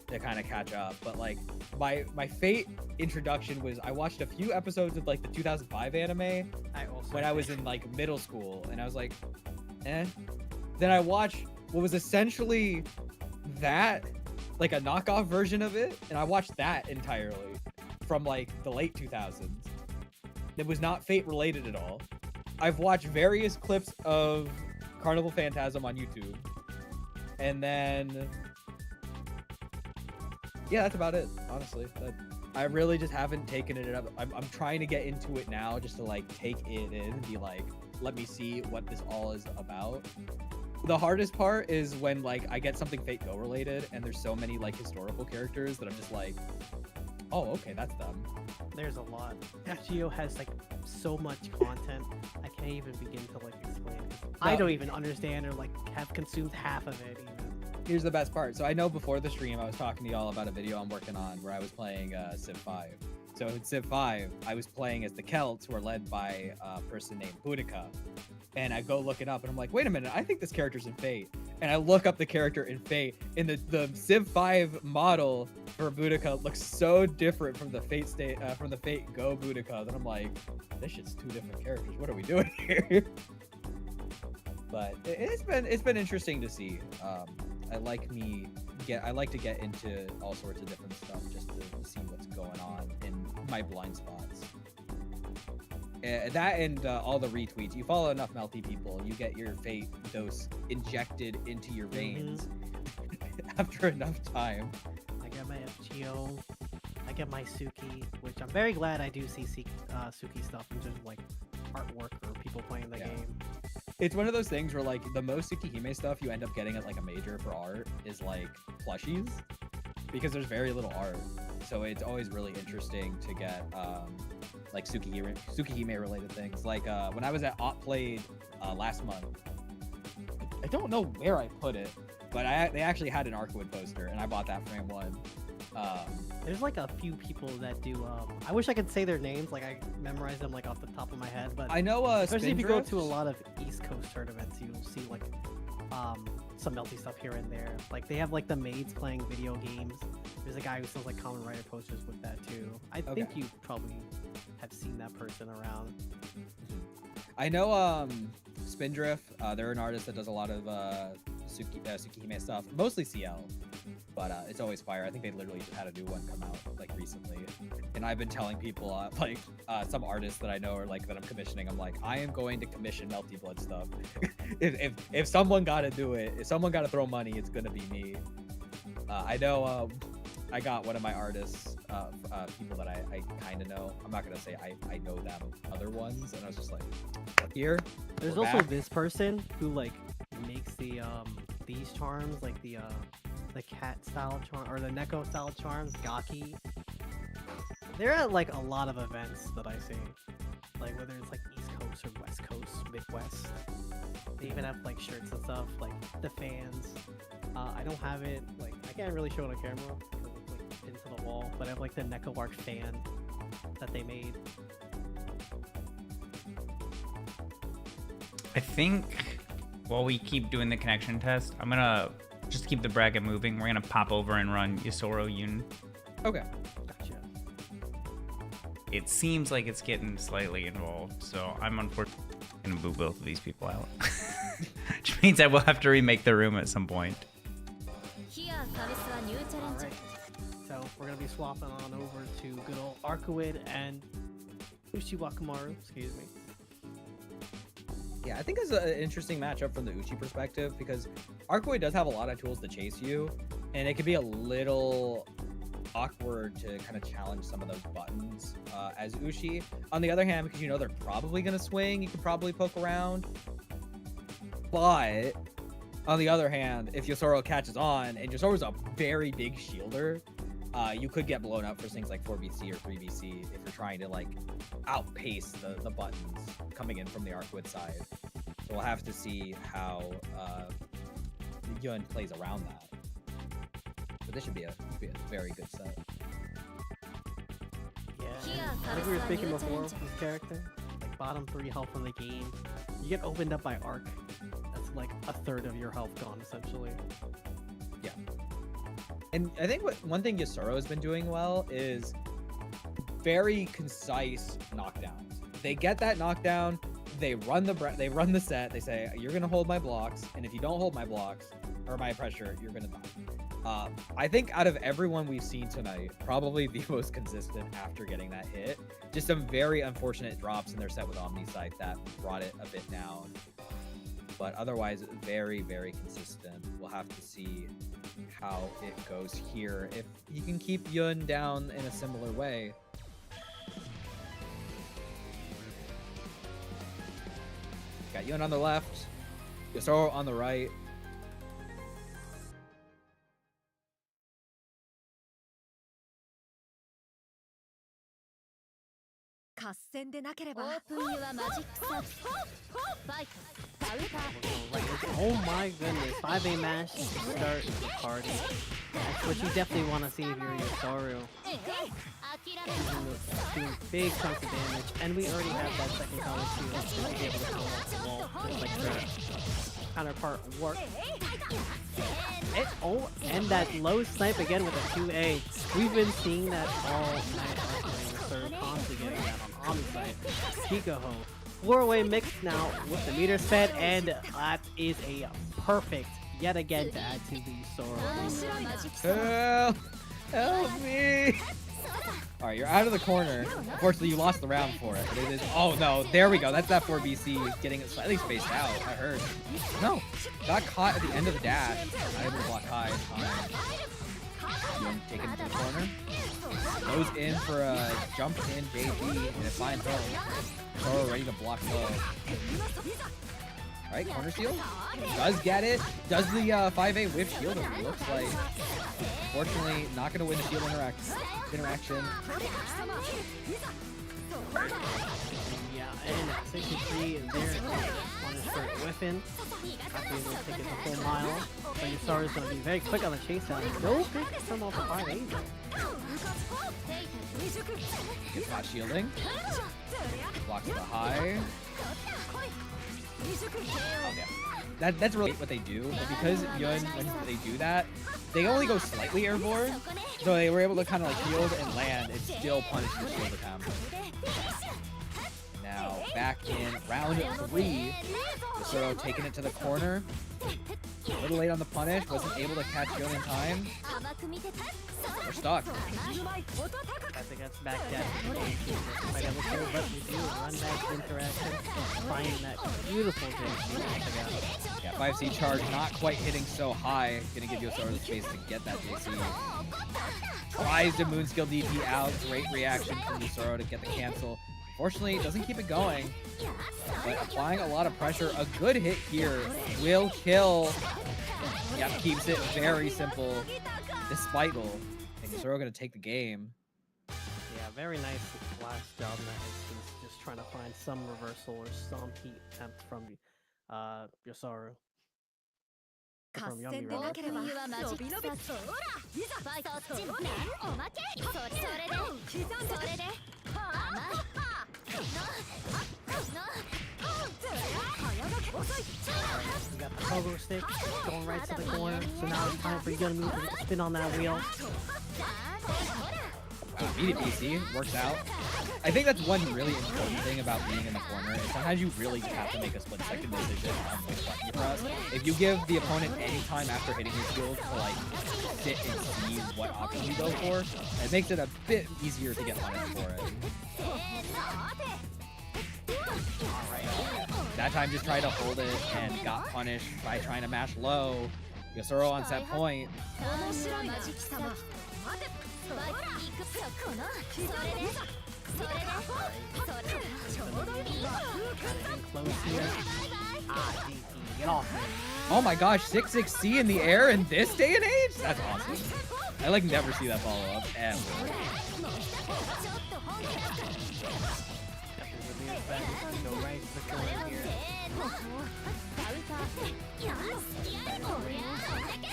to kind of catch up. But like my Fate introduction was I watched a few episodes of like the 2005 anime when I was in like middle school, and I was like, eh. Then I watched what was essentially that, like a knockoff version of it, and I watched that entirely from like the late 2000s. It was not Fate related at all. I've watched various clips of Carnival Phantasm on YouTube, and then yeah, that's about it. Honestly, I really just haven't taken it up. I'm trying to get into it now, just to like take it in and be like, let me see what this all is about. The hardest part is when like I get something Fate Go related and there's so many like historical characters that I'm just like, oh, okay, that's them. There's a lot. FGO has like so much content. I can't even begin to like explain. I don't even understand or like have consumed half of it even. Here's the best part. So I know before the stream I was talking to y'all about a video I'm working on where I was playing Civ 5. So in Civ 5, I was playing as the Celts, who are led by a person named Boudica. And I go look it up, and I'm like, wait a minute, I think this character's in Fate. And I look up the character in Fate, and the Civ 5 model for Boudica looks so different from the Fate Go Boudica that I'm like, this shit's two different characters. What are we doing here? But it's been interesting to see. I like to get into all sorts of different stuff just to see what's going on in my blind spots. That and all the retweets. You follow enough Melty people, you get your Fate dose injected into your veins after enough time. I get my FGO, I get my Suki, which I'm very glad I do see Suki stuff and just like artwork or people playing the game. It's one of those things where like the most Tsukihime stuff you end up getting at like a major for art is like plushies, because there's very little art. So it's always really interesting to get like Tsukihime related things. Like when I was at Played last month, I don't know where I put it, but they actually had an Arcueid poster, and I bought that frame one. There's like a few people that do. I wish I could say their names, like I memorize them like off the top of my head. But I know, especially if you go to a lot of East Coast tournaments, you'll see like some Melty stuff here and there. Like they have like the maids playing video games. There's a guy who sells like Common Writer posters with that too. I think you probably have seen that person around. I know Spindrift. They're an artist that does a lot of Tsukihime stuff, mostly Ciel, but it's always fire. I think they literally just had a new one come out like recently, and I've been telling people like some artists that I know are like that I'm commissioning. I'm like, I am going to commission Melty Blood stuff. if someone got to do it, if someone got to throw money, it's gonna be me. I know I got one of my artists, people that I kind of know. I'm not gonna say I know them, other ones, and I was just like, here. There's also this person who like makes the these charms, like the cat style charm or the Neko style charms, Gaki. They're at like a lot of events that I see, like whether it's like East Coast or West Coast, Midwest. They even have like shirts and stuff, like the fans. I don't have it, like I can't really show it on camera because it's like pinned to the wall, but I have like the Neko Warc fan that they made. I think while we keep doing the connection test, I'm gonna just keep the bracket moving. We're gonna pop over and run Yusoro Yun. Okay. Gotcha. It seems like it's getting slightly involved, so I'm unfortunately gonna boo both of these people out. Which means I will have to remake the room at some point. Alright. So we're gonna be swapping on over to good old Arcueid and Ushiwakamaru, excuse me. Yeah, I think it's an interesting matchup from the Uchi perspective, because Arcueid does have a lot of tools to chase you, and it could be a little awkward to kind of challenge some of those buttons as Ushi. On the other hand, because you know they're probably going to swing, you could probably poke around. But on the other hand, if Yosoro catches on, and Yosoro's a very big shielder, you could get blown up for things like 4BC or 3BC if you're trying to like outpace the buttons coming in from the Arcueid side. So we'll have to see how Yun plays around that. But this should be a very good set. Yeah, I think we were speaking before with this character. Like bottom 3 health in the game. You get opened up by Arc. That's like a third of your health gone, essentially. Yeah. And I think one thing Yosoro has been doing well is very concise knockdowns. They get that knockdown, they run the set, they say, you're gonna hold my blocks, and if you don't hold my blocks, or my pressure, you're gonna die. I think out of everyone we've seen tonight, probably the most consistent after getting that hit. Just some very unfortunate drops in their set with OmniSScythe that brought it a bit down. But otherwise, very, very consistent. We'll have to see how it goes here. If he can keep Yun down in a similar way. Got Yun on the left, Yosoro on the right. Oh my goodness, 5A mash to start the party. That's what you definitely want to see if you're Yosoro. Doing big chunks of damage, and we already have that second counter shield to be able to come off the wall, just like their counterpart Warc. And that low snipe again with a 2A. We've been seeing that all night actually. We're constantly getting that on OmniSScythe. Kikoho. 4-way mix now with the meter set, and that is a perfect yet again to add to the Sora. Help me! Alright, you're out of the corner. Unfortunately, you lost the round for it. But it is. Oh no, there we go. That's that 4BC getting it slightly spaced out. I heard. No, got caught at the end of the dash. Not able to block high. Yun taken to the corner. Goes in for a jump in JB, and it finds home. Sora ready to block low. Alright, corner shield. Does get it. Does the 5A whiff shield, it looks like. Unfortunately, not going to win the shield interaction. Yeah, and 63 there. Want to start whiffing. Not being able to take it the full mile. So Yosoro's going to be very quick on the chase down. No pick from off the 5A. Gets not shielding. Blocks the high. Oh, yeah. That's really what they do, but because Yun, when they do that, they only go slightly airborne, so they were able to kind of like shield and land and still punish the shield attempt. Now, back in round 3, Yosoro taking it to the corner. A little late on the punish, wasn't able to catch Yun in time. We're stuck. I think that's back down. But we do run back interaction, finding that beautiful JC. Yeah, 5C charge not quite hitting so high. Gonna give Yosoro the space to get that JC. Tries to Moonskill DP out. Great reaction from Yosoro to get the cancel. Fortunately, doesn't keep it going, but applying a lot of pressure. A good hit here will kill. Yep, keeps it very simple, despite goal. And Yosoro gonna take the game. Yeah, very nice last job in that instance. Just trying to find some reversal or some heat attempt from Yosoro. From Yummy rather. We got the pogo stick going right to the corner, so now it's time for Yunxmi to spin on that wheel. Immediate PC works out. I think that's one really important thing about being in the corner. Is sometimes you really have to make a split-second decision on which button you press. If you give the opponent any time after hitting your shield to like sit and see what option you go for, it makes it a bit easier to get punished for it. That time just tried to hold it and got punished by trying to mash low. Yasoro on set point. Get off me. Oh my gosh, 6-6C in the air in this day and age? That's awesome. I like never see that follow up ever. Go right to the corner here.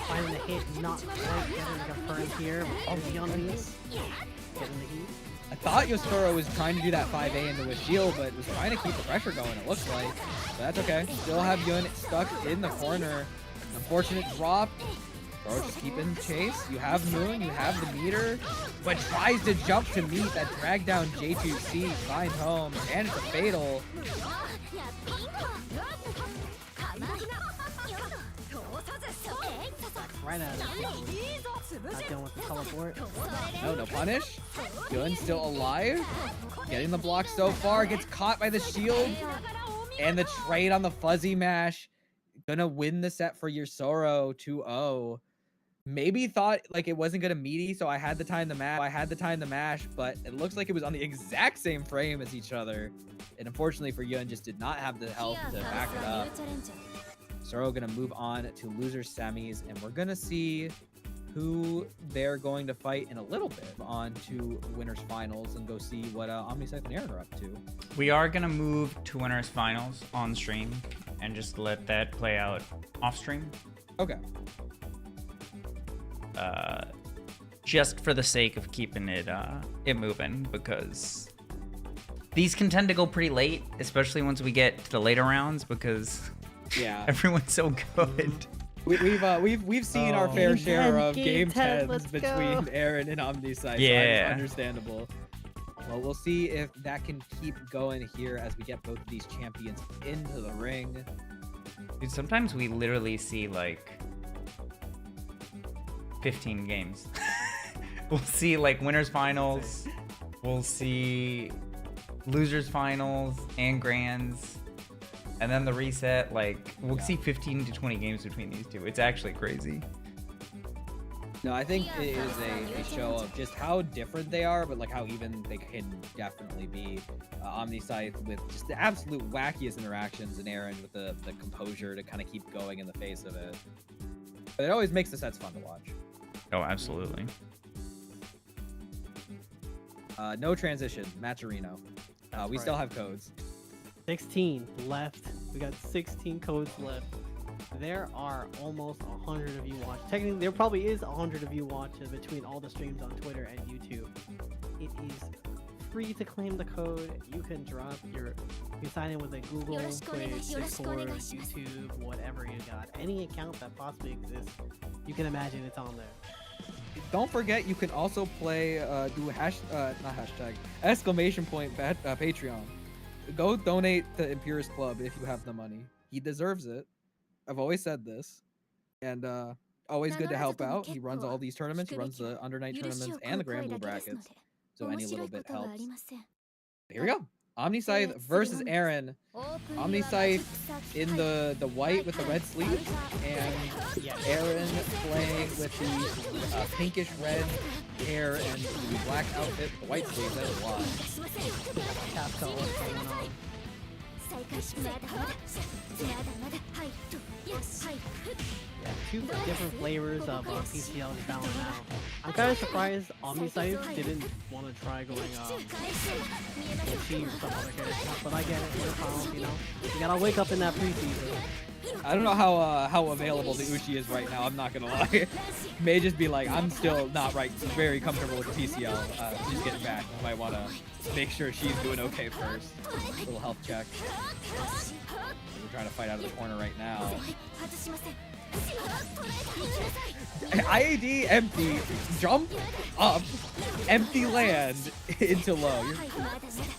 Finding the hit, not quite getting the confirmed here. Oh, beyond these. Getting the heat. I thought Yosoro was trying to do that 5A into a shield, but was trying to keep the pressure going, it looks like. But that's okay. Still have Yun stuck in the corner. Unfortunate drop. Bro, just keeping chase. You have Moon, you have the meter, but tries to jump to meet that drag down J2C, finds home, and it's a fatal. Right out of it. Not dealing with the teleport. No punish. Yun still alive. Getting the block so far, gets caught by the shield. And the trade on the fuzzy mash. Gonna win the set for Yosoro 2-0. Maybe thought like it wasn't gonna meaty, so I had the time to mash. But it looks like it was on the exact same frame as each other. And unfortunately for Yun, just did not have the health to back it up. Yosoro gonna move on to loser semis, and we're gonna see who they're going to fight in a little bit. On to winners finals and go see what OmniSScythe and Erin are up to. We are gonna move to winners finals on stream and just let that play out off stream. Okay. Just for the sake of keeping it moving, because these can tend to go pretty late, especially once we get to the later rounds, because yeah, everyone's so good. We've seen our fair share of game 10, 10s let's between go. Erin and OmniSScythe. Yeah. So understandable. Well, we'll see if that can keep going here as we get both of these champions into the ring. Dude, sometimes we literally see like 15 games. We'll see like winners finals, we'll see losers finals and grands, and then the reset. Like we'll see 15 to 20 games between these two. It's actually crazy. No, I think it is a show of just how different they are, but like how even they can definitely be. OmniSScythe with just the absolute wackiest interactions, and Erin with the composure to kind of keep going in the face of it. But it always makes the sets fun to watch. Oh, absolutely. No transition, Matcherino. We still have codes. 16 left. We got 16 codes left. There are almost 100 of you watch. Technically, there probably is 100 of you watch between all the streams on Twitter and YouTube. It is free to claim the code. You can drop you sign in with a Google, Twitch, Discord, YouTube, whatever you got. Any account that possibly exists, you can imagine it's on there. Don't forget, you can also play, exclamation point Patreon. Go donate to ImpurestClub if you have the money. He deserves it. I've always said this. And always good to help out. He runs all these tournaments. He runs the Under Night tournaments and the Grand Blue brackets. So any little bit helps. Here we go. OmniSScythe versus Erin. OmniSScythe in the white with the red sleeves, and Erin playing with the pinkish red hair and the black outfit with the white sleeves. That's a lot. Yeah, two different flavors of PCL to balance out. I'm kind of surprised OmniSScythe didn't want to try going Uchi or some other character, but I get it. We're fine, you know. You gotta wake up in that preseason. I don't know how available the Uchi is right now. I'm not gonna lie. May just be like, I'm still not very comfortable with the PCL. She's getting back. I might want to make sure she's doing okay first. A little health check. We're trying to fight out of the corner right now. IAD empty, jump up, empty land into low.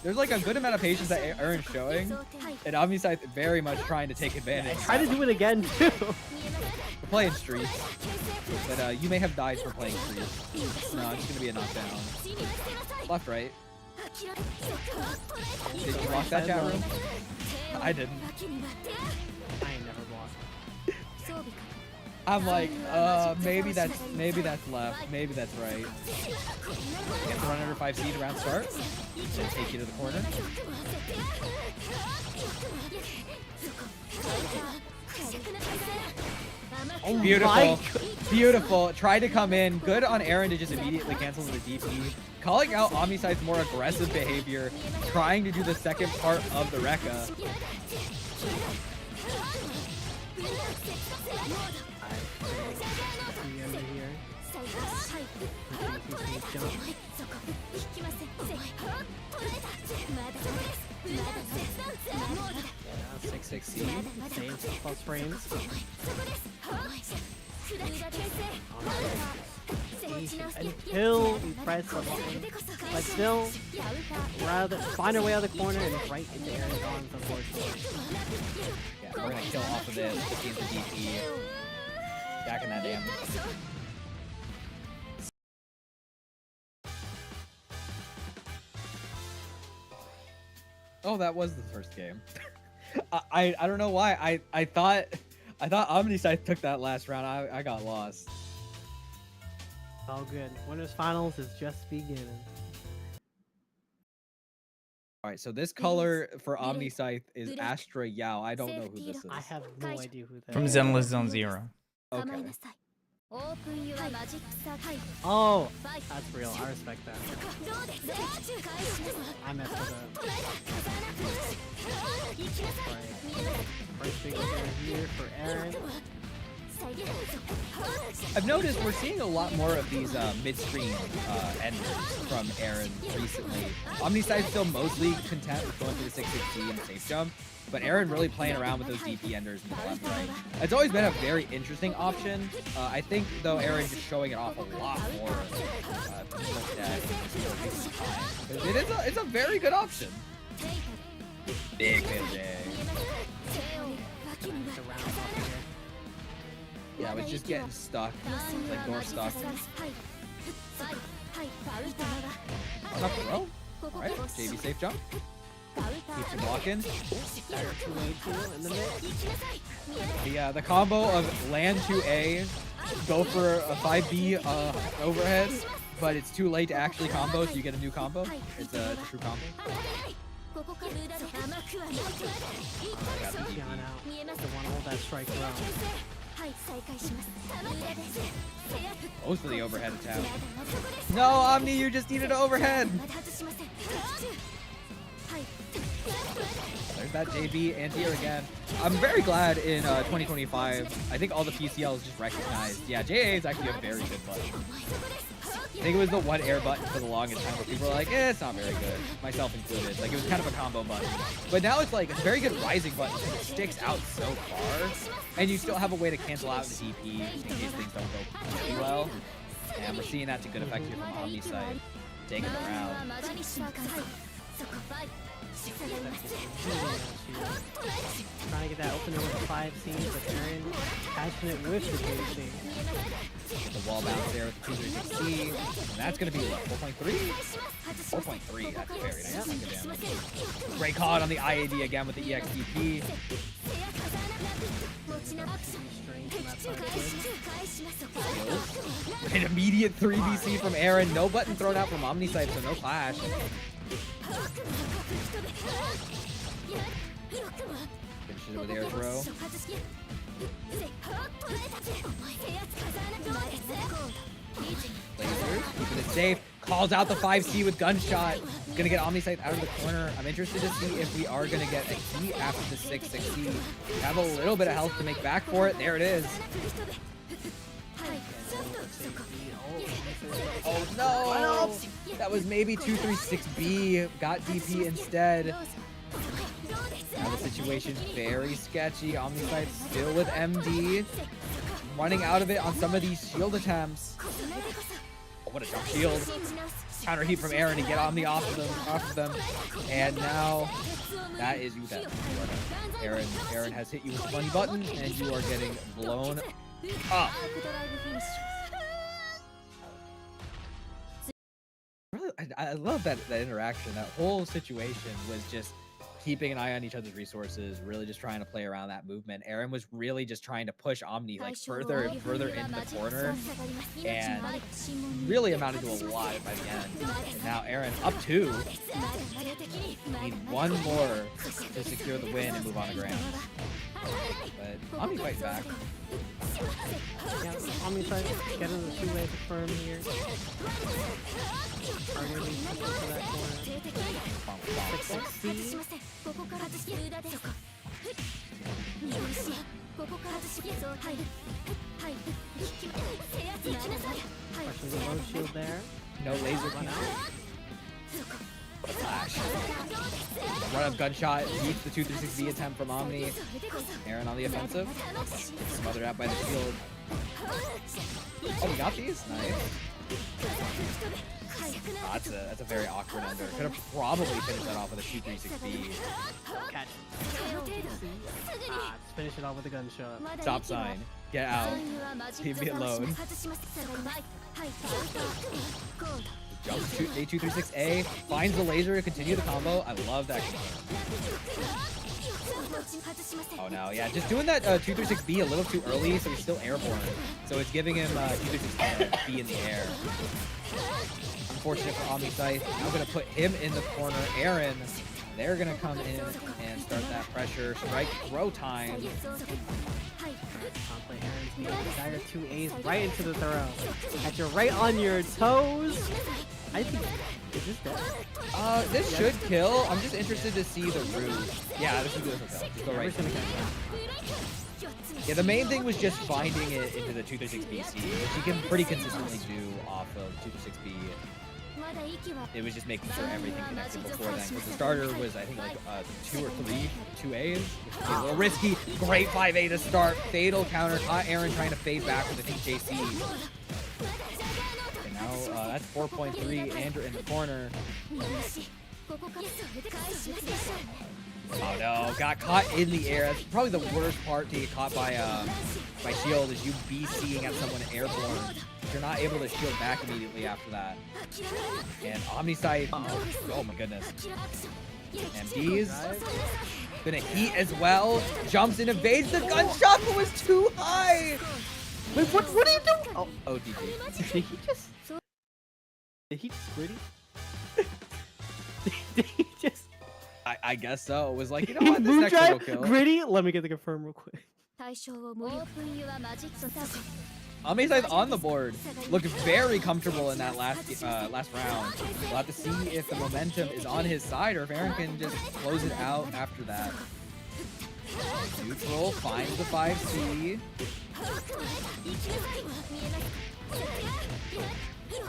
There's like a good amount of patience that Erin's showing, and OmniSScythe very much trying to take advantage. Try to do it again too. We're playing streets, but you may have died for playing streets. No, it's gonna be a knockdown. Left, right. Did you block that chat room? I didn't. I ain't never blocked. I'm like, maybe that's left, maybe that's right. You have to run under 5C to round start. Then take you to the corner. Oh Beautiful. my Beautiful. Tried to come in. Good on Erin to just immediately cancel the DP. Calling out OmniSScythe's more aggressive behavior. Trying to do the second part of the Rekka. Yeah, 660. Saves plus frames. Until we press the button. But still, find our way out of the corner and right into Erin's arms, unfortunately. Yeah, we're gonna kill off of this. 15 to DP. Back in that damage. Oh, that was the first game. I don't know why. I thought OmniSScythe took that last round. I got lost. All good. Winners finals is just beginning. All right, so this color for OmniSScythe is Astra Yao. I don't know who this is. I have no idea who that From is. Zenless Zone Zero. Okay. Oh, that's real. I respect that. I messed with that. Right. First big here for Erin. I've noticed we're seeing a lot more of these midstream enders from Erin recently. OmniSScythe's still mostly content with going through the 660 and the safe jump, but Erin really playing around with those DP enders in the left right. It's always been a very interesting option. I think though Erin just showing it off a lot more it's a very good option. Big J. Yeah, I was just getting stuck. It's like door stuck. Up the row. Alright, JB safe jump. Keeps him blocking. The combo of land to A, go for a 5B overhead, but it's too late to actually combo, so you get a new combo. It's a true combo. Want to hold that strike well. Most of the overhead attack. No, Omni, you just needed an overhead. There's that JB anti-air again. I'm very glad in 2025, I think all the PCLs just recognized. Yeah, JA is actually a very good button. I think it was the one air button for the longest time where people were like, it's not very good. Myself included. Like, it was kind of a combo button. But now it's like a very good rising button because it sticks out so far. And you still have a way to cancel out the DP in case things don't go really well. And we're seeing that to good effect here from OmniSScythe. Taking the round. Trying to get that opener with the 5 scenes, but Erin passionate with the JC. Get the wall bounce there with the 236C. And that's going to be what, 4.3? 4.3. That's very nice. Chunk of damage. Great call on the IAD again with the EXDP. An immediate 3BC from Erin. No button thrown out from OmniSScythe, so no clash. Finishes it with air throw. Lasers, keeping it safe. Calls out the 5C with gunshot. Gonna get OmniSScythe out of the corner. I'm interested to see if we are gonna get a key after the 660. Have a little bit of health to make back for it. There it is. Oh no! That was maybe 236B. Got DP instead. Now the situation very sketchy. OmniSScythe still with MD. Running out of it on some of these shield attempts. Oh, what a jump shield. Counter heat from Erin to get Omni off of them. And now that is you bet. Erin has hit you with the money button and you are getting blown up. Really, I love that interaction. That whole situation was just keeping an eye on each other's resources, really just trying to play around that movement. Erin was really just trying to push Omni like further and further into the corner, and really amounted to a lot by the end. And now Erin up 2. Need one more to secure the win and move on to Grand. But Omni fighting back. Yeah, OmniSScythe getting the two-way confirm here. Arguably pushing to that corner. 660. Pressing the low shield there. No laser count. Flash. Run up gunshot, beats the 236V attempt from Omni. Erin on the offensive. Smothered out by the shield. Oh, we got these? Nice. Oh, that's a very awkward ender. Could have probably finished that off with a 236V. Catch. Just finish it off with a gunshot. Stop sign. Get out. Leave me alone. Jumps to A236A, finds the laser to continue the combo. I love that. Oh no, yeah, just doing that 236B a little too early, so he's still airborne. So it's giving him 236B in the air. Unfortunate for OmniSScythe. Now gonna put him in the corner. Erin, they're gonna come in and start that pressure. Strike throw time. Play Erin's game. Dagger 2As right into the throw. Had you right on your toes. I think is this dead? This should kill. I'm just interested to see the root. Yeah, this will kill. Just go right. Yeah, the main thing was just finding it into the 236BC, which he can pretty consistently do off of 236B. It was just making sure everything connected before then, because the starter was, I think, like 2 or 3 2As. A little risky. Great 5A to start. Fatal counter. Caught Erin trying to fade back with, I think, JC. And now that's 4.3. Andrew in the corner. Oh no, got caught in the air. That's probably the worst part to get caught by shield, is you BCing at someone airborne. You're not able to shield back immediately after that. And OmniSScythe, oh my goodness. MD's gonna heat as well. Jumps and evades the gunshot, but was too high. Wait, what are you doing? Oh, GG. Did he just gritty? Did he just? I guess so. It was like, you know what, this next one will kill. Gritty? Let me get the confirm real quick. OmniSScythe on the board. Looked very comfortable in that last round. We'll have to see if the momentum is on his side or if Erin can just close it out after that. Neutral finds the 5C.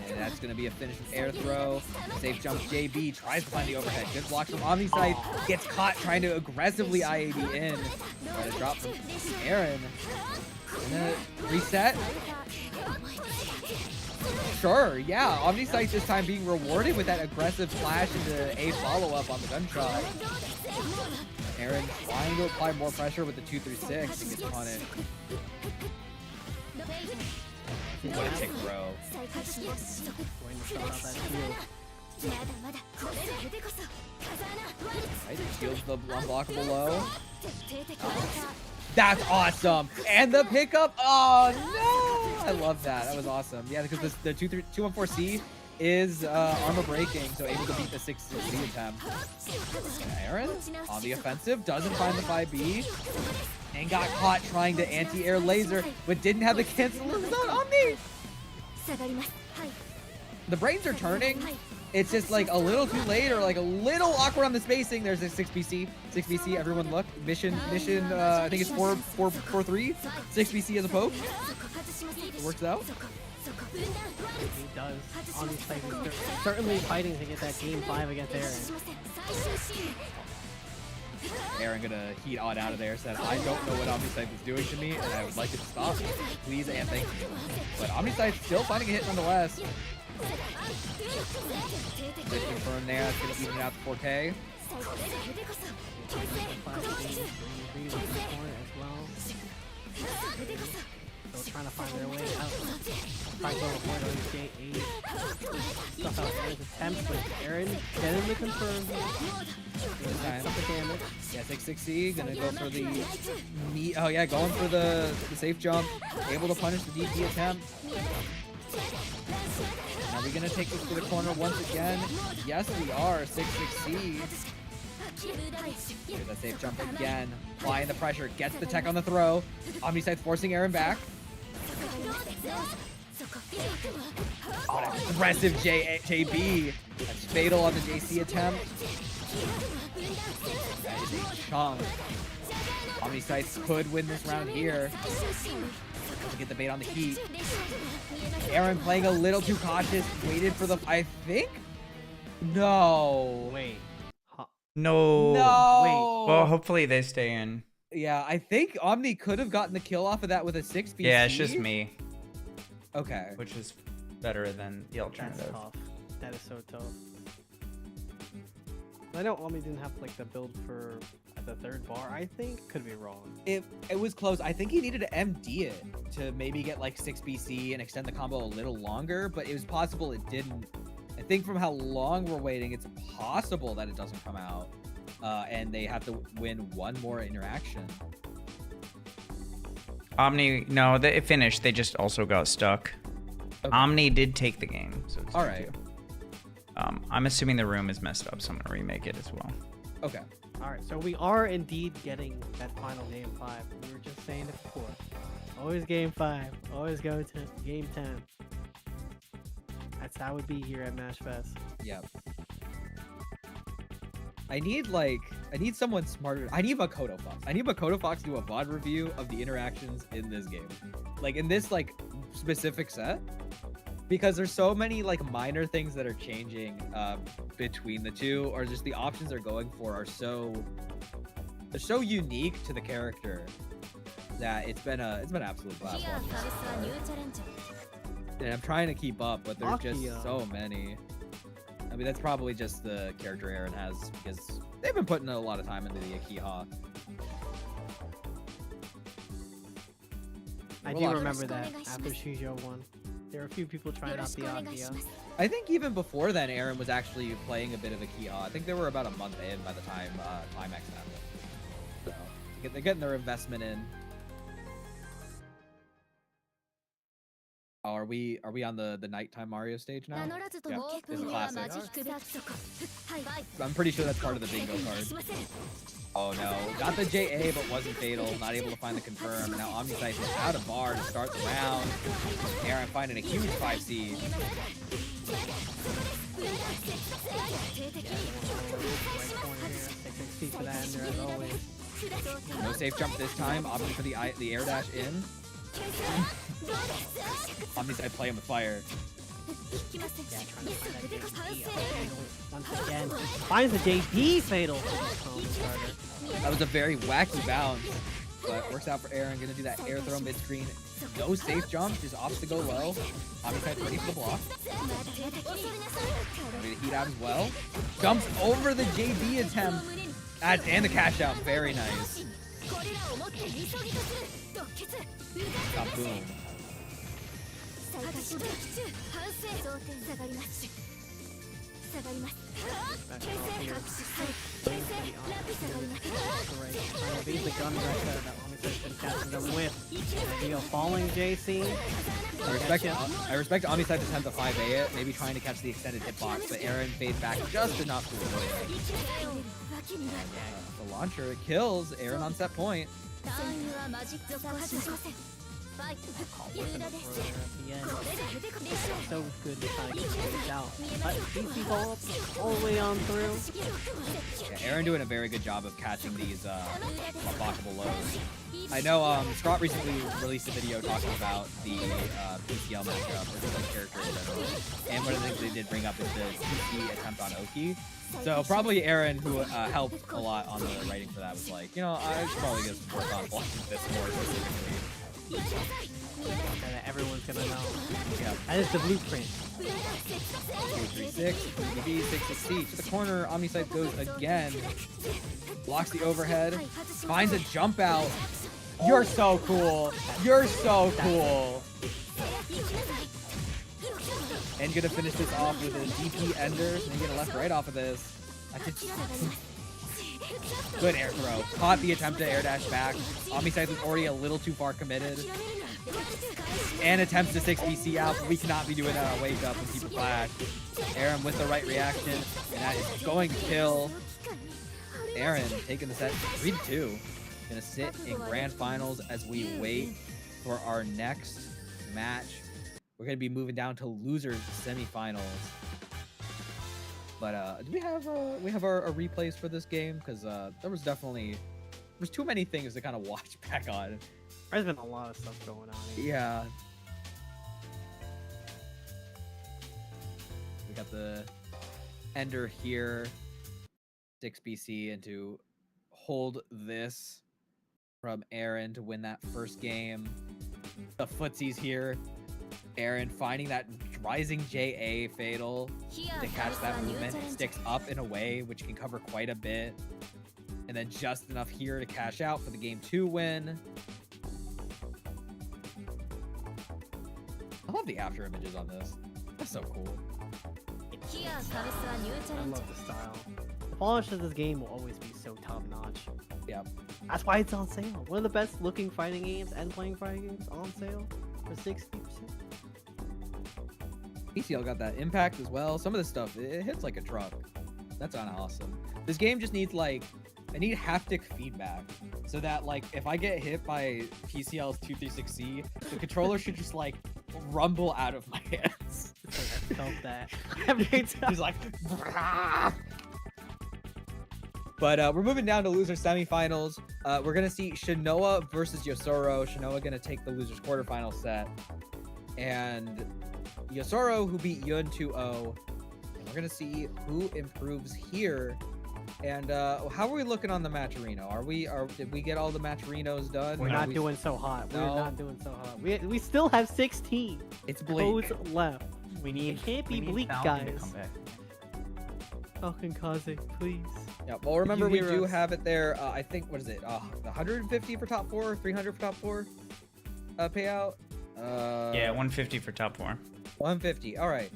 And that's going to be a finish with air throw. Safe jump JB, tries to find the overhead. Good blocks from OmniSScythe, gets caught trying to aggressively IAD in. Got a drop from Erin. Gonna reset. Sure, yeah. OmniSScythe this time being rewarded with that aggressive flash into a follow-up on the gunshot. Erin trying to apply more pressure with the 236 and gets punished. What a kick throw. Right, shields the unblockable low. That's awesome. And the pickup. Oh no! I love that. That was awesome. Yeah, because the 214C is armor breaking, so able to beat the 6C attempt. Erin on the offensive, doesn't find the 5B, and got caught trying to anti-air laser, but didn't have the cancel on Omni. The brains are turning. It's just like a little too late or like a little awkward on the spacing. There's a 6BC. 6BC, everyone look. Mission, I think it's 4-3. 6BC as a poke. It works out. He does. OmniSScythe is certainly fighting to get that game 5 against Erin. Erin gonna heat on out of there, said, I don't know what OmniSScythe is doing to me, and I would like it to stop. Please and thank you. But OmniSScythe still finding a hit nonetheless. Good confirm there, that's gonna even it out to 4K. Still trying to find their way out. Trying to avoid those J8. Stuff out Aaron's attempts, but Erin getting the confirm. This time. Up the damage. Yeah, 660, gonna go for the meat. Oh yeah, going for the safe jump. Able to punish the DP attempt. Are we gonna take this to the corner once again? Yes, we are. 660. Here's that safe jump again. Applying the pressure, gets the tech on the throw. OmniSScythe forcing Erin back. Oh, that's aggressive JB. That's fatal on the JC attempt. That is a chunk. OmniSScythe could win this round here. To get the bait on the heat. Erin playing a little too cautious. Waited for the... I think? No. Wait. No. No. Well, hopefully they stay in. Yeah, I think Omni could have gotten the kill off of that with a 6 BC. Yeah, it's just me, Okay. which is better than the That's alternative. tough. That is so tough. I know Omni didn't have like the build for the third bar. I think could be wrong. It was close. I think he needed to MD it to maybe get like 6 BC and extend the combo a little longer, but it was possible it didn't. I think from how long we're waiting, it's possible that it doesn't come out. And they have to win one more interaction. Omni, no, it finished. They just also got stuck. Okay. Omni did take the game. So it's All 2-2. right. I'm assuming the room is messed up, so I'm gonna remake it as well. Okay. All right, so we are indeed getting that final game 5. We were just saying it before. Always game 5. Always go to game 10. That's how it would be here at Mashfest. Yep. I need someone smarter. I need Makoto Fox. I need Makoto Fox to do a VOD review of the interactions in this game. Like in this like specific set. Because there's so many like minor things that are changing between the two, or just the options they're going for are they're so unique to the character that it's been an absolute blast. And I'm trying to keep up, but there's just Akiha. so many. I mean, that's probably just the character Erin has, because they've been putting a lot of time into the Akiha. I do remember that after Shijo won. There were a few people trying out the Akiha. I think even before then, Erin was actually playing a bit of Akiha. I think they were about a month in by the time Climax happened. So they're getting their investment in. Oh, are we on the nighttime Mario stage now? Yep, it's a classic. I'm pretty sure that's part of the bingo card. Oh no, got the JA but wasn't fatal, not able to find the confirm. Now OmniSScythe is out of bar to start the round. Erin finding a huge 5 seed. For that ender as always. No safe jump this time, opting for the air dash in. OmniSScythe playing with fire. Yeah, trying to find that JP. Once again, finds the JP fatal. That was a very wacky bounce, but works out for Erin. Gonna do that air throw mid screen. No safe jump, just opts to go low. OmniSScythe ready for the block. Ready to heat out as well. Jumps over the JB attempt. And the cash out, very nice. Boom. Beat the gun record that OmniSScythe been catching them with. Falling JC. I respect OmniSScythe's attempt to 5A it, maybe trying to catch the extended hitbox, but Erin fades back just enough to avoid it. The launcher kills Erin on set point. So good to kind of get phased out. But DC ball up all the way on through. Yeah, Erin doing a very good job of catching these unblockable lows. I know Scott recently released a video talking about the PCL matchup or just like character in general. And one of the things they did bring up is the PC attempt on Oki. So probably Erin, who helped a lot on the writing for that, was like, you know, I should probably just work on blocking this more specifically. That everyone's gonna know. Yeah. That is the blueprint. 336, BB, 660 to the corner. OmniSScythe goes again. Blocks the overhead. Finds a jump out. You're so cool. You're so cool. And gonna finish this off with a DP ender. So we get a left right off of this. Good air throw. Caught the attempt to air dash back. OmniSScythe was already a little too far committed. And attempts to 6BC out, but we cannot be doing that on wake up when people flash. Erin with the right reaction, and that is going to kill. Erin taking the set 3-2. Gonna sit in grand finals as we wait for our next match. We're gonna be moving down to losers semifinals. But do we have our replays for this game? Because there's too many things to kind of watch back on. There's been a lot of stuff going on here. Yeah. We got the ender here. 6BC and to hold this from Erin to win that first game. The footsies here. Erin finding that rising JA fatal to catch that movement. It sticks up in a way which can cover quite a bit. And then just enough here to cash out for the game 2 win. I love the after images on this. That's so cool. I love the style. The polish of this game will always be so top notch. Yep. That's why it's on sale. One of the best looking fighting games and playing fighting games on sale for 60%. ECL got that impact as well. Some of this stuff, it hits like a truck. That's kind of awesome. This game just needs like, I need haptic feedback so that like if I get hit by PCL's 236C, the controller should just like rumble out of my hands. It's like I felt that every time. Just like, but we're moving down to loser semifinals. We're gonna see Shinoa versus Yosoro. Shinoa gonna take the losers quarterfinal set, and Yosoro who beat Yun 2-0. And we're gonna see who improves here. And how are we looking on the Matcherino? Did we get all the Matcherinos done? We're not doing so hot. No. We're not doing so hot. We still have 16 It's bleak. codes left. We need. It can't be we need bleak, Falcon to guys. come back. Falcon Kaze, please. Yeah, well, remember we hear do us? have it there. I think, what is it? 150 for top 4, 300 for top 4 payout. Yeah, 150 for top 4. 150. All right.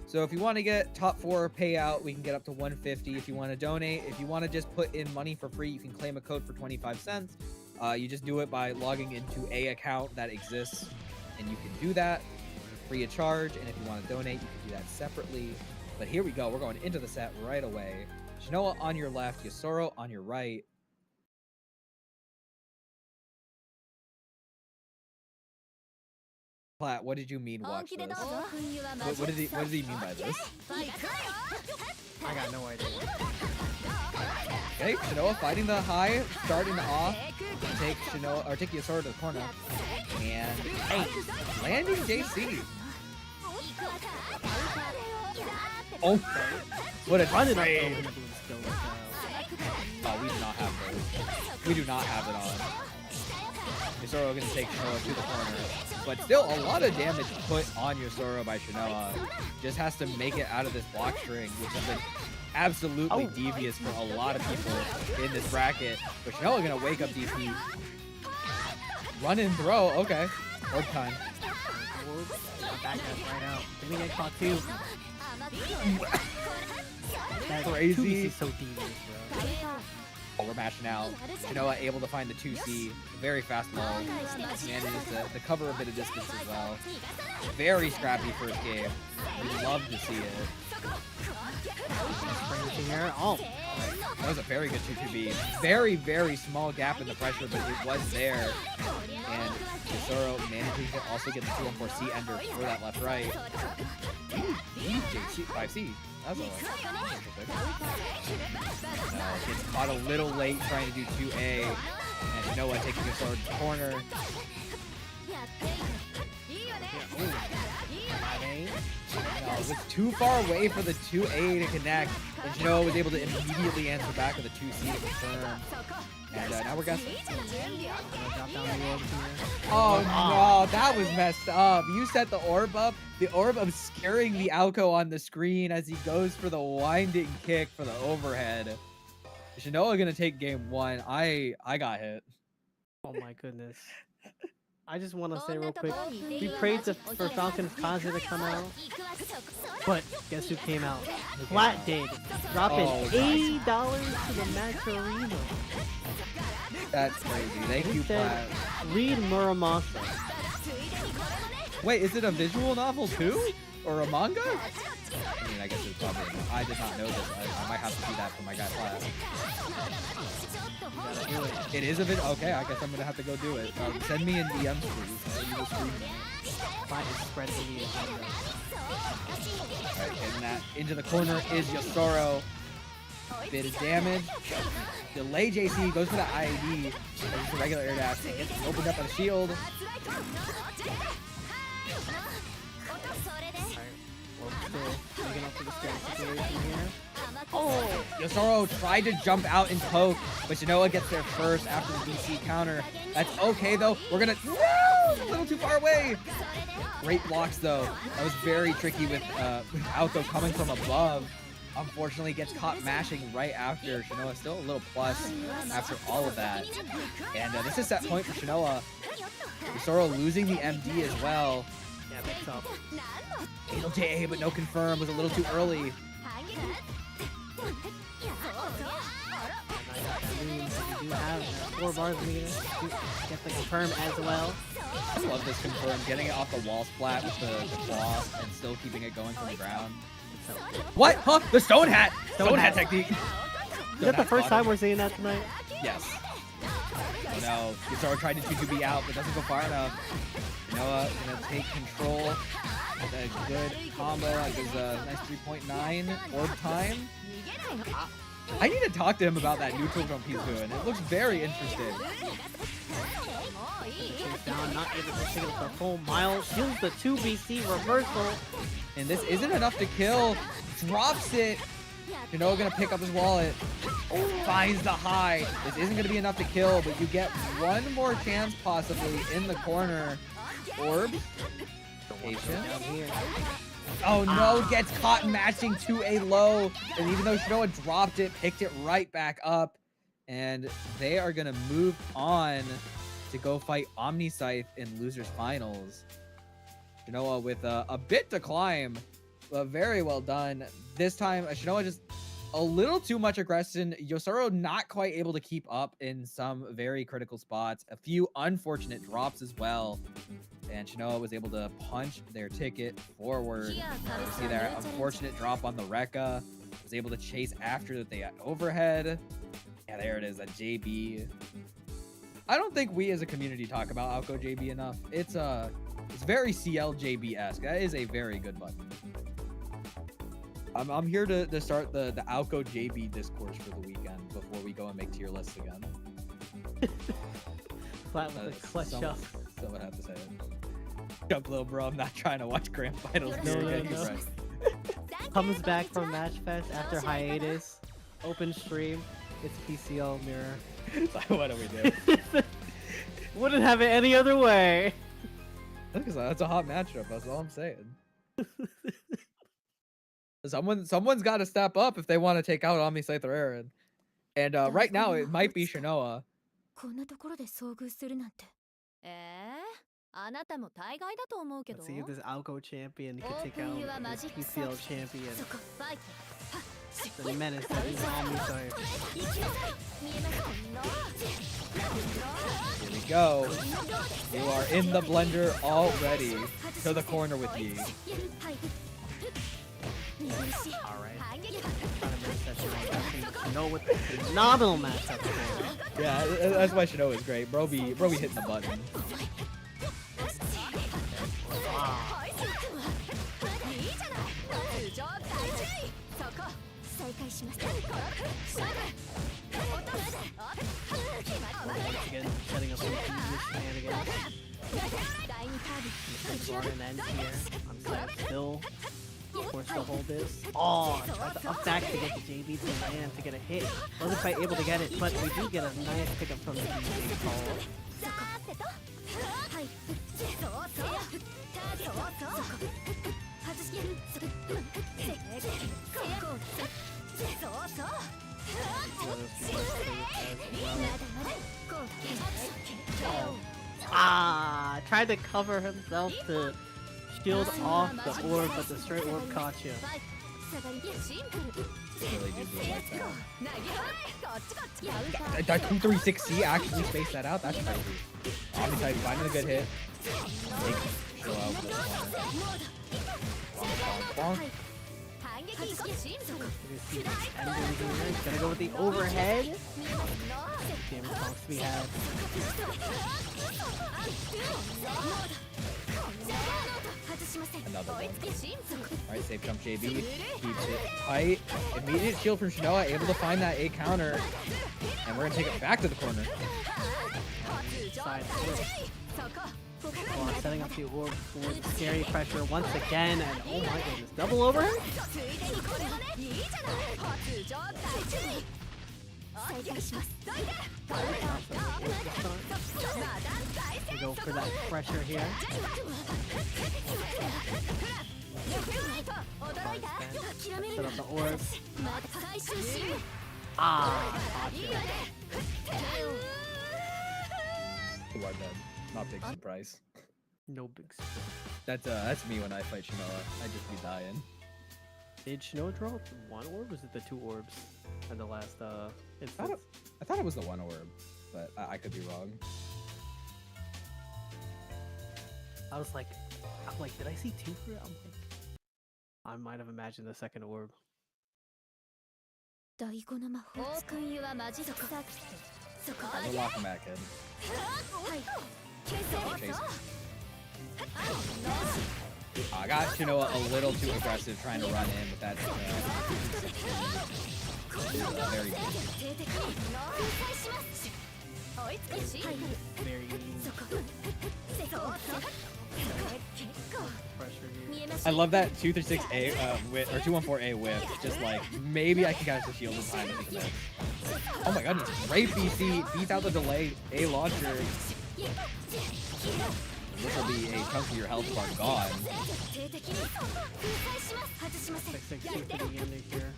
So if you want to get top 4 payout, we can get up to 150. If you want to donate, if you want to just put in money for free, you can claim a code for 25 cents. You just do it by logging into a account that exists, and you can do that free of charge. And if you want to donate, you can do that separately. But here we go. We're going into the set right away. Shinoa on your left, Yosoro on your right. Platt, what did you mean watch this? What did he mean by this? I got no idea. Okay, Shinoa fighting the high, starting off. Take Yosoro to the corner. And hey, landing JC. Oh, what a Running up trade. over the blue skill like Oh, we do not have those. We do not have it on. Yosoro gonna take Shinoa to the corner. But still a lot of damage put on Yosoro by Shinoa. Just has to make it out of this block string, which has been absolutely devious for a lot of people in this bracket. But Shinoa gonna wake up DC. Run and throw, okay. Orb time. back us right out. Did we get caught too? That Crazy. 2BC so devious, bro. Oh, we're mashing out. Shinoa able to find the 2C. Very fast low. Manages to cover a bit of distance as well. Very scrappy first game. We love to see it. Here. Oh, That was a very good 2-2B. Very, very small gap in the pressure, but it was there. And Yosoro managing to also get the 2-1-4C ender for that left-right. JC, 5C. That's all right. Gets caught a little late trying to do 2A. And Shinoa taking Yosoro to the corner. No, it was too far away for the 2A to connect, and Shinoa was able to immediately answer back with a 2C to confirm. And now we're guessing. Oh no, that was messed up. You set the orb up. The orb obscuring the Aoko on the screen as he goes for the winding kick for the overhead. Shinoa gonna take game 1. I got hit. oh my goodness. I just want to say real quick, we prayed for Falcon's Kaiji to come out, but guess who came out? Flat did, dropping $80 to the match arena. That's crazy. Thank you, Flat. Read Muramasa. Wait, is it a visual novel too? Or a manga? I mean, I guess it's probably. I did not know this. I might have to see that for my guy Flat. It is a vid. Okay, I guess I'm gonna have to go do it. Send me in DMs, please. You will stream it. Flat is spreading the agenda. Alright, getting that into the corner is Yosoro. Bit of damage. Delay JC goes for the IAD. Just a regular air dash. Gets opened up on a shield. Oh! Yosoro tried to jump out and poke, but Shinoa gets there first after the DC counter. That's okay though. We're gonna. No! A little too far away. Great blocks though. That was very tricky with Aoko coming from above. Unfortunately, gets caught mashing right after. Shinoa still a little plus after all of that. And this is set point for Shinoa. Yosoro losing the MD as well. Yeah, mix up. Anal JA, but no confirm. Was a little too early. That means you do have 4 bars meter. Get the confirm as well. I love this confirm. Getting it off the wall splat with the claw and still keeping it going from the ground. What? Huh? The stone hat! Stone hat technique! Is that the first time we're seeing that tonight? Yes. Oh no. Yosoro tried to 2-2-B out, but doesn't go far enough. Noah gonna take control. With a good combo. That gives a nice 3.9 orb time. I need to talk to him about that neutral jump he's doing. It looks very interesting. Down, not able to take it the full mile. Shields the 2BC reversal. And this isn't enough to kill. Drops it. Shinoa gonna pick up his wallet. Finds the high. This isn't gonna be enough to kill, but you get one more chance possibly in the corner. Orb. Patient. Oh no, gets caught matching to a low. And even though Shinoa dropped it, picked it right back up. And they are gonna move on to go fight OmniSScythe in losers finals. Shinoa with a bit to climb, but very well done. This time, Shinoa just a little too much aggression. Yosoro not quite able to keep up in some very critical spots. A few unfortunate drops as well. And Shinoa was able to punch their ticket forward. You see that unfortunate drop on the Rekka. Was able to chase after the overhead. Yeah, there it is, a JB. I don't think we as a community talk about Aoko JB enough. It's very Ciel JB-esque. That is a very good button. I'm here to start the Aoko JB discourse for the weekend before we go and make tier lists again. Flat with a clutch up. Someone have to say it. Jump, little bro. I'm not trying to watch grand finals. No. Comes back from Mashfest after hiatus. Open stream. It's PCL mirror. Like, what do we do? Wouldn't have it any other way. That's a hot matchup. That's all I'm saying. Someone's got to step up if they want to take out OmniSScythe or Erin. And right now, it might be Shinoa. Let's see if this Aoko champion can take out this PCL champion. The menace that is OmniSScythe. Here we go. You are in the blender already. To the corner with me. Alright. Shinoa with the phenomenal matchup. Yeah, that's why Shinoa is great. Bro be hitting the button. Once again, setting up some easier shenanigans. An end here. I'm still forced to hold this. Oh, tried to up back to get the JB to land to get a hit. Wasn't quite able to get it, but we do get a nice pickup from the DJ call. Ah, tried to cover himself to shield off the orb, but the straight orb caught you. Really do like that. That 236C actually spaced that out? That's crazy. OmniSScythe finding a good hit. Chill out with the corner. Bonk, bonk. He's gonna go with the overhead. Damn response we had. Another one. Alright, safe jump JB. Keeps it tight. Immediate shield from Shinoa, able to find that A counter. And we're gonna take it back to the corner. Side switch. Well, setting up the orb for the scary pressure once again, and oh my goodness, double overhead? We go for that pressure here. Set up the orb. Ah, gotcha. You are dead. Not big surprise. No big surprise. That's me when I fight Shinoa. I just be dying. Did Shinoa draw one orb? Or was it the two orbs in the last instance? I thought it was the one orb, but I could be wrong. I'm like, did I see two for it? I'm like, I might have imagined the second orb. We're walking back in. I got Shinoa a little too aggressive trying to run in with that. Very good. Very pressure here. I love that 236A whiff or 214A whiff. Just like maybe I can catch the shield in time. Oh my goodness! Great BC beats out the delay A launcher. This will be a chunk of your health bar gone. 662 for the Yina here.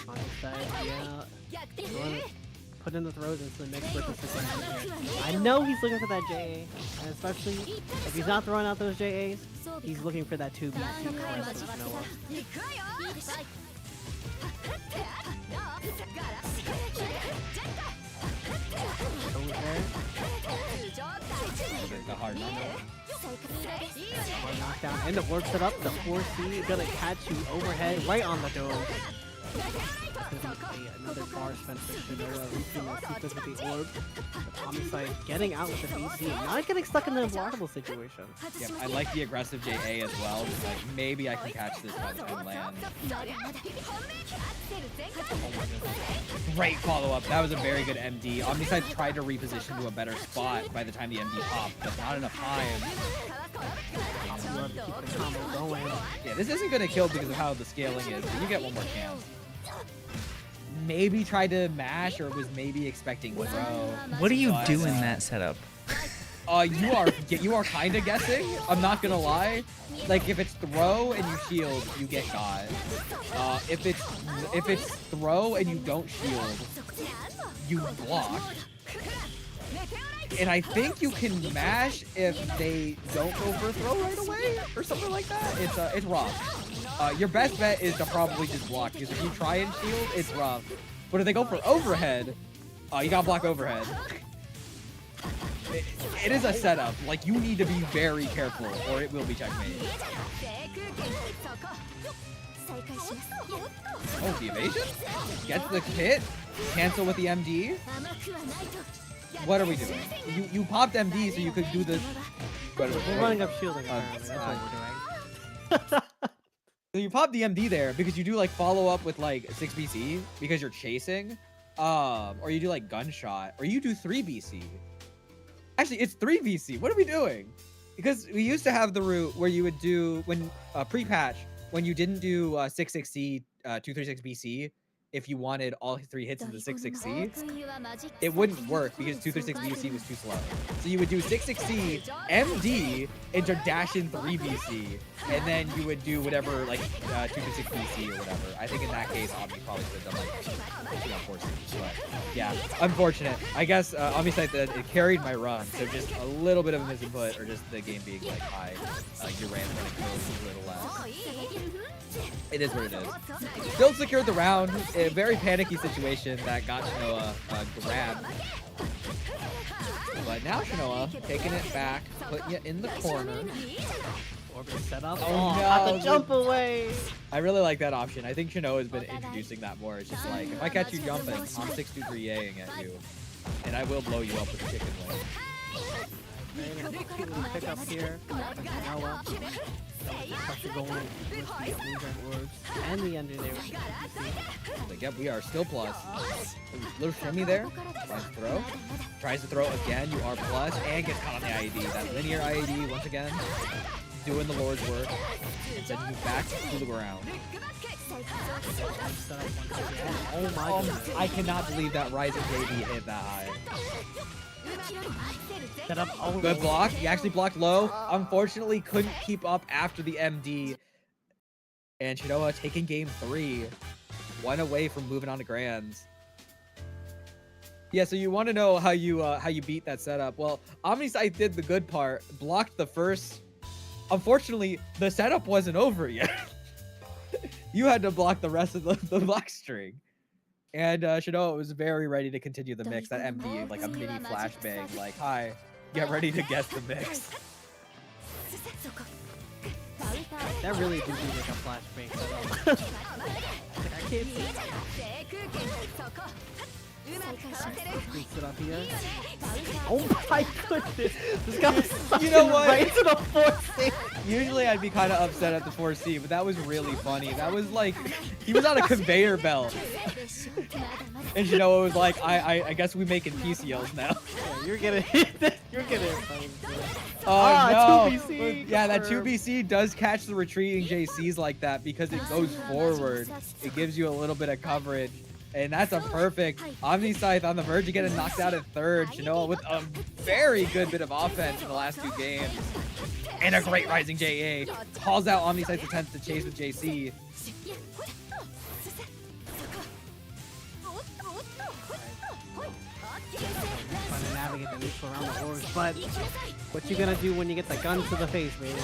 On the side, yeah. Put in the throws into the mix with the situation here. I know he's looking for that JA, and especially if he's not throwing out those JAs, he's looking for that 2BC press with Shinoa. Goes there. The hard One knockdown and the work set up. The 4C gonna catch you overhead right on the dome. Another bar spent for Shinoa, reaching the sequence with the orb. OmniSScythe getting out with the BC, not getting stuck in an unblockable situation. Yep, I like the aggressive JA as well. Just like maybe I can catch this by the time land. Great follow up. That was a very good MD. OmniSScythe tried to reposition to a better spot by the time the MD popped, but not enough time. Love to keep the combo going. Yeah, this isn't gonna kill because of how the scaling is, but you get one more chance. Maybe try to mash, or was maybe expecting throw. What do you do in that setup? You are kind of guessing. I'm not gonna lie. Like if it's throw and you shield, you get got. If it's throw and you don't shield, you block. And I think you can mash if they don't go for a throw right away or something like that. It's rough. Your best bet is to probably just block, because if you try and shield, it's rough. But if they go for overhead, you gotta block overhead. It is a setup. Like, you need to be very careful, or it will be checkmate. Oh, the evasion? Gets the hit. Cancel with the MD. What are we doing? You popped MD so you could do the... We're running up shielding apparently. That's what we're doing. So you pop the MD there because you do like follow up with like 6 BC because you're chasing, or you do like gunshot, or you do 3 BC. Actually, it's 3 BC. What are we doing? Because we used to have the route where you would do when pre-patch when you didn't do 66C 236 BC, if you wanted all 3 hits in the 6-6C, it wouldn't work because 236 VC was too slow. So you would do 6-6C, MD, into dash in 3 VC, and then you would do whatever, like 2-6 VC or whatever. I think in that case, Omni probably would have done like 4 Cs. But yeah, unfortunate. I guess OmniSScythe, it carried my run, so just a little bit of a misinput, or just the game being like high. Your ramp kills a little less. It is what it is. Still secured the round. A very panicky situation that got Shinoa grabbed. But now Shinoa taking it back, putting you in the corner. Orbit set up. Oh, no. Got the jump away. I really like that option. I think Shinoa has been introducing that more. It's just like, if I catch you jumping, I'm 623-ing at you, and I will blow you up with a chicken wing. Pick up here. And the under there. Like, yep, we are still plus. Little shimmy there. Tries to throw. Tries to throw again. You are plus and gets caught on the IED. That linear IED once again. Doing the Lord's work. Sending you back to the ground. Oh my god. I cannot believe that Rising JV hit that high. Set up. Oh, Good block. He actually blocked low. Unfortunately, couldn't keep up after the MD. And Shinoa taking game 3. 1 away from moving on to grands. Yeah, so you want to know how you beat that setup. Well, OmniSScythe did the good part. Blocked the first. Unfortunately, the setup wasn't over yet. You had to block the rest of the block string. And Shinoa was very ready to continue the mix. That MD, like a mini flashbang, like, hi, get ready to guess the mix. That really did be like a flashbang. I can't see. Sit up here. Oh my goodness! This guy was You know what? right to the 4C. Usually I'd be kind of upset at the 4C, but that was really funny. That was like, he was on a conveyor belt. And Shinoa was like, I guess we making PCLs now. Yeah, you're gonna hit this. You're gonna hit Oh no! 2BC. Yeah, that 2BC does catch the retreating JCs like that because it goes forward. It gives you a little bit of coverage. And that's a perfect OmniSScythe on the verge of getting knocked out at 3rd. Shinoa with a very good bit of offense in the last 2 games. And a great rising JA. Calls out OmniSScythe's attempts to chase with JC. Trying to navigate the neutral around the orbs, but what you gonna do when you get the gun to the face, man?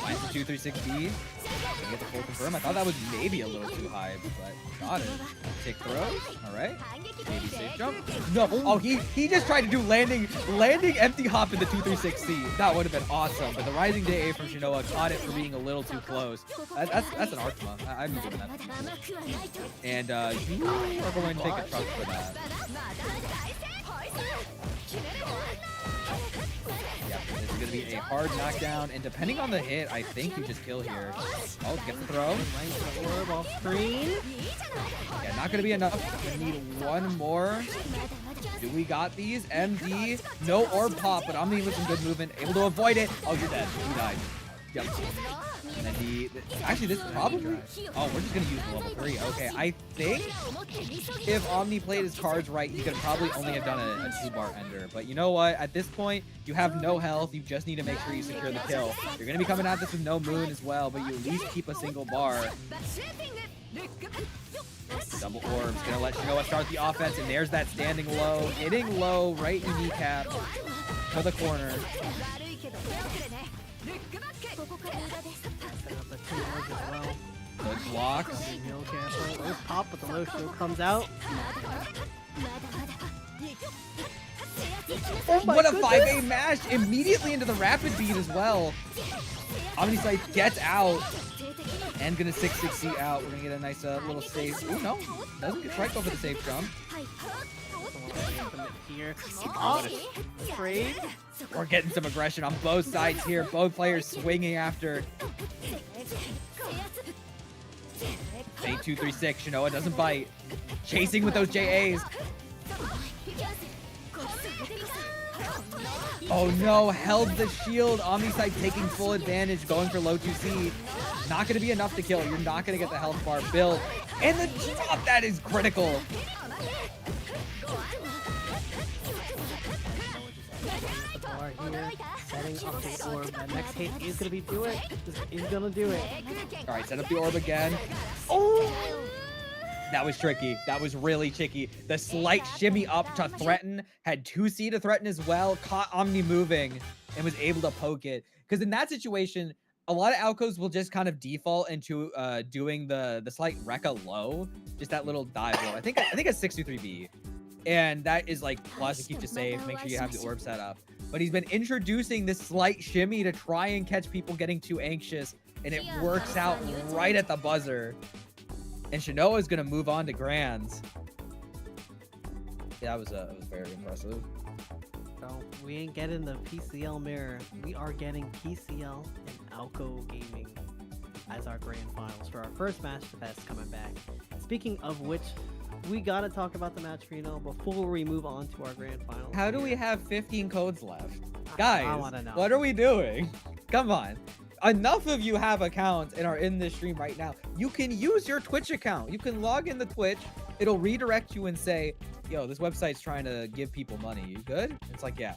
Finds the 236B. Get the full confirm. I thought that was maybe a little too high, but got it. Take throws. All right. Maybe safe jump. No. Oh, he just tried to do landing empty hop in the 236C. That would have been awesome. But the rising JA from Shinoa caught it for being a little too close. That's an Arhkma. I'm giving that to you. And you are going to take a trunk for that. Yeah, this is going to be a hard knockdown, and depending on the hit, I think you just kill here. Oh, get the throw. Right to the orb off screen. Yeah, not going to be enough. We need 1 more. Do we got these? MD. No orb pop, but Omni with some good movement. Able to avoid it. Oh, you're dead. You died. Yep. And then actually, this probably... Oh, we're just going to use the level 3. Okay, I think if Omni played his cards right, he could probably only have done a 2-bar ender. But you know what? At this point, you have no health. You just need to make sure you secure the kill. You're going to be coming at this with no moon as well, but you at least keep a single bar. Double orbs. Going to let Shinoa start the offense, and there's that standing low. Hitting low right in kneecap to the corner. Good blocks. Those pop, but the low shield comes out. Oh what a 5A mash! Immediately into the rapid beat as well. OmniSScythe gets out. And gonna 6-6C out. We're gonna get a nice little safe. Oh no, doesn't get right over the safe jump. Here. Oh, trade. We're getting some aggression on both sides here. Both players swinging after. Fade 236. Shinoa doesn't bite. Chasing with those JAs. Oh no, held the shield. OmniSScythe taking full advantage, going for low 2C. not going to be enough to kill. You're not going to get the health bar build. And the drop, that is critical. Bar here, setting up the orb. That next hit is gonna do it. Is gonna do it. All right, set up the orb again. Oh! That was tricky. That was really tricky. The slight shimmy up to threaten, had 2C to threaten as well, caught Omni moving, and was able to poke it. Because in that situation, a lot of Aokos will just kind of default into doing the slight Rekka low, just that little dive low. I think a 623B. And that is like plus to keep you safe. Make sure you have the orb set up. But he's been introducing this slight shimmy to try and catch people getting too anxious, and it works out right at the buzzer. And Shinoa is gonna move on to Grands. Yeah, that was very impressive. So we ain't getting the PCL mirror. We are getting PCL and Aoko Gaming as our grand finals for our first Mashfest coming back. Speaking of which, we gotta talk about the match final before we move on to our grand finals. How do we have 15 codes left? Guys, I wanna know. What are we doing? Come on. Enough of you have accounts and are in this stream right now. You can use your Twitch account. You can log into Twitch. It'll redirect you and say, yo, this website's trying to give people money. You good? It's like, yeah.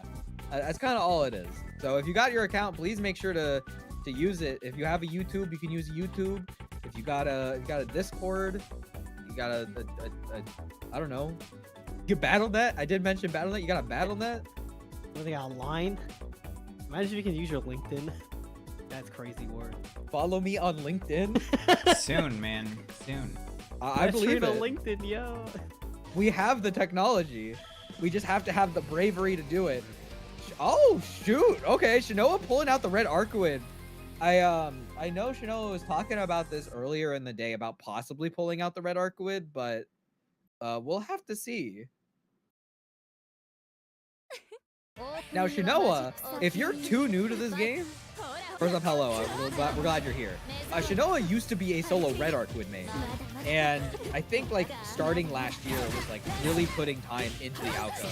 That's kind of all it is. So if you got your account, please make sure to use it. If you have a YouTube, you can use YouTube. If you got a Discord, you got a I don't know. You BattleNet? I did mention BattleNet. You got a BattleNet? What, they got online? Imagine if you can use your LinkedIn. That's crazy word. Follow me on LinkedIn. Soon, man. Soon. I believe it. LinkedIn, yo. We have the technology. We just have to have the bravery to do it. Oh, shoot. Okay, Shinoa pulling out the red Arcueid. I know Shinoa was talking about this earlier in the day about possibly pulling out the red Arcueid, but we'll have to see. Now, Shinoa, if you're too new to this game, first off, hello. We're glad you're here. Shinoa used to be a solo red Arcueid main, and I think like starting last year was like really putting time into the Aoko.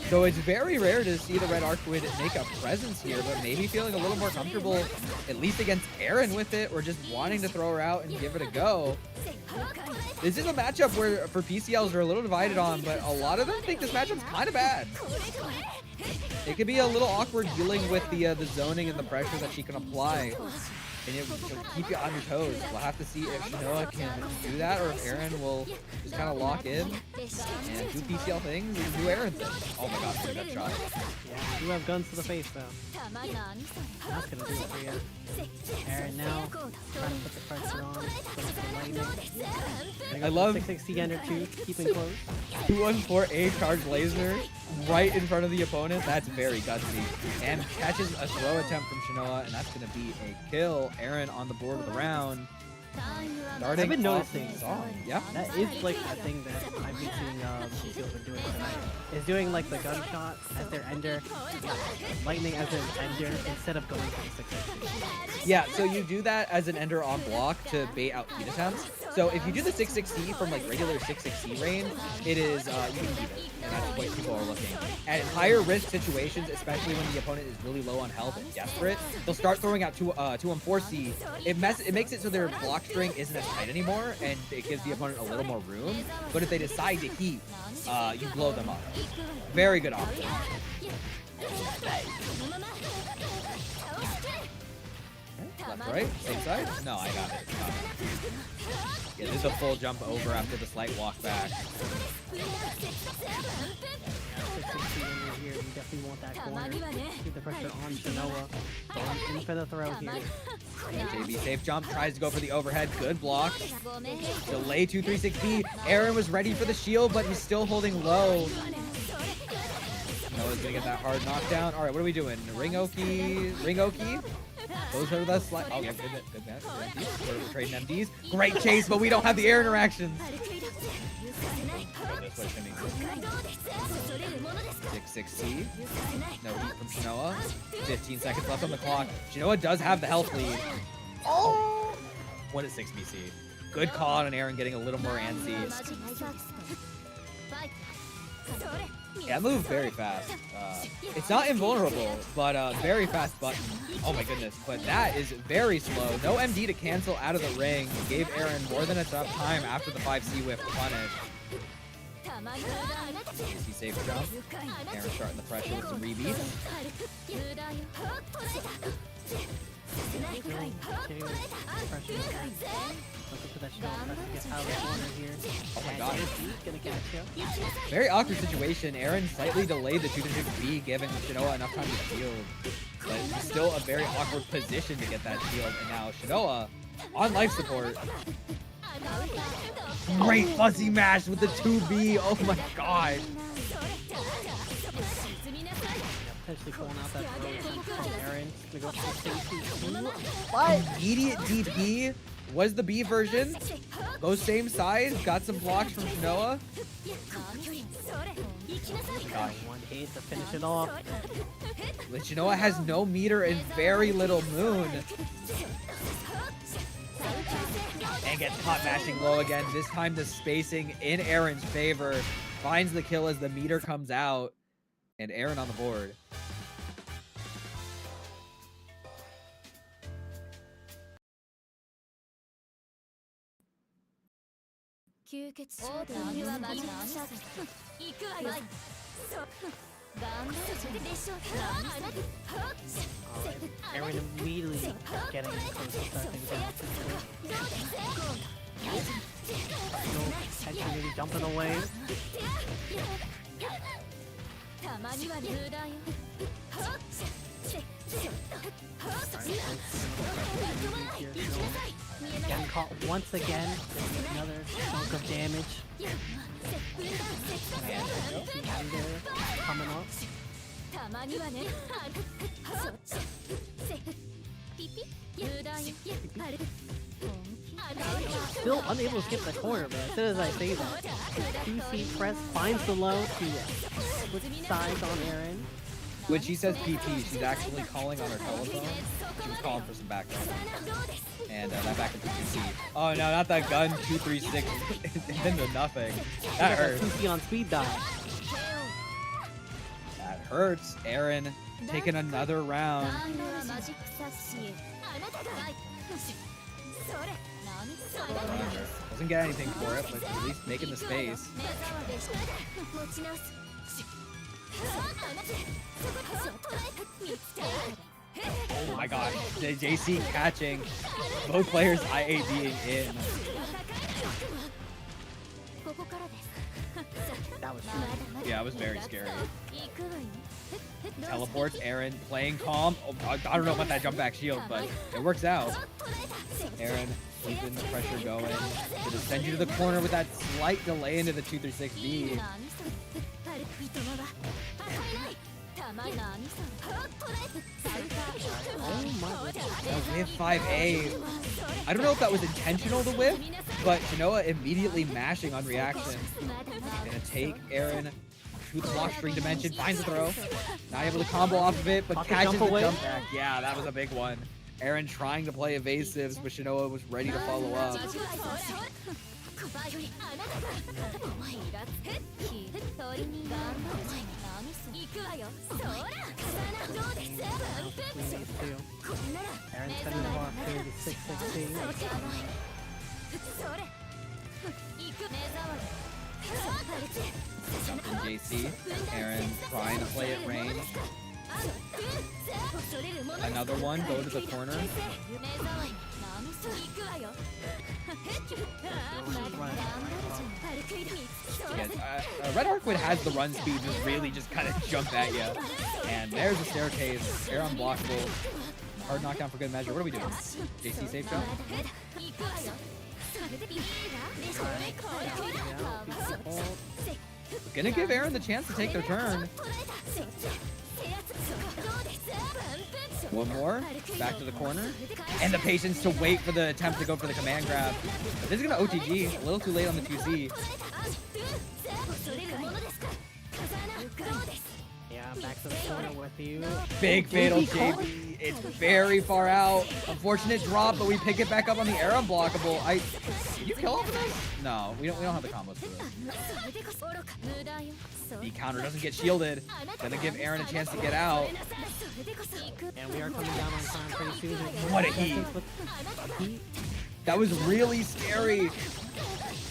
So it's very rare to see the red Arcueid make a presence here, but maybe feeling a little more comfortable, at least against Erin with it, or just wanting to throw her out and give it a go. This is a matchup where for PCLs are a little divided on, but a lot of them think this matchup's kind of bad. It could be a little awkward dealing with the zoning and the pressure that she can apply, and it'll keep you on your toes. We'll have to see if Shinoa can do that, or if Erin will just kind of lock in and do PCL things and do Erin things. Oh my gosh, look at that shot. Yeah, you have guns to the face though. That's gonna do it for you. Erin now trying to put the pressure on. Put up the lightning. I love 660 ender 2, keeping close. 214A charge laser right in front of the opponent. That's very gutsy. And catches a throw attempt from Shinoa, and that's going to be a kill. Erin on the board with the round. I've been noticing. Yeah. That is like a thing that I've been seeing people been doing tonight. Is doing like the gunshot as their ender, lightning as their ender, instead of going for the 660. Yeah, so you do that as an ender on block to bait out heat attempts. So if you do the 660 from like regular 660 range, it is, you can keep it. And that's what people are looking. At higher risk situations, especially when the opponent is really low on health and desperate, they'll start throwing out 214C. It makes it so their block string isn't as tight anymore, and it gives the opponent a little more room. But if they decide to heat, you blow them up. Very good option. Left, right, same side? No, I got it. Yeah, this is a full jump over after the slight walk back. 660 ender here, you definitely want that corner. Keep the pressure on Shinoa. Going in for the throw here. JB safe jump, tries to go for the overhead. Good block. Delay 236B. Erin was ready for the shield, but he's still holding low. Noah's gonna get that hard knockdown. All right, what are we doing? Ring Oki? Those are the slide. Oh, yeah, good match. We're trading MDs. Great chase, but we don't have the air interactions. 6-6C. No heat from Shinoa. 15 seconds left on the clock. Shinoa does have the health lead. Oh! 1-6BC. Good call on Erin getting a little more antsy. Yeah, move very fast. It's not invulnerable, but very fast button. Oh my goodness, but that is very slow. No MD to cancel out of the ring. Gave Erin more than enough time after the 5C whiff to punish. He safe jump. Erin starting the pressure with some rebeats. Oh my god. Very awkward situation. Erin slightly delayed the 2-6B, giving Shinoa enough time to shield. But it's still a very awkward position to get that shield. And now Shinoa on life support. Great fuzzy mash with the 2B. Oh my god. Potentially pulling out that throw from Erin to go for But immediate DP was the B version. Those same size. Got some blocks from Shinoa. gosh. One hit to finish it off. But Shinoa has no meter and very little moon. And gets caught mashing low again. This time the spacing in Erin's favor. Finds the kill as the meter comes out. And Erin on the board. Erin immediately getting close to starting down. Actually really jumping away. Getting caught once again. Another chunk of damage. Coming up. Still unable to skip the corner, but as soon as I say that, 2C press finds the low to switch sides on Erin. When she says PT, she's actually calling on her telephone. She was calling for some backup. And that backup is PT. Oh no, not that gun 236 into nothing. That hurts. 2C on speed dive. That hurts. Erin taking another round. Doesn't get anything for it, but at least making the space. Oh my gosh, the JC catching, both players IADing in. That was true. Yeah, it was very scary. Teleports, Erin playing calm. Oh, I don't know about that jump back shield, but it works out. Erin keeping the pressure going. Gonna send you to the corner with that slight delay into the 236B. Oh my god. Whiff 5A. I don't know if that was intentional to whiff, but Shinoa immediately mashing on reaction. Gonna take Erin to the block string dimension, finds the throw. Not able to combo off of it, but catches the jump back. Yeah, that was a big one. Erin trying to play evasives, but Shinoa was ready to follow up. Erin sending the bar through the 616. Jumping JC. Erin trying to play at range. Another one, go to the corner. Yeah, Red Arcueid has the run speed to really just kind of jump at you. And there's a staircase. Air unblockable. Hard knockdown for good measure. What are we doing? JC safe jump? Gonna give Erin the chance to take their turn. One more. Back to the corner. And the patience to wait for the attempt to go for the command grab. But this is going to OTG. A little too late on the 2C. Yeah, back to the corner with you. Big fatal JB. It's very far out. Unfortunate drop, but we pick it back up on the air unblockable. Did you kill him for this? No, we don't have the combos for this. The counter doesn't get shielded. Gonna give Erin a chance to get out. And we are coming down on time pretty soon. What a heat. That was really scary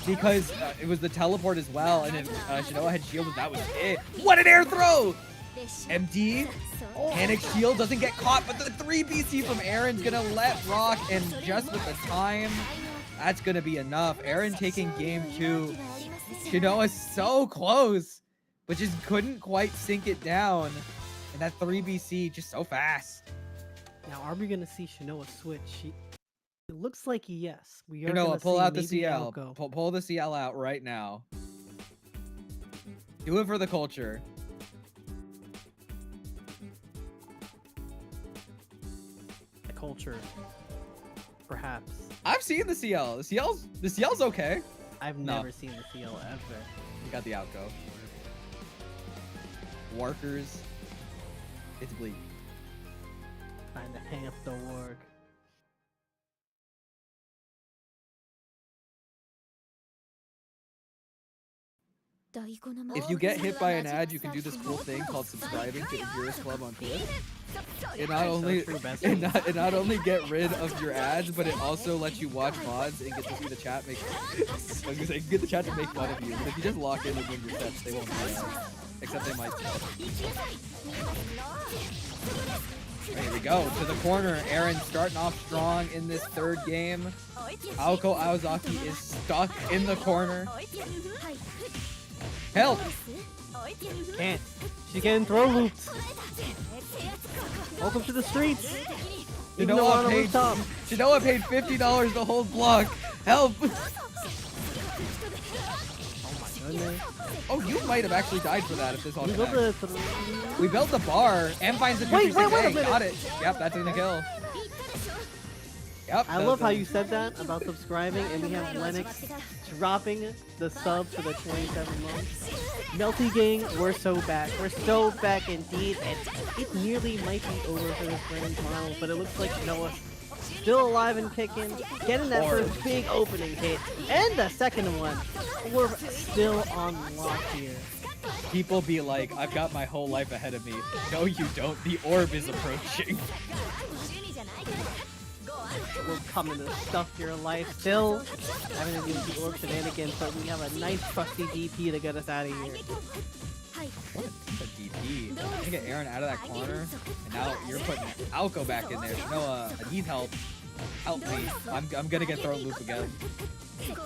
because it was the teleport as well, and if Shinoa had shielded, that was it. What an air throw! MD, panic shield doesn't get caught, but the 3BC from Erin's gonna let rock, and just with the time, that's gonna be enough. Erin taking game 2. Shinoa's so close, but just couldn't quite sink it down. And that 3BC just so fast. Now, are we gonna see Shinoa switch? It looks like yes. We are Shinoa, gonna pull see out the maybe CL. Aoko. Pull the CL out right now. Do it for the culture. The culture, perhaps. I've seen the CL. The CL's okay. I've No. never seen the CL ever. You got the Aoko. Workers. It's bleak. Time to hang up the work. If you get hit by an ad, you can do this cool thing called subscribing to ImpurestClub on Twitch. It not only get rid of your ads, but it also lets you watch VODs and get to see the chat make. I was gonna say, get the chat to make fun of you. But if you just lock in and win your sets, they won't do that. Except they might. There we go to the corner. Erin starting off strong in this third game. Aoko Aozaki is stuck in the corner. Help! Can't. She's getting throw looped. Welcome to the streets. Even though we're on a rooftop. Shinoa paid $50 to hold block. Help! Oh my goodness. Oh, you might have actually died for that if this all We go connects. to the We built the bar. M finds the Wait, 236. wait a Hey, minute. got it. Yep, that's gonna kill. Yep. I love how you said that about subscribing, and we have Lennox dropping the sub for the 27 months. Melty gang, we're so back. We're so back indeed, and it nearly might be over for this grand final, but it looks like Shinoa still alive and kicking, getting that first big opening hit, and the second one. We're still on lock here. People be like, I've got my whole life ahead of me. No, you don't. The orb is approaching. We're coming to stuff your life. Still having to do the orb shenanigans, but we have a nice trusty DP to get us out of here. What a DP. I'm gonna get Erin out of that corner, and now you're putting Aoko back in there. Shinoa, I need help. Help me. I'm gonna get thrown loop again.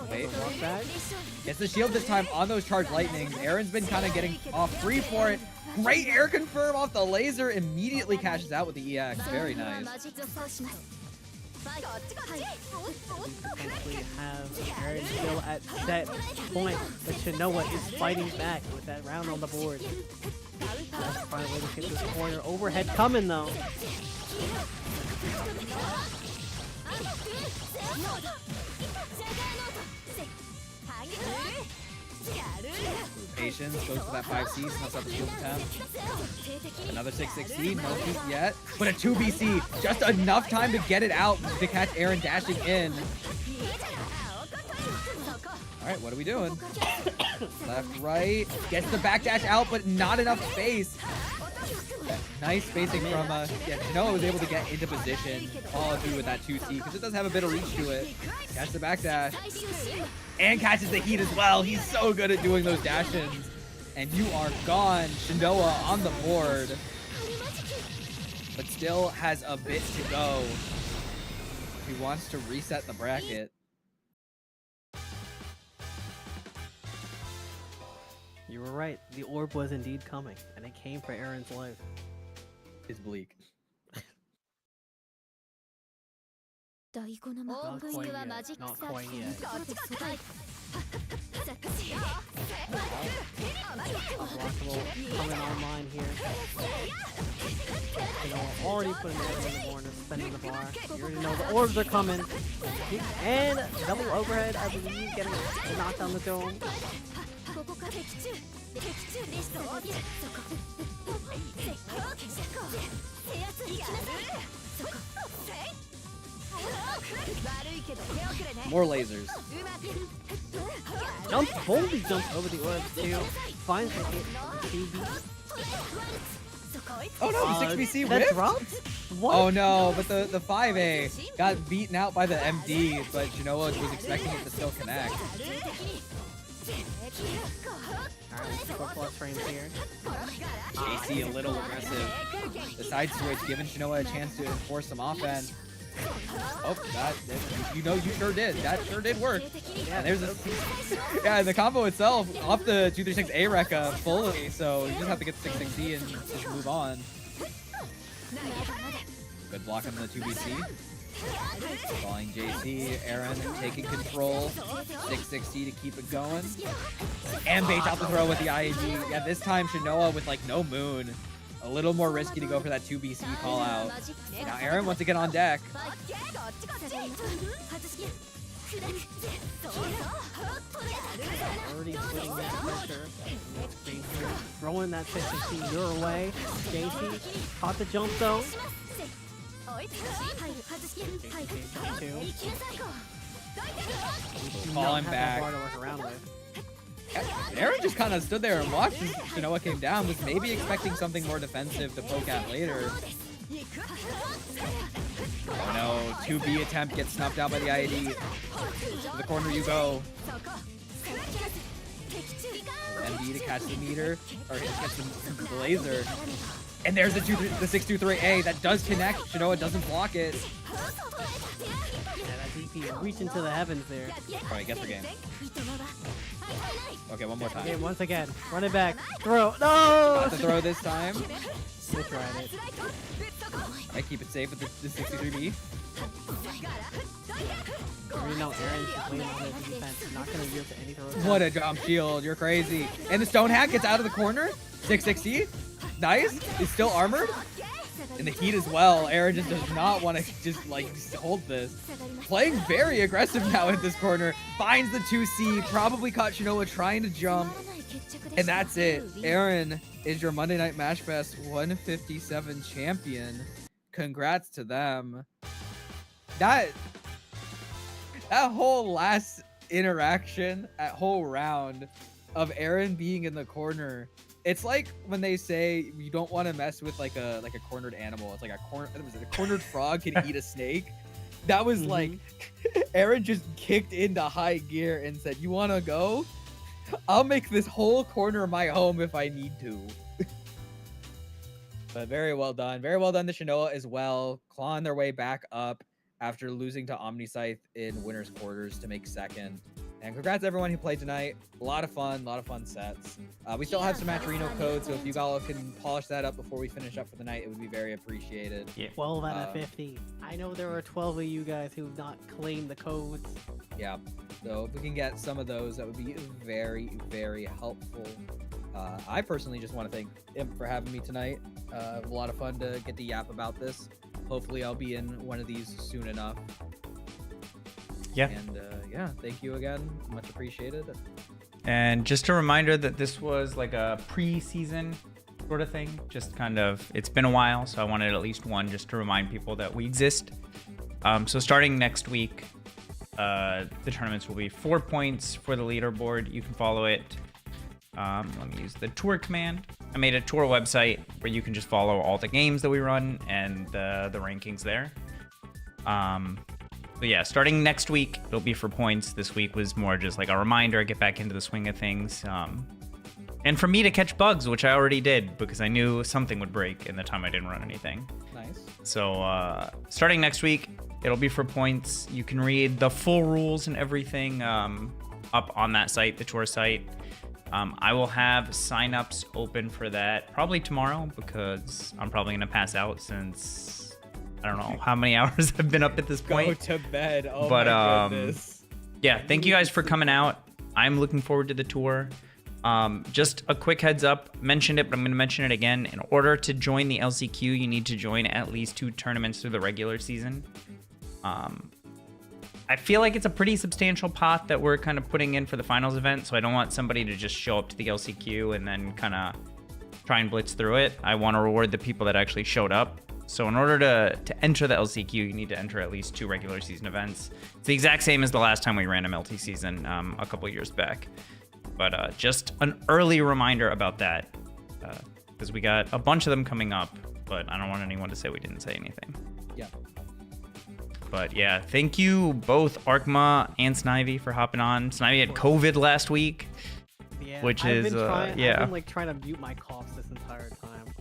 Wait. Gets the shield this time on those charged lightnings. Erin's been kind of getting off free for it. Great air confirm off the laser. Immediately cashes out with the EX. Very nice. Potentially have Erin still at that point, but Shinoa is fighting back with that round on the board. Let's find a way to hit this corner. Overhead coming though. Patience goes for that 5C, snuffs out the shield attempt. Another 660, no peek yet. But a 2BC, just enough time to get it out to catch Erin dashing in. Alright, what are we doing? Left, right. Gets the backdash out, but not enough space. Nice spacing from Shinoa was able to get into position. Follow through with that 2C because it does have a bit of reach to it. Catch the backdash. And catches the heat as well. He's so good at doing those dash-ins. And you are gone. Shinoa on the board. But still has a bit to go. He wants to reset the bracket. You were right. The orb was indeed coming, and it came for Erin's life. It's bleak. Not quite yet. Not quite yet. Unblockable coming online here. You know, already putting Erin in the corner, spending the bar. You already know the orbs are coming. And double overhead, I believe, getting knocked on the dome. More lasers. Boldly jumps over the orbs too. Finds the hit. 2B. Oh no, the 6BC That ripped? dropped? What? Oh no, but the 5A got beaten out by the MD, but Shinoa was expecting it to still connect. Alright, let's go plus frames here. JC a little aggressive. The side switch giving Shinoa a chance to enforce some offense. Oh, you sure did. That sure did work. Yeah, there's a yeah, the combo itself off the 236 Arhkma fully, so you just have to get 66D and just move on. Good block on the 2BC. Falling JC, Erin taking control. 660 to keep it going. And baits out the throw with the IAG. Yeah, this time Shinoa with like no moon. A little more risky to go for that 2BC call out. Now Erin wants to get on deck. Already putting that pressure. Throwing that 660 your way. JC caught the jump though. Call him back. To work around with. Erin just kind of stood there and watched as Shinoa came down, was maybe expecting something more defensive to poke at later. Oh no, 2B attempt gets snuffed out by the IAD. To the corner you go. MD to catch the meter, or to catch the laser. And there's the 623A that does connect. Shinoa doesn't block it. Yeah, that DP reaching to the heavens there. Alright, guess for game. Okay, one more time. Okay, once again, run it back. Throw. No! Not to throw this time. They tried it. I keep it safe with the 63B. You know, Erin's playing on the defense. Not gonna yield to any throw. What a jump shield. You're crazy. And the stone hack gets out of the corner. 660. Nice. He's still armored. In the heat as well. Erin just does not want to just hold this. Playing very aggressive now at this corner. Finds the 2C. Probably caught Shinoa trying to jump. And that's it. Erin is your Monday Night Mashfest 157 champion. Congrats to them. That whole last interaction, that whole round of Erin being in the corner, it's like when they say you don't want to mess with like a cornered animal. It's like a cornered frog can eat a snake. That was like Erin just kicked into high gear and said, "You want to go? I'll make this whole corner my home if I need to." But very well done. Very well done to Shinoa as well, clawing their way back up after losing to OmniSScythe in winner's quarters to make second. And congrats to everyone who played tonight. A lot of fun sets. We still have some Maturino code, so if you all can polish that up before we finish up for the night, it would be very appreciated. Yeah. 12 out of 50. I know there are 12 of you guys who've not claimed the codes. Yeah, so if we can get some of those, that would be very, very helpful. I personally just want to thank Imp for having me tonight. A lot of fun to get to yap about this. Hopefully I'll be in one of these soon enough. Yeah. And yeah, thank you again. Much appreciated. And just a reminder that this was like a pre-season sort of thing. Just kind of, it's been a while, so I wanted at least one just to remind people that we exist. So starting next week, the tournaments will be 4 points for the leaderboard. You can follow it. Let me use the tour command. I made a tour website where you can just follow all the games that we run and the rankings there. But yeah, starting next week, it'll be for points. This week was more just like a reminder, get back into the swing of things. And for me to catch bugs, which I already did because I knew something would break in the time I didn't run anything. Nice. So starting next week, it'll be for points. You can read the full rules and everything up on that site, the tour site. I will have signups open for that probably tomorrow because I'm probably going to pass out since I don't know how many hours I've been up at this point. Go to bed. Oh but, my goodness. Yeah, thank you guys for coming out. I'm looking forward to the tour. Just a quick heads up, mentioned it, but I'm going to mention it again. In order to join the LCQ, you need to join at least 2 tournaments through the regular season. I feel like it's a pretty substantial pot that we're kind of putting in for the finals event, so I don't want somebody to just show up to the LCQ and then kind of try and blitz through it. I want to reward the people that actually showed up. So in order to enter the LCQ, you need to enter at least 2 regular season events. It's the exact same as the last time we ran a Melty season a couple years back. But just an early reminder about that, because we got a bunch of them coming up, but I don't want anyone to say we didn't say anything. Yeah. But yeah, thank you both Arhkma and Snivy for hopping on. Snivy had COVID last week, Yeah, which I've is been trying, yeah. I've been like trying to mute my coughs this entire time.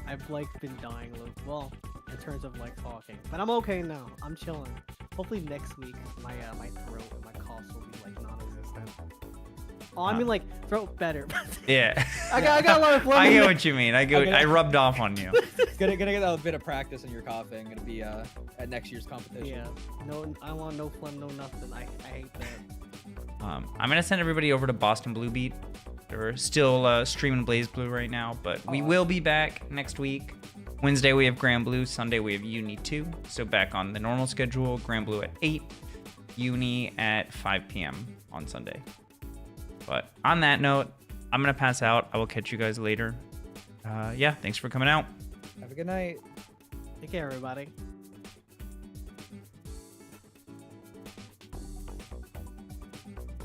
I've like been dying a little, well, in terms of like talking, but I'm okay now. I'm chilling. Hopefully next week my my throat and my coughs will be like non-existent. Oh, I mean like throat better. Yeah. I got a lot of phlegm. I get what you mean. I rubbed off on you. Gonna get a bit of practice in your coughing. Gonna be at next year's competition. Yeah. No, I want no phlegm, no nothing. I hate that. I'm gonna send everybody over to Boston Blue Beat. They're still streaming Blaze Blue right now, but we will be back next week. Wednesday we have Grand Blue. Sunday we have Uni 2. So back on the normal schedule. Grand Blue at 8. Uni at 5 p.m. on Sunday. But on that note, I'm gonna pass out. I will catch you guys later. Yeah, thanks for coming out. Have a good night. Take care, everybody.